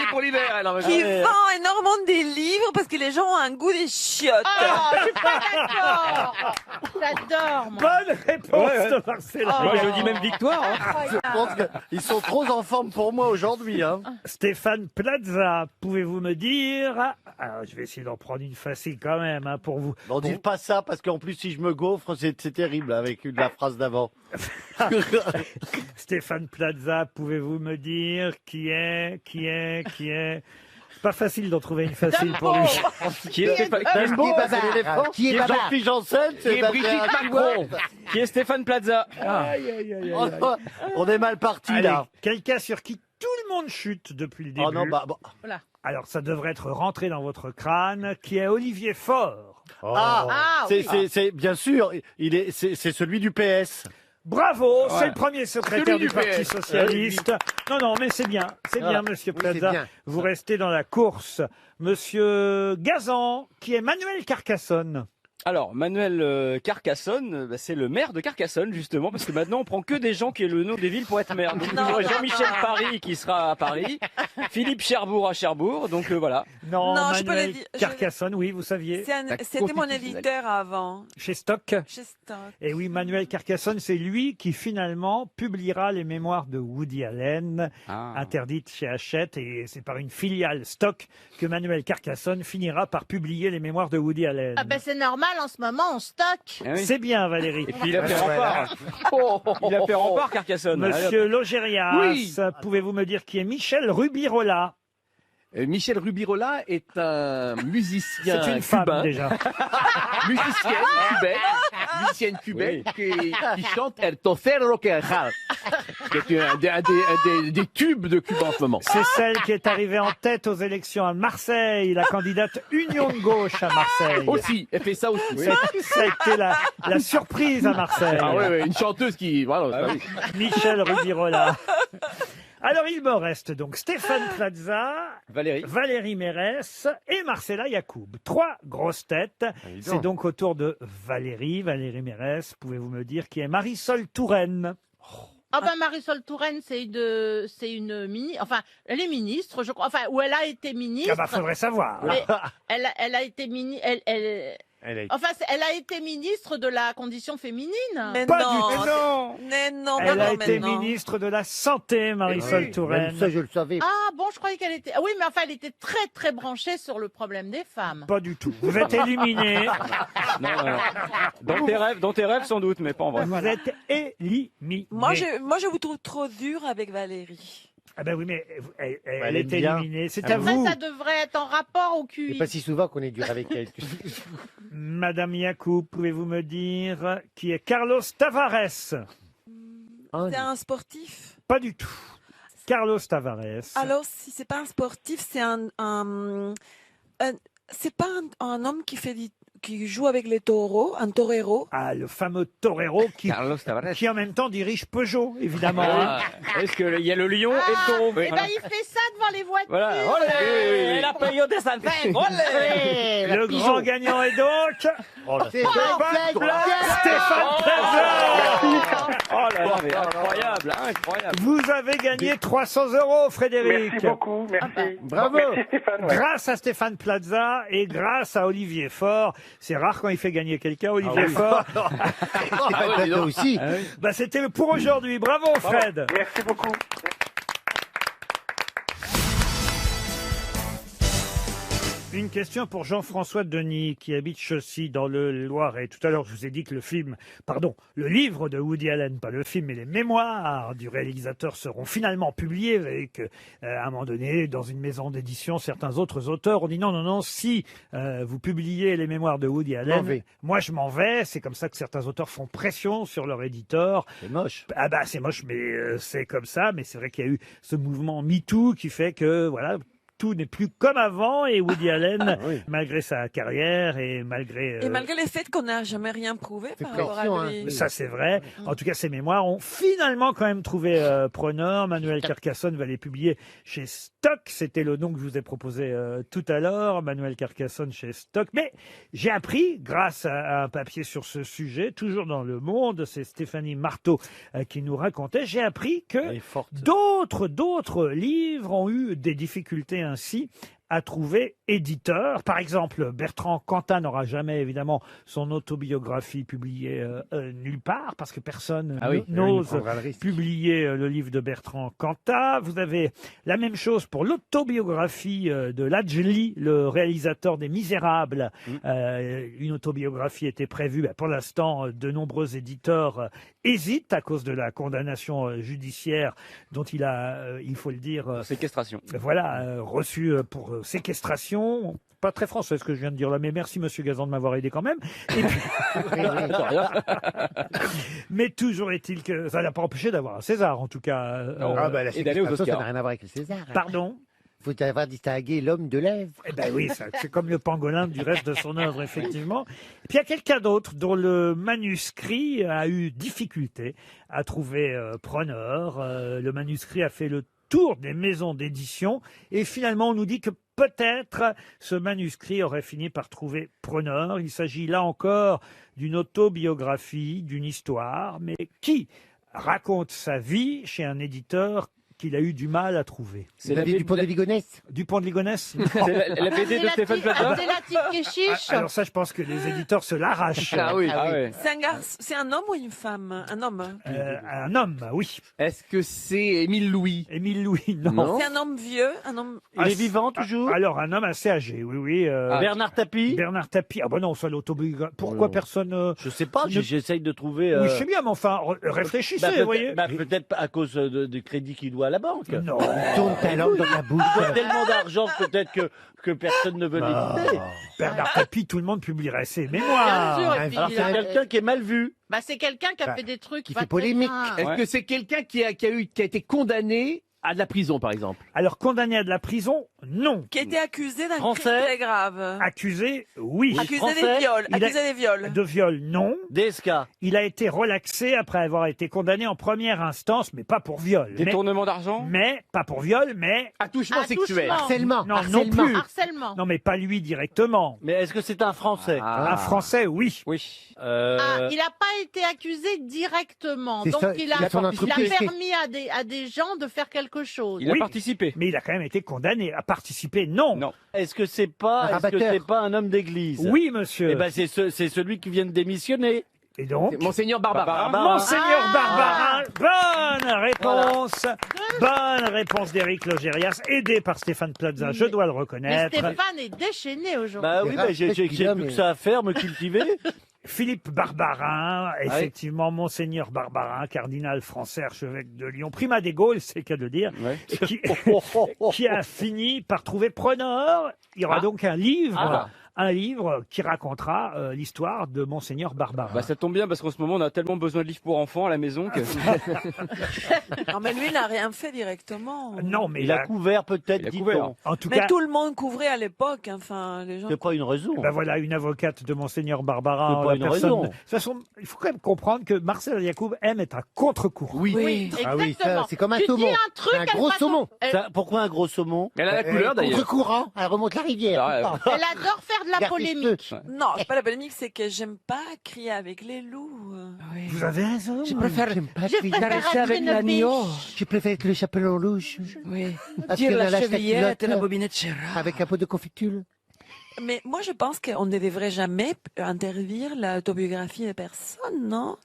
pour l'hiver, alors. qui vend énormément des livres parce que les gens ont un goût des chiottes. Ah, je suis pas d'accord. J'adore, moi. Bonne réponse de Marcella. Moi, je dis même victoire. Hein. Je pense qu'ils sont trop en forme pour moi aujourd'hui. Hein. Stéphane Plaza, pouvez-vous me dire... Alors, je vais essayer d'en prendre une facile quand même, hein, pour vous. Bon, dites pas ça, parce qu'en plus, si je me gaufre, c'est terrible avec la phrase d'avant. Stéphane Plaza, pouvez-vous me dire qui est Pas facile d'en trouver une facile pour lui. Qui est Stéphane Qui est Babar? Jean-Philippe Janssen, Qui est Brigitte Macron? Qui est Stéphane Plaza? On est mal parti Allez, là. quelqu'un sur qui tout le monde chute depuis le début. Oh non, bah, bon. Alors, ça devrait être rentré dans votre crâne, qui est Olivier Faure. Ah, c'est bien sûr, c'est celui du PS. Bravo, c'est Ouais. le premier secrétaire Celui du du Parti PS. Socialiste. Non, mais c'est bien, Voilà. Monsieur Oui, c'est Plaza. bien. Vous restez dans la course. Monsieur Gazan, qui est Manuel Carcassonne. Alors, Manuel Carcassonne, c'est le maire de Carcassonne, justement, parce que maintenant, on prend que des gens qui ont le nom des villes pour être maire. Donc, Non. vous aurez Jean-Michel Paris qui sera à Paris, Philippe Cherbourg à Cherbourg, donc voilà. Non, Non, je peux Manuel le dire, Carcassonne, oui, vous saviez. C'était mon éditeur avant, Chez Stock. chez Stock. Et oui, Manuel Carcassonne, c'est lui qui finalement publiera les mémoires de Woody Allen, interdites chez Hachette, et c'est par une filiale Stock que Manuel Carcassonne finira par publier les mémoires de Woody Allen. Ah ben c'est normal, en ce moment on stocke. C'est bien, Valérie. Et puis il a fait rempart. Il a fait rempart, Carcassonne. Monsieur Logérias, Oui. pouvez-vous me dire qui est Michel Rubirola? Michel Rubirola est un musicien C'est une femme, cubain. déjà. Musicienne cubaine qui chante El Tocero Queral, qui est un des tubes de Cuba en ce moment. C'est celle qui est arrivée en tête aux élections à Marseille, la candidate Union de gauche à Marseille. Aussi, elle fait ça aussi. Ça a été la surprise à Marseille. Ah oui, une chanteuse qui... Voilà, oui. Michel Rubirola. Alors, il me reste donc Stéphane Plaza, Valérie Mérès et Marcella Yacoub. 3 grosses têtes. C'est donc au tour de Valérie Mérès. Pouvez-vous me dire qui est Marisol Touraine? Ah ben Marisol Touraine, c'est une ministre, enfin elle est ministre, je crois, enfin ou elle a été ministre. Ah bah faudrait savoir. Mais elle a été ministre, elle a été ministre de la condition féminine. Mais Pas non, du tout. Non. Mais non, Elle non, a mais été non. ministre de la Santé, Marisol Touraine. Même ça, je le savais. Ah bon, je croyais qu'elle était. Ah oui, mais enfin elle était très très branchée sur le problème des femmes. Pas du tout. Vous êtes éliminé. Non. Dans tes rêves sans doute, mais pas en vrai. Vous êtes éliminé. Moi, je vous trouve trop dur avec Valérie. Ah ben oui, mais elle aime est bien. éliminée. C'est Ah à bon. vous. Ça devrait être en rapport au QI. C'est pas si souvent qu'on est dur avec elle. Madame Yacoub, pouvez-vous me dire qui est Carlos Tavares? C'est un sportif. Pas du tout. Carlos Tavares. Alors, si c'est pas un sportif, c'est c'est pas un homme qui joue avec les taureaux, un torero. Ah, le fameux torero qui en même temps dirige Peugeot, évidemment. Ah, est-ce qu'il y a le lion et le taureau? Eh ben il fait ça devant les voitures. Voilà. Et la période des Santé. Le grand gagnant est donc Stéphane Plaza. Oh là là, mais incroyable, incroyable. Vous avez gagné 300 €, Frédéric. Merci beaucoup, merci. Bravo. Merci Stéphane. Ouais. Grâce à Stéphane Plaza et grâce à Olivier Faure. C'est rare quand il fait gagner quelqu'un, Olivier Faure. Stéphane Plaza aussi. Bah, c'était pour aujourd'hui. Bravo, Fred. Merci beaucoup. Une question pour Jean-François Denis, qui habite Chaussy, dans le Loiret. Tout à l'heure, je vous ai dit que le livre de Woody Allen, pas le film, mais les mémoires du réalisateur seront finalement publiés. Vous savez que, à un moment donné, dans une maison d'édition, certains autres auteurs ont dit non, si vous publiez les mémoires de Woody Allen, moi je m'en vais. C'est comme ça que certains auteurs font pression sur leur éditeur. C'est moche. Ah bah c'est moche, mais c'est comme ça. Mais c'est vrai qu'il y a eu ce mouvement MeToo qui fait que, voilà, tout n'est plus comme avant et Woody Allen, malgré sa carrière et malgré... Et malgré le fait qu'on n'a jamais rien prouvé par rapport à lui. Ça, c'est vrai. En tout cas, ces mémoires ont finalement quand même trouvé preneur. Manuel Carcassonne va les publier chez Stock. C'était le nom que je vous ai proposé tout à l'heure. Manuel Carcassonne chez Stock. Mais j'ai appris, grâce à un papier sur ce sujet, toujours dans Le Monde, c'est Stéphanie Marteau qui nous racontait, j'ai appris que d'autres livres ont eu des difficultés ainsi à trouver éditeur. Par exemple, Bertrand Cantat n'aura jamais, évidemment, son autobiographie publiée nulle part, parce que personne n'ose publier le livre de Bertrand Cantat. Vous avez la même chose pour l'autobiographie de Lajli, le réalisateur des Misérables. Une autobiographie était prévue. Pour l'instant, de nombreux éditeurs hésitent à cause de la condamnation judiciaire dont il a, il faut le dire... séquestration. Voilà, reçu pour séquestration. Pas très français ce que je viens de dire là, mais merci Monsieur Gazan de m'avoir aidé quand même. Et puis... mais toujours est-il que ça n'a pas empêché d'avoir un César, en tout cas. La séquestration, ça n'a rien à voir avec le César. Pardon? Il faut avoir distingué l'homme de l'Ève. Eh ben oui, c'est comme le pangolin du reste de son œuvre, effectivement. Et puis il y a quelqu'un d'autre dont le manuscrit a eu difficulté à trouver preneur. Le manuscrit a fait le tour des maisons d'édition et finalement on nous dit que peut-être ce manuscrit aurait fini par trouver preneur. Il s'agit là encore d'une autobiographie, d'une histoire, mais qui raconte sa vie chez un éditeur qu'il a eu du mal à trouver. C'est la vie du Pont de Ligonnès. Du Pont de Ligonnès. C'est la BD de Stéphane Plaza. Alors ça, je pense que les éditeurs se l'arrachent. Ah oui. C'est un homme ou une femme? Un homme. Un homme, oui. Est-ce que c'est Émile Louis? Émile Louis, non. C'est un homme vieux, un homme. Il est vivant toujours? Alors un homme assez âgé, oui. Bernard Tapie? Bernard Tapie. Ah ben non, ça l'autobiographie. Pourquoi personne? Je sais pas, j'essaye de trouver. Oui, je sais bien, mais enfin, réfléchissez, vous voyez. Peut-être à cause du crédit qu'il doit la banque. Non. Tourne ta langue dans ta bouche. Il y a tellement d'argent peut-être que personne ne veut l'éviter. Bernard Tapie, tout le monde publierait ses mémoires. Bien sûr, et puis, Alors c'est quelqu'un qui est mal vu. Bah, c'est quelqu'un qui a Bah, fait des trucs qui pas fait polémique. très bien. Est-ce que c'est quelqu'un qui a été condamné à de la prison, par exemple? Alors, condamné à de la prison, non. Qui a été accusé d'un crime Français. très grave. Accusé, oui. Accusé Français. des viols. Il a- Accusé des viols. De viol, non. DSK. Il a été relaxé après avoir été condamné en première instance, mais pas pour viol. Détournement d'argent. Mais, pas pour viol, mais... Attouchement sexuel. Harcèlement. Non, Harcèlement. non plus. Harcèlement. Non, mais pas lui directement. Mais est-ce que c'est un Français? Un Français, oui. Oui. Ah, il n'a pas été accusé directement. C'est Donc ça, il a, il a son il a entreprise. permis à des gens de faire quelque chose. Il a Oui. participé. Mais il a quand même été condamné. À participer, non. Non. Est-ce que c'est Un pas, rabatteur. un homme d'église? Oui, monsieur. Eh ben c'est celui qui vient de démissionner. Et donc Monseigneur Barbara. Monseigneur Barbarin, bonne réponse. Bonne réponse d'Éric Logérias, aidé par Stéphane Plaza, je dois le Mais reconnaître. Stéphane est déchaîné aujourd'hui. Bah oui, bah, j'ai plus que ça à faire, me cultiver. Philippe Barbarin, effectivement, Monseigneur Barbarin, cardinal français, archevêque de Lyon, primat des Gaules, c'est le cas de le dire, qui a fini par trouver preneur. Il y aura donc un livre. Un livre qui racontera l'histoire de Monseigneur Barbarin. Bah ça tombe bien parce qu'en ce moment on a tellement besoin de livres pour enfants à la maison que. Non, mais lui, il n'a rien fait directement. Non, mais Il a couvert peut-être, dit-on. En tout Mais cas, tout le monde couvrait à l'époque. Enfin, les gens. C'est pas une raison. ben voilà, une avocate de Monseigneur Barbarin. C'est pas une raison. De toute façon, il faut quand même comprendre que Marcel Yacoub aime être à contre-courant. Oui, Ah oui, exactement. ça, c'est comme un Tu saumon. dis un truc, Un elle gros va saumon. Pourquoi un gros saumon? Elle a la couleur d'ailleurs. Contre-courant, elle remonte la rivière. Ah, tout le temps. Elle adore faire de la polémique. Non, c'est pas la polémique, c'est que j'aime pas crier avec les loups. Vous avez raison. Je préfère, j'aime pas Je crier. préfère avec l'agneau. Je préfère être le chapelon rouge. Oui. Parce Dire qu'elle la a la chevillette et culotte, la bobinette Gérard. Avec un pot de confiture. Mais moi, je pense qu'on ne devrait jamais interdire l'autobiographie de personne, non?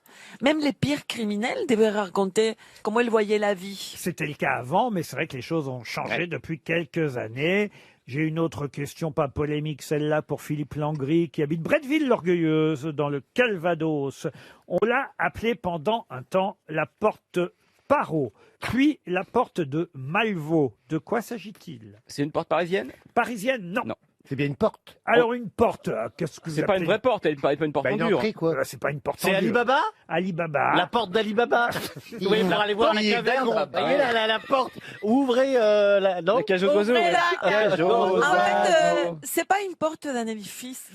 Même les pires criminels devraient raconter comment ils voyaient la vie. C'était le cas avant, mais c'est vrai que les choses ont changé depuis quelques années. J'ai une autre question, pas polémique, celle-là pour Philippe Langry, qui habite Bretteville-l'Orgueilleuse, dans le Calvados. On l'a appelée pendant un temps la porte Parot, puis la porte de Malvaux. De quoi s'agit-il? C'est une porte parisienne? Parisienne, non. Non. C'est bien une porte. Alors une porte, qu'est-ce que vous C'est pas une appelez? vraie porte, elle n'est pas une porte Bah, en une dur. entrée, quoi. C'est pas une porte en C'est dur. Alibaba? Alibaba. La porte d'Alibaba. Vous voyez, pour aller voir la Oui, caverne. d'accord. Vous voyez la porte. Ouvrez non? La cage aux oiseaux. Ouvrez la cage aux En fait, oiseaux. c'est pas une porte d'un édifice,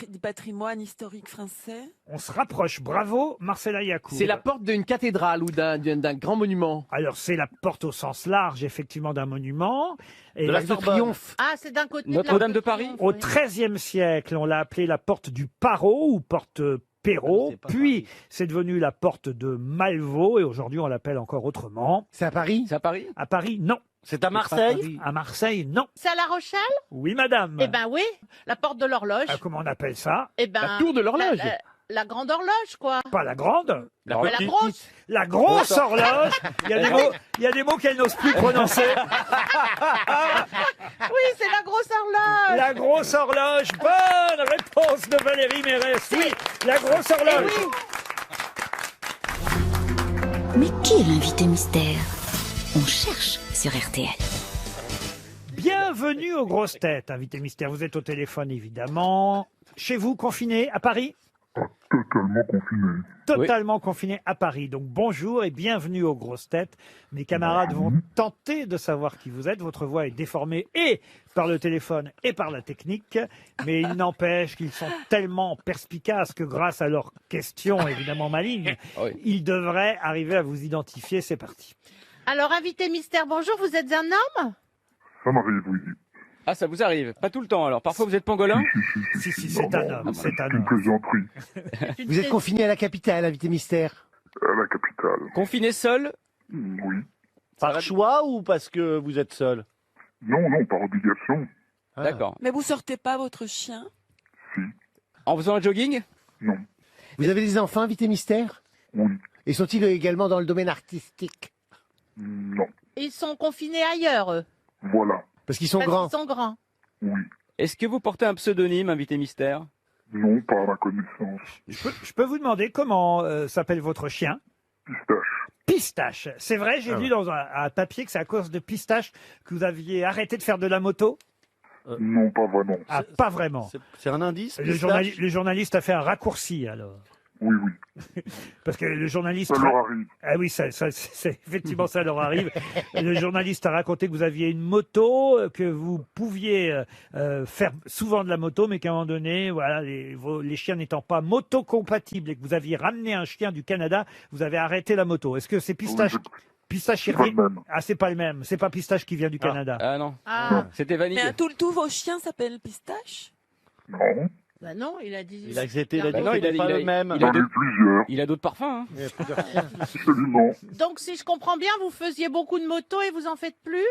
du patrimoine historique français. On se rapproche, bravo Marcella Yacoub. C'est la porte d'une cathédrale ou d'un grand monument. Alors c'est la porte au sens large, effectivement, d'un monument. Et De la De Sorbonne. triomphe. Ah, c'est d'un côté Notre-Dame de Paris. au XIIIe siècle, on l'a appelée la porte du Parot ou porte Perrault, c'est pas puis c'est devenu la porte de Malvaux et aujourd'hui on l'appelle encore autrement. C'est à Paris. C'est à Paris? À Paris, non. C'est à Marseille? À Marseille, non. C'est à La Rochelle? Oui, madame. Eh ben oui, la porte de l'horloge. Comment on appelle ça? Eh ben, La tour de l'horloge. La grande horloge, quoi. Pas la grande. Mais la grosse. La grosse horloge. Il y a des mots qu'elle n'ose plus prononcer. Oui, c'est la grosse horloge. La grosse horloge. Bonne réponse de Valérie Mérès. Oui, la grosse horloge. Mais qui est l'invité mystère? On cherche sur RTL. Bienvenue aux grosses têtes, invité mystère. Vous êtes au téléphone, évidemment. Chez vous, confiné à Paris? Totalement confiné. Totalement confiné à Paris. Donc bonjour et bienvenue aux grosses têtes. Mes camarades vont tenter de savoir qui vous êtes. Votre voix est déformée et par le téléphone et par la technique. Mais il n'empêche qu'ils sont tellement perspicaces que grâce à leurs questions, évidemment malignes, ils devraient arriver à vous identifier. C'est parti. Alors, invité mystère, bonjour, vous êtes un homme? Ça m'arrive, oui. Ah, ça vous arrive. Pas tout le temps alors. Parfois vous êtes pangolin? Si, c'est un homme. C'est un Une homme. plaisanterie. Vous êtes confiné à la capitale, invité mystère. À la capitale. Confiné seul? Oui. Par choix ou parce que vous êtes seul? Non, par obligation. D'accord. Mais vous sortez pas votre chien? En faisant un jogging? Non. Vous avez des enfants, invité mystère? Oui. Et sont-ils également dans le domaine artistique? Non. Ils sont confinés ailleurs, eux. Voilà. Parce qu'ils sont Parce grands. qu'ils sont grands. Oui. Est-ce que vous portez un pseudonyme, invité mystère? Non, pas à ma connaissance. Je peux vous demander comment s'appelle votre chien? Pistache. Pistache. C'est vrai, j'ai lu dans un papier que c'est à cause de pistache que vous aviez arrêté de faire de la moto. Non, pas vraiment. Ah, pas vraiment. C'est un indice Le, le journaliste a fait un raccourci alors. Oui, oui. Parce que le journaliste... Ça leur arrive. Ah oui, effectivement, ça leur arrive. Le journaliste a raconté que vous aviez une moto, que vous pouviez faire souvent de la moto, mais qu'à un moment donné, voilà, les chiens n'étant pas moto-compatibles et que vous aviez ramené un chien du Canada, vous avez arrêté la moto. Est-ce que c'est Pistache... Pistache C'est pas le même. Ah, c'est pas le même. C'est pas Pistache qui vient du Canada. Ah non. Ah. C'était Vanille. Mais tous vos chiens s'appellent Pistache? Non. Bah non, il a dit. Il a accepté, il a dit non, que il a- c'était pas il a- le même. J'en ai plusieurs. Il a d'autres parfums. Hein. Absolument. Donc, si je comprends bien, vous faisiez beaucoup de motos et vous en faites plus?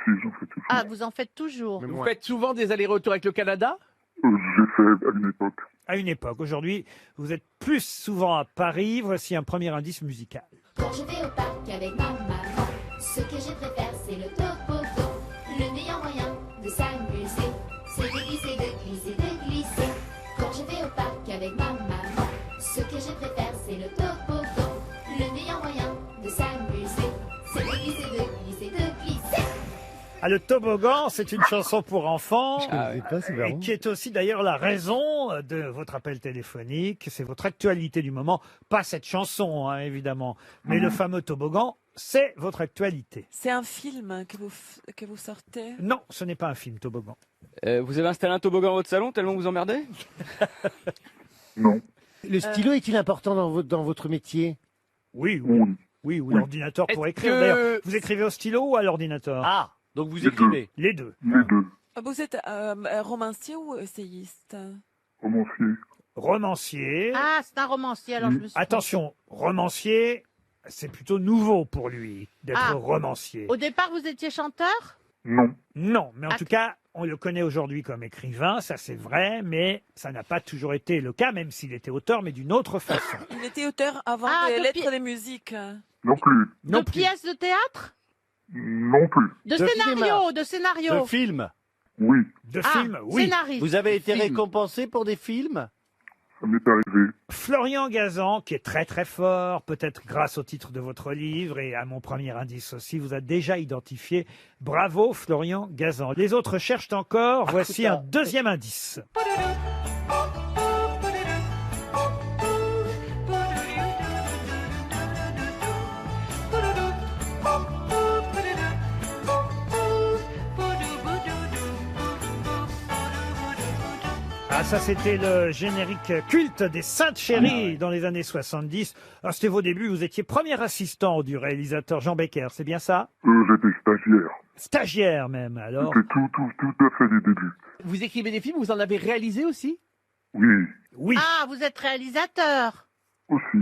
Si, j'en fais toujours. Ah, vous en faites toujours. Vous faites souvent des allers-retours avec le Canada? J'ai fait à une époque. À une époque. Aujourd'hui, vous êtes plus souvent à Paris. Voici un premier indice musical. Quand je vais au parc avec ma maman, ce que je préfère c'est le topogo. Le meilleur moyen de s'amuser, c'est de glisser, de glisser, de glisser. Quand je vais au parc avec ma maman, ce que je préfère c'est le topogo. Le meilleur moyen de s'amuser, c'est de glisser, de glisser, de glisser. Ah, le toboggan, c'est une chanson pour enfants, c'est et qui est aussi d'ailleurs la raison de votre appel téléphonique. C'est votre actualité du moment, pas cette chanson, hein, évidemment, mais le fameux toboggan, c'est votre actualité. C'est un film que vous sortez? Non, ce n'est pas un film, toboggan. Vous avez installé un toboggan dans votre salon tellement vous emmerdez? Non. Le stylo est-il important dans votre métier? Oui, Oui. oui, ou l'ordinateur pour Est-ce écrire. que- D'ailleurs, vous écrivez au stylo ou à l'ordinateur? Ah, donc vous écrivez. Les deux. Les deux. Vous êtes romancier ou essayiste? Romancier. Romancier. Ah, c'est un romancier, alors je me suis... Attention, romancier, c'est plutôt nouveau pour lui d'être Ah. romancier. Au départ, vous étiez chanteur? Non. Non, mais en Ah. tout cas, on le connaît aujourd'hui comme écrivain, ça c'est vrai, mais ça n'a pas toujours été le cas, même s'il était auteur, mais d'une autre façon. Il était auteur avant Ah, des de lettres de musique. Non plus. Non De plus. pièces de théâtre? Non plus. De De scénario, de scénario. De film. Oui. De Ah, film, oui. scénariste. Vous avez été Film. récompensé pour des films? Ça m'est arrivé. Florian Gazan, qui est très très fort, peut-être grâce au titre de votre livre et à mon premier indice aussi, vous a déjà identifié. Bravo Florian Gazan. Les autres cherchent encore. Voici un deuxième indice. Ah, ça, c'était le générique culte des Saintes Chéries dans les années 70. Alors, c'était vos débuts, vous étiez premier assistant du réalisateur Jean Becker, c'est bien ça? J'étais stagiaire. Stagiaire même, alors. C'était tout à fait les débuts. Vous écrivez des films, vous en avez réalisé aussi? Oui. Oui. Ah, vous êtes réalisateur. Aussi.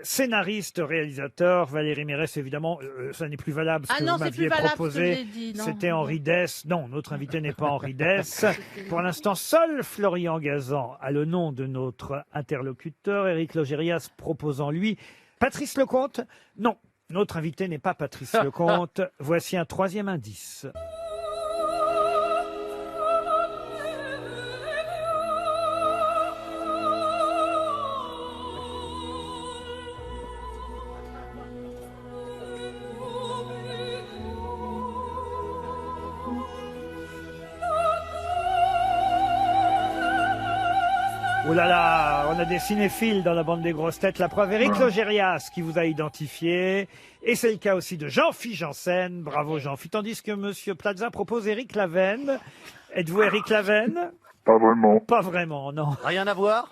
Scénariste, réalisateur, Valérie Mérès, évidemment, ça n'est plus valable ce Ah que non, vous c'est m'aviez plus valable ce que proposé. j'ai dit, non. C'était Henri Dess. Non, notre invité n'est pas Henri Dess. Pour l'instant, seul Florian Gazan a le nom de notre interlocuteur, Éric Logérias proposant lui. Patrice Lecomte? Non, notre invité n'est pas Patrice Lecomte. Voici un troisième indice. Oh là là, on a des cinéphiles dans la bande des grosses têtes. La preuve, Éric Logérias qui vous a identifié. Et c'est le cas aussi de Jean-Philippe Janssen. Bravo Jean-Philippe. Tandis que Monsieur Plaza propose Éric Lavenne. Êtes-vous Éric Lavenne? Pas vraiment. Pas vraiment, non. Rien à voir?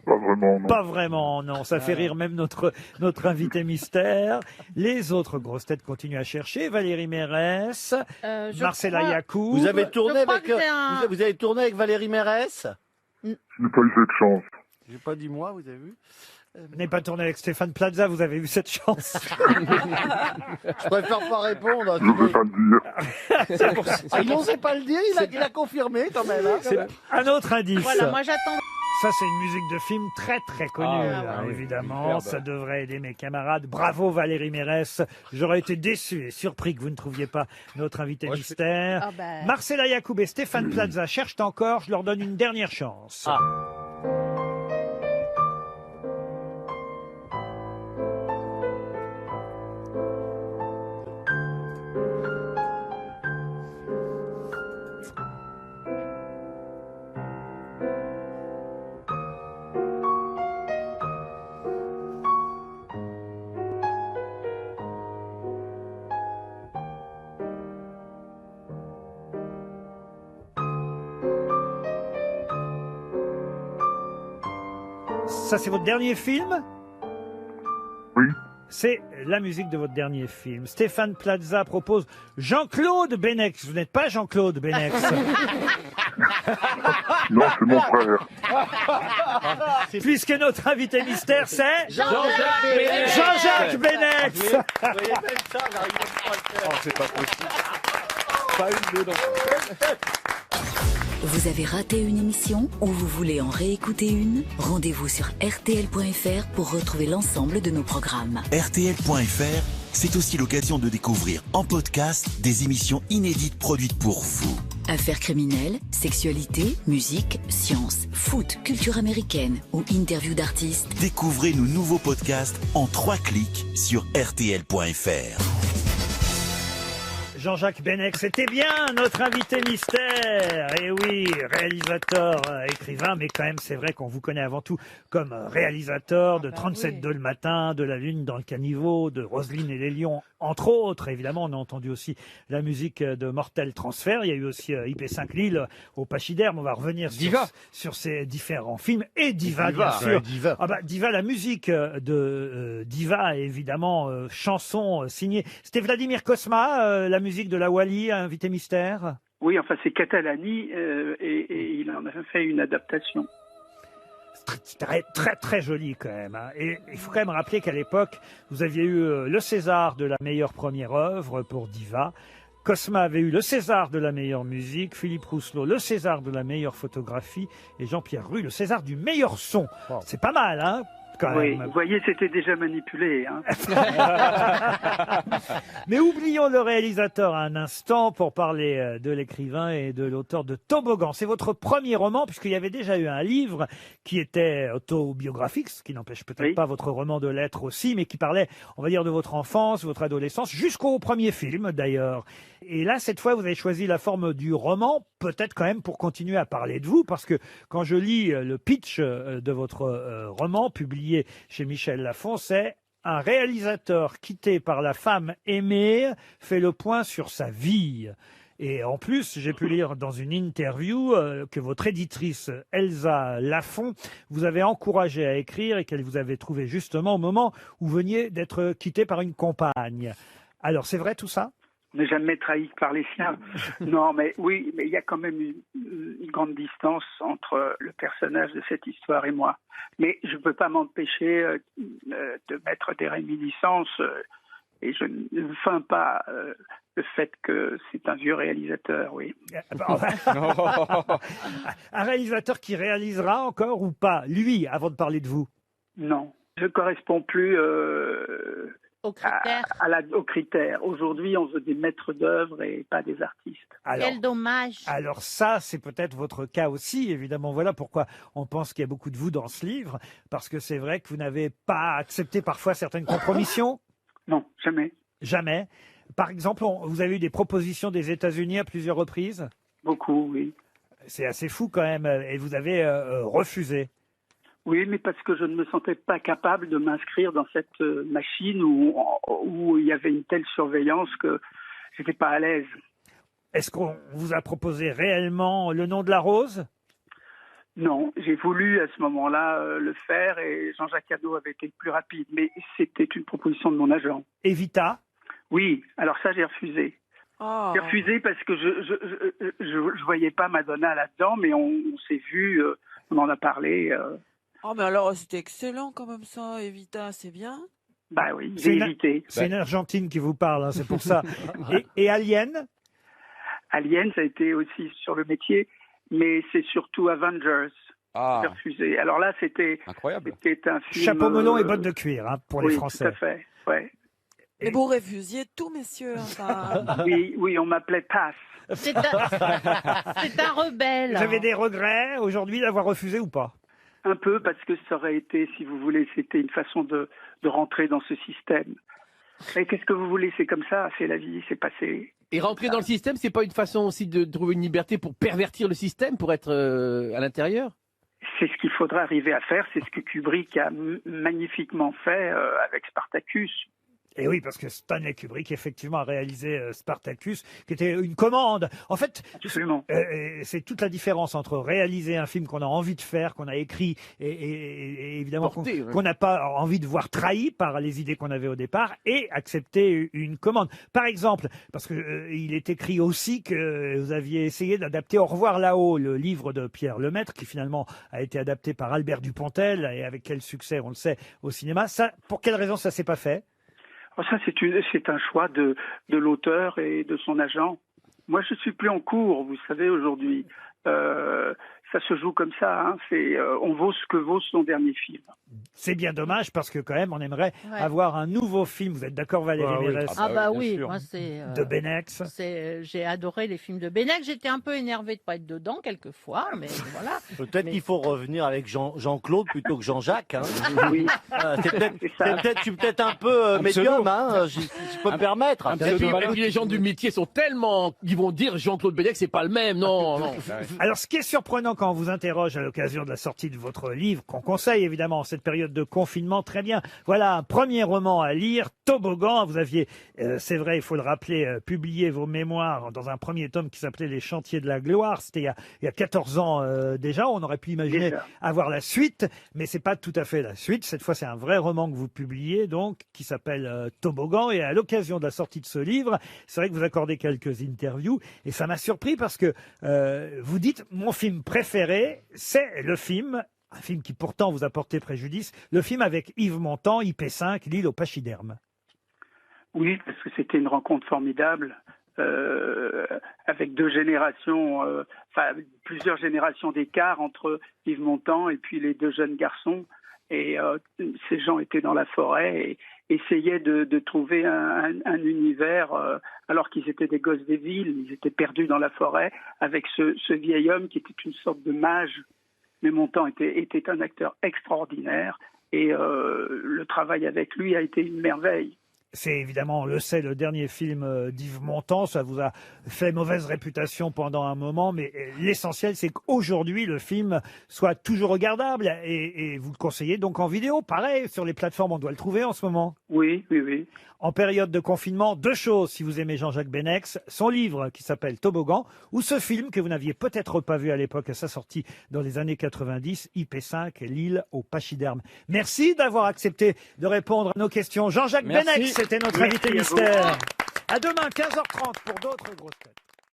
Pas vraiment, non. Pas vraiment, non. Ça fait rire même notre invité mystère. Les autres grosses têtes continuent à chercher. Valérie Mérès, Je Marcella crois- Yacoub. Vous avez tourné Je crois avec, que c'est un- vous avez tourné avec Valérie Mérès? Je n'ai pas eu cette chance. J'ai pas dit moi, vous avez vu? Vous n'avez pas tourné avec Stéphane Plaza, vous avez eu cette chance. Je préfère pas répondre. Je veux pas le dire. Ah, il n'osait pas le dire, il a confirmé quand même. hein, quand même. Un autre indice. Voilà, moi j'attends. Ça, c'est une musique de film très très connue, Ah, oui, évidemment. superbe. Ça devrait aider mes camarades. Bravo Valérie Mérès. J'aurais été déçu et surpris que vous ne trouviez pas notre invité mystère. Ah ben. Marcella Yacoub et Stéphane Plaza cherchent encore. Je leur donne une dernière chance. Ça, c'est votre dernier film? Oui. C'est la musique de votre dernier film. Stéphane Plaza propose Jean-Claude Benex. Vous n'êtes pas Jean-Claude Benex. Non, c'est mon frère. Puisque notre invité mystère, c'est Jean-Jacques Benex. Jean-Jacques Benex. Oh, c'est pas possible. Pas une dedans. Vous avez raté une émission ou vous voulez en réécouter une? Rendez-vous sur rtl.fr pour retrouver l'ensemble de nos programmes. RTL.fr, c'est aussi l'occasion de découvrir en podcast des émissions inédites produites pour vous. Affaires criminelles, sexualité, musique, sciences, foot, culture américaine ou interviews d'artistes. Découvrez nos nouveaux podcasts en 3 clics sur RTL.fr. Jean-Jacques Benex, c'était bien notre invité mystère. Et oui, réalisateur, écrivain, mais quand même, c'est vrai qu'on vous connaît avant tout comme réalisateur de 37.2 le matin, de La Lune dans le caniveau, de Roselyne et les Lions, entre autres. Évidemment, on a entendu aussi la musique de Mortel Transfert. Il y a eu aussi IP5 Lille au Pachyderme. On va revenir sur ces différents films. Et Diva, bien sûr. Diva. Ah bah, Diva, la musique de Diva, évidemment, chanson signée. C'était Vladimir Cosma, la musique de la Wally, invité mystère. Oui, enfin c'est Catalani et il en a fait une adaptation. C'est très, très, très joli quand même. Hein. Et il faut quand même rappeler qu'à l'époque, vous aviez eu le César de la meilleure première œuvre pour Diva. Cosma avait eu le César de la meilleure musique, Philippe Rousselot le César de la meilleure photographie et Jean-Pierre Rue le César du meilleur son. Wow. C'est pas mal, hein? Oui, vous voyez, c'était déjà manipulé. Hein. Mais oublions le réalisateur un instant pour parler de l'écrivain et de l'auteur de Toboggan. C'est votre premier roman, puisqu'il y avait déjà eu un livre qui était autobiographique, ce qui n'empêche peut-être pas votre roman de l'être aussi, mais qui parlait, on va dire, de votre enfance, votre adolescence, jusqu'au premier film d'ailleurs. Et là, cette fois, vous avez choisi la forme du roman, peut-être quand même pour continuer à parler de vous, parce que quand je lis le pitch de votre roman, publié chez Michel Lafon, c'est un réalisateur quitté par la femme aimée fait le point sur sa vie. Et en plus, j'ai pu lire dans une interview que votre éditrice Elsa Lafon vous avait encouragé à écrire et qu'elle vous avait trouvé justement au moment où vous veniez d'être quitté par une compagne. Alors, c'est vrai tout ça ? Ne jamais trahi par les siens. Non, mais oui, mais il y a quand même une grande distance entre le personnage de cette histoire et moi. Mais je ne peux pas m'empêcher de mettre des réminiscences et je ne feins pas le fait que c'est un vieux réalisateur, oui. Un réalisateur qui réalisera encore ou pas, lui, avant de parler de vous? Non, je ne corresponds plus... aux critères. Aujourd'hui, on veut des maîtres d'œuvre et pas des artistes. Alors, quel dommage. Alors ça, c'est peut-être votre cas aussi, évidemment. Voilà pourquoi on pense qu'il y a beaucoup de vous dans ce livre, parce que c'est vrai que vous n'avez pas accepté parfois certaines compromissions. Non, jamais. Jamais. Par exemple, vous avez eu des propositions des États-Unis à plusieurs reprises? Beaucoup, oui. C'est assez fou quand même, et vous avez refusé. Oui, mais parce que je ne me sentais pas capable de m'inscrire dans cette machine où il y avait une telle surveillance que j'étais pas à l'aise. Est-ce qu'on vous a proposé réellement Le nom de la rose? Non, j'ai voulu à ce moment-là le faire et Jean-Jacques Hano avait été plus rapide, mais c'était une proposition de mon agent. Evita? Oui, alors ça j'ai refusé. Oh. J'ai refusé parce que je voyais pas Madonna là-dedans, mais on s'est vu, on en a parlé. Oh, mais alors, c'était excellent quand même ça, Evita, c'est bien. Bah oui, j'ai évité. C'est une Argentine qui vous parle, hein, c'est pour ça. Et Alien? Alien, ça a été aussi sur le métier, mais c'est surtout Avengers. Ah. J'ai refusé. Alors là, c'était incroyable. C'était un film... Chapeau melon et bottes de cuir, hein, pour les Français. Oui, tout à fait, ouais. Et vous refusiez tout, messieurs. Enfin... Oui, on m'appelait Pass. C'est un rebelle. Vous avez des regrets aujourd'hui d'avoir refusé ou pas? Un peu, parce que ça aurait été, si vous voulez, c'était une façon de rentrer dans ce système. Et qu'est-ce que vous voulez? C'est comme ça, c'est la vie, c'est passé. Et rentrer dans le système, c'est pas une façon aussi de trouver une liberté pour pervertir le système, pour être à l'intérieur? C'est ce qu'il faudrait arriver à faire, c'est ce que Kubrick a magnifiquement fait avec Spartacus. Et oui, parce que Stanley Kubrick, effectivement, a réalisé Spartacus, qui était une commande. En fait, c'est toute la différence entre réaliser un film qu'on a envie de faire, qu'on a écrit, et évidemment qu'on n'a pas envie de voir trahi par les idées qu'on avait au départ, et accepter une commande. Par exemple, parce que il est écrit aussi que vous aviez essayé d'adapter Au revoir là-haut, le livre de Pierre Lemaitre, qui finalement a été adapté par Albert Dupontel, et avec quel succès, on le sait, au cinéma. Ça, pour quelle raison ça s'est pas fait? Ça, c'est un choix de l'auteur et de son agent. Moi, je suis plus en cours, vous savez, aujourd'hui. Ça se joue comme ça. Hein. On vaut ce que vaut son dernier film. C'est bien dommage parce que quand même, on aimerait avoir un nouveau film. Vous êtes d'accord, Valérie Mérès? Oui, moi c'est de Benex. J'ai adoré les films de Benex. J'étais un peu énervée de pas être dedans quelquefois, mais voilà. Peut-être qu'il faut revenir avec Jean-Claude plutôt que Jean-Jacques. Hein. Oui. Tu es peut-être un peu médium, hein, si je peux me permettre. Et puis les gens du métier sont tellement, ils vont dire Jean-Claude Benex, c'est pas le même, non. Alors, ce qui est surprenant quand on vous interroge à l'occasion de la sortie de votre livre, qu'on conseille évidemment en cette période de confinement, très bien. Voilà un premier roman à lire, Toboggan. Vous aviez, c'est vrai, il faut le rappeler, publié vos mémoires dans un premier tome qui s'appelait Les Chantiers de la Gloire. C'était il y a 14 ans déjà. On aurait pu imaginer avoir la suite, mais c'est pas tout à fait la suite. Cette fois, c'est un vrai roman que vous publiez, donc, qui s'appelle Toboggan. Et à l'occasion de la sortie de ce livre, c'est vrai que vous accordez quelques interviews, et ça m'a surpris parce que vous dites, mon film préféré, c'est le film, un film qui pourtant vous a porté préjudice, le film avec Yves Montand, IP5, L'île au pachyderme. Oui, parce que c'était une rencontre formidable, avec deux générations, plusieurs générations d'écart entre Yves Montand et puis les deux jeunes garçons. Et ces gens étaient dans la forêt et essayaient de trouver un univers, alors qu'ils étaient des gosses des villes, ils étaient perdus dans la forêt, avec ce vieil homme qui était une sorte de mage. Mais Montand était un acteur extraordinaire, et le travail avec lui a été une merveille. C'est évidemment, on le sait, le dernier film d'Yves Montand. Ça vous a fait mauvaise réputation pendant un moment, mais l'essentiel, c'est qu'aujourd'hui, le film soit toujours regardable, et vous le conseillez donc en vidéo. Pareil, sur les plateformes, on doit le trouver en ce moment. Oui, oui, oui. En période de confinement, deux choses, si vous aimez Jean-Jacques Benex: son livre qui s'appelle Toboggan, ou ce film que vous n'aviez peut-être pas vu à l'époque à sa sortie dans les années 90, IP5, L'île au pachyderme. Merci d'avoir accepté de répondre à nos questions. Jean-Jacques Benex, c'était notre invité mystère. À demain, 15h30 pour d'autres grosses têtes.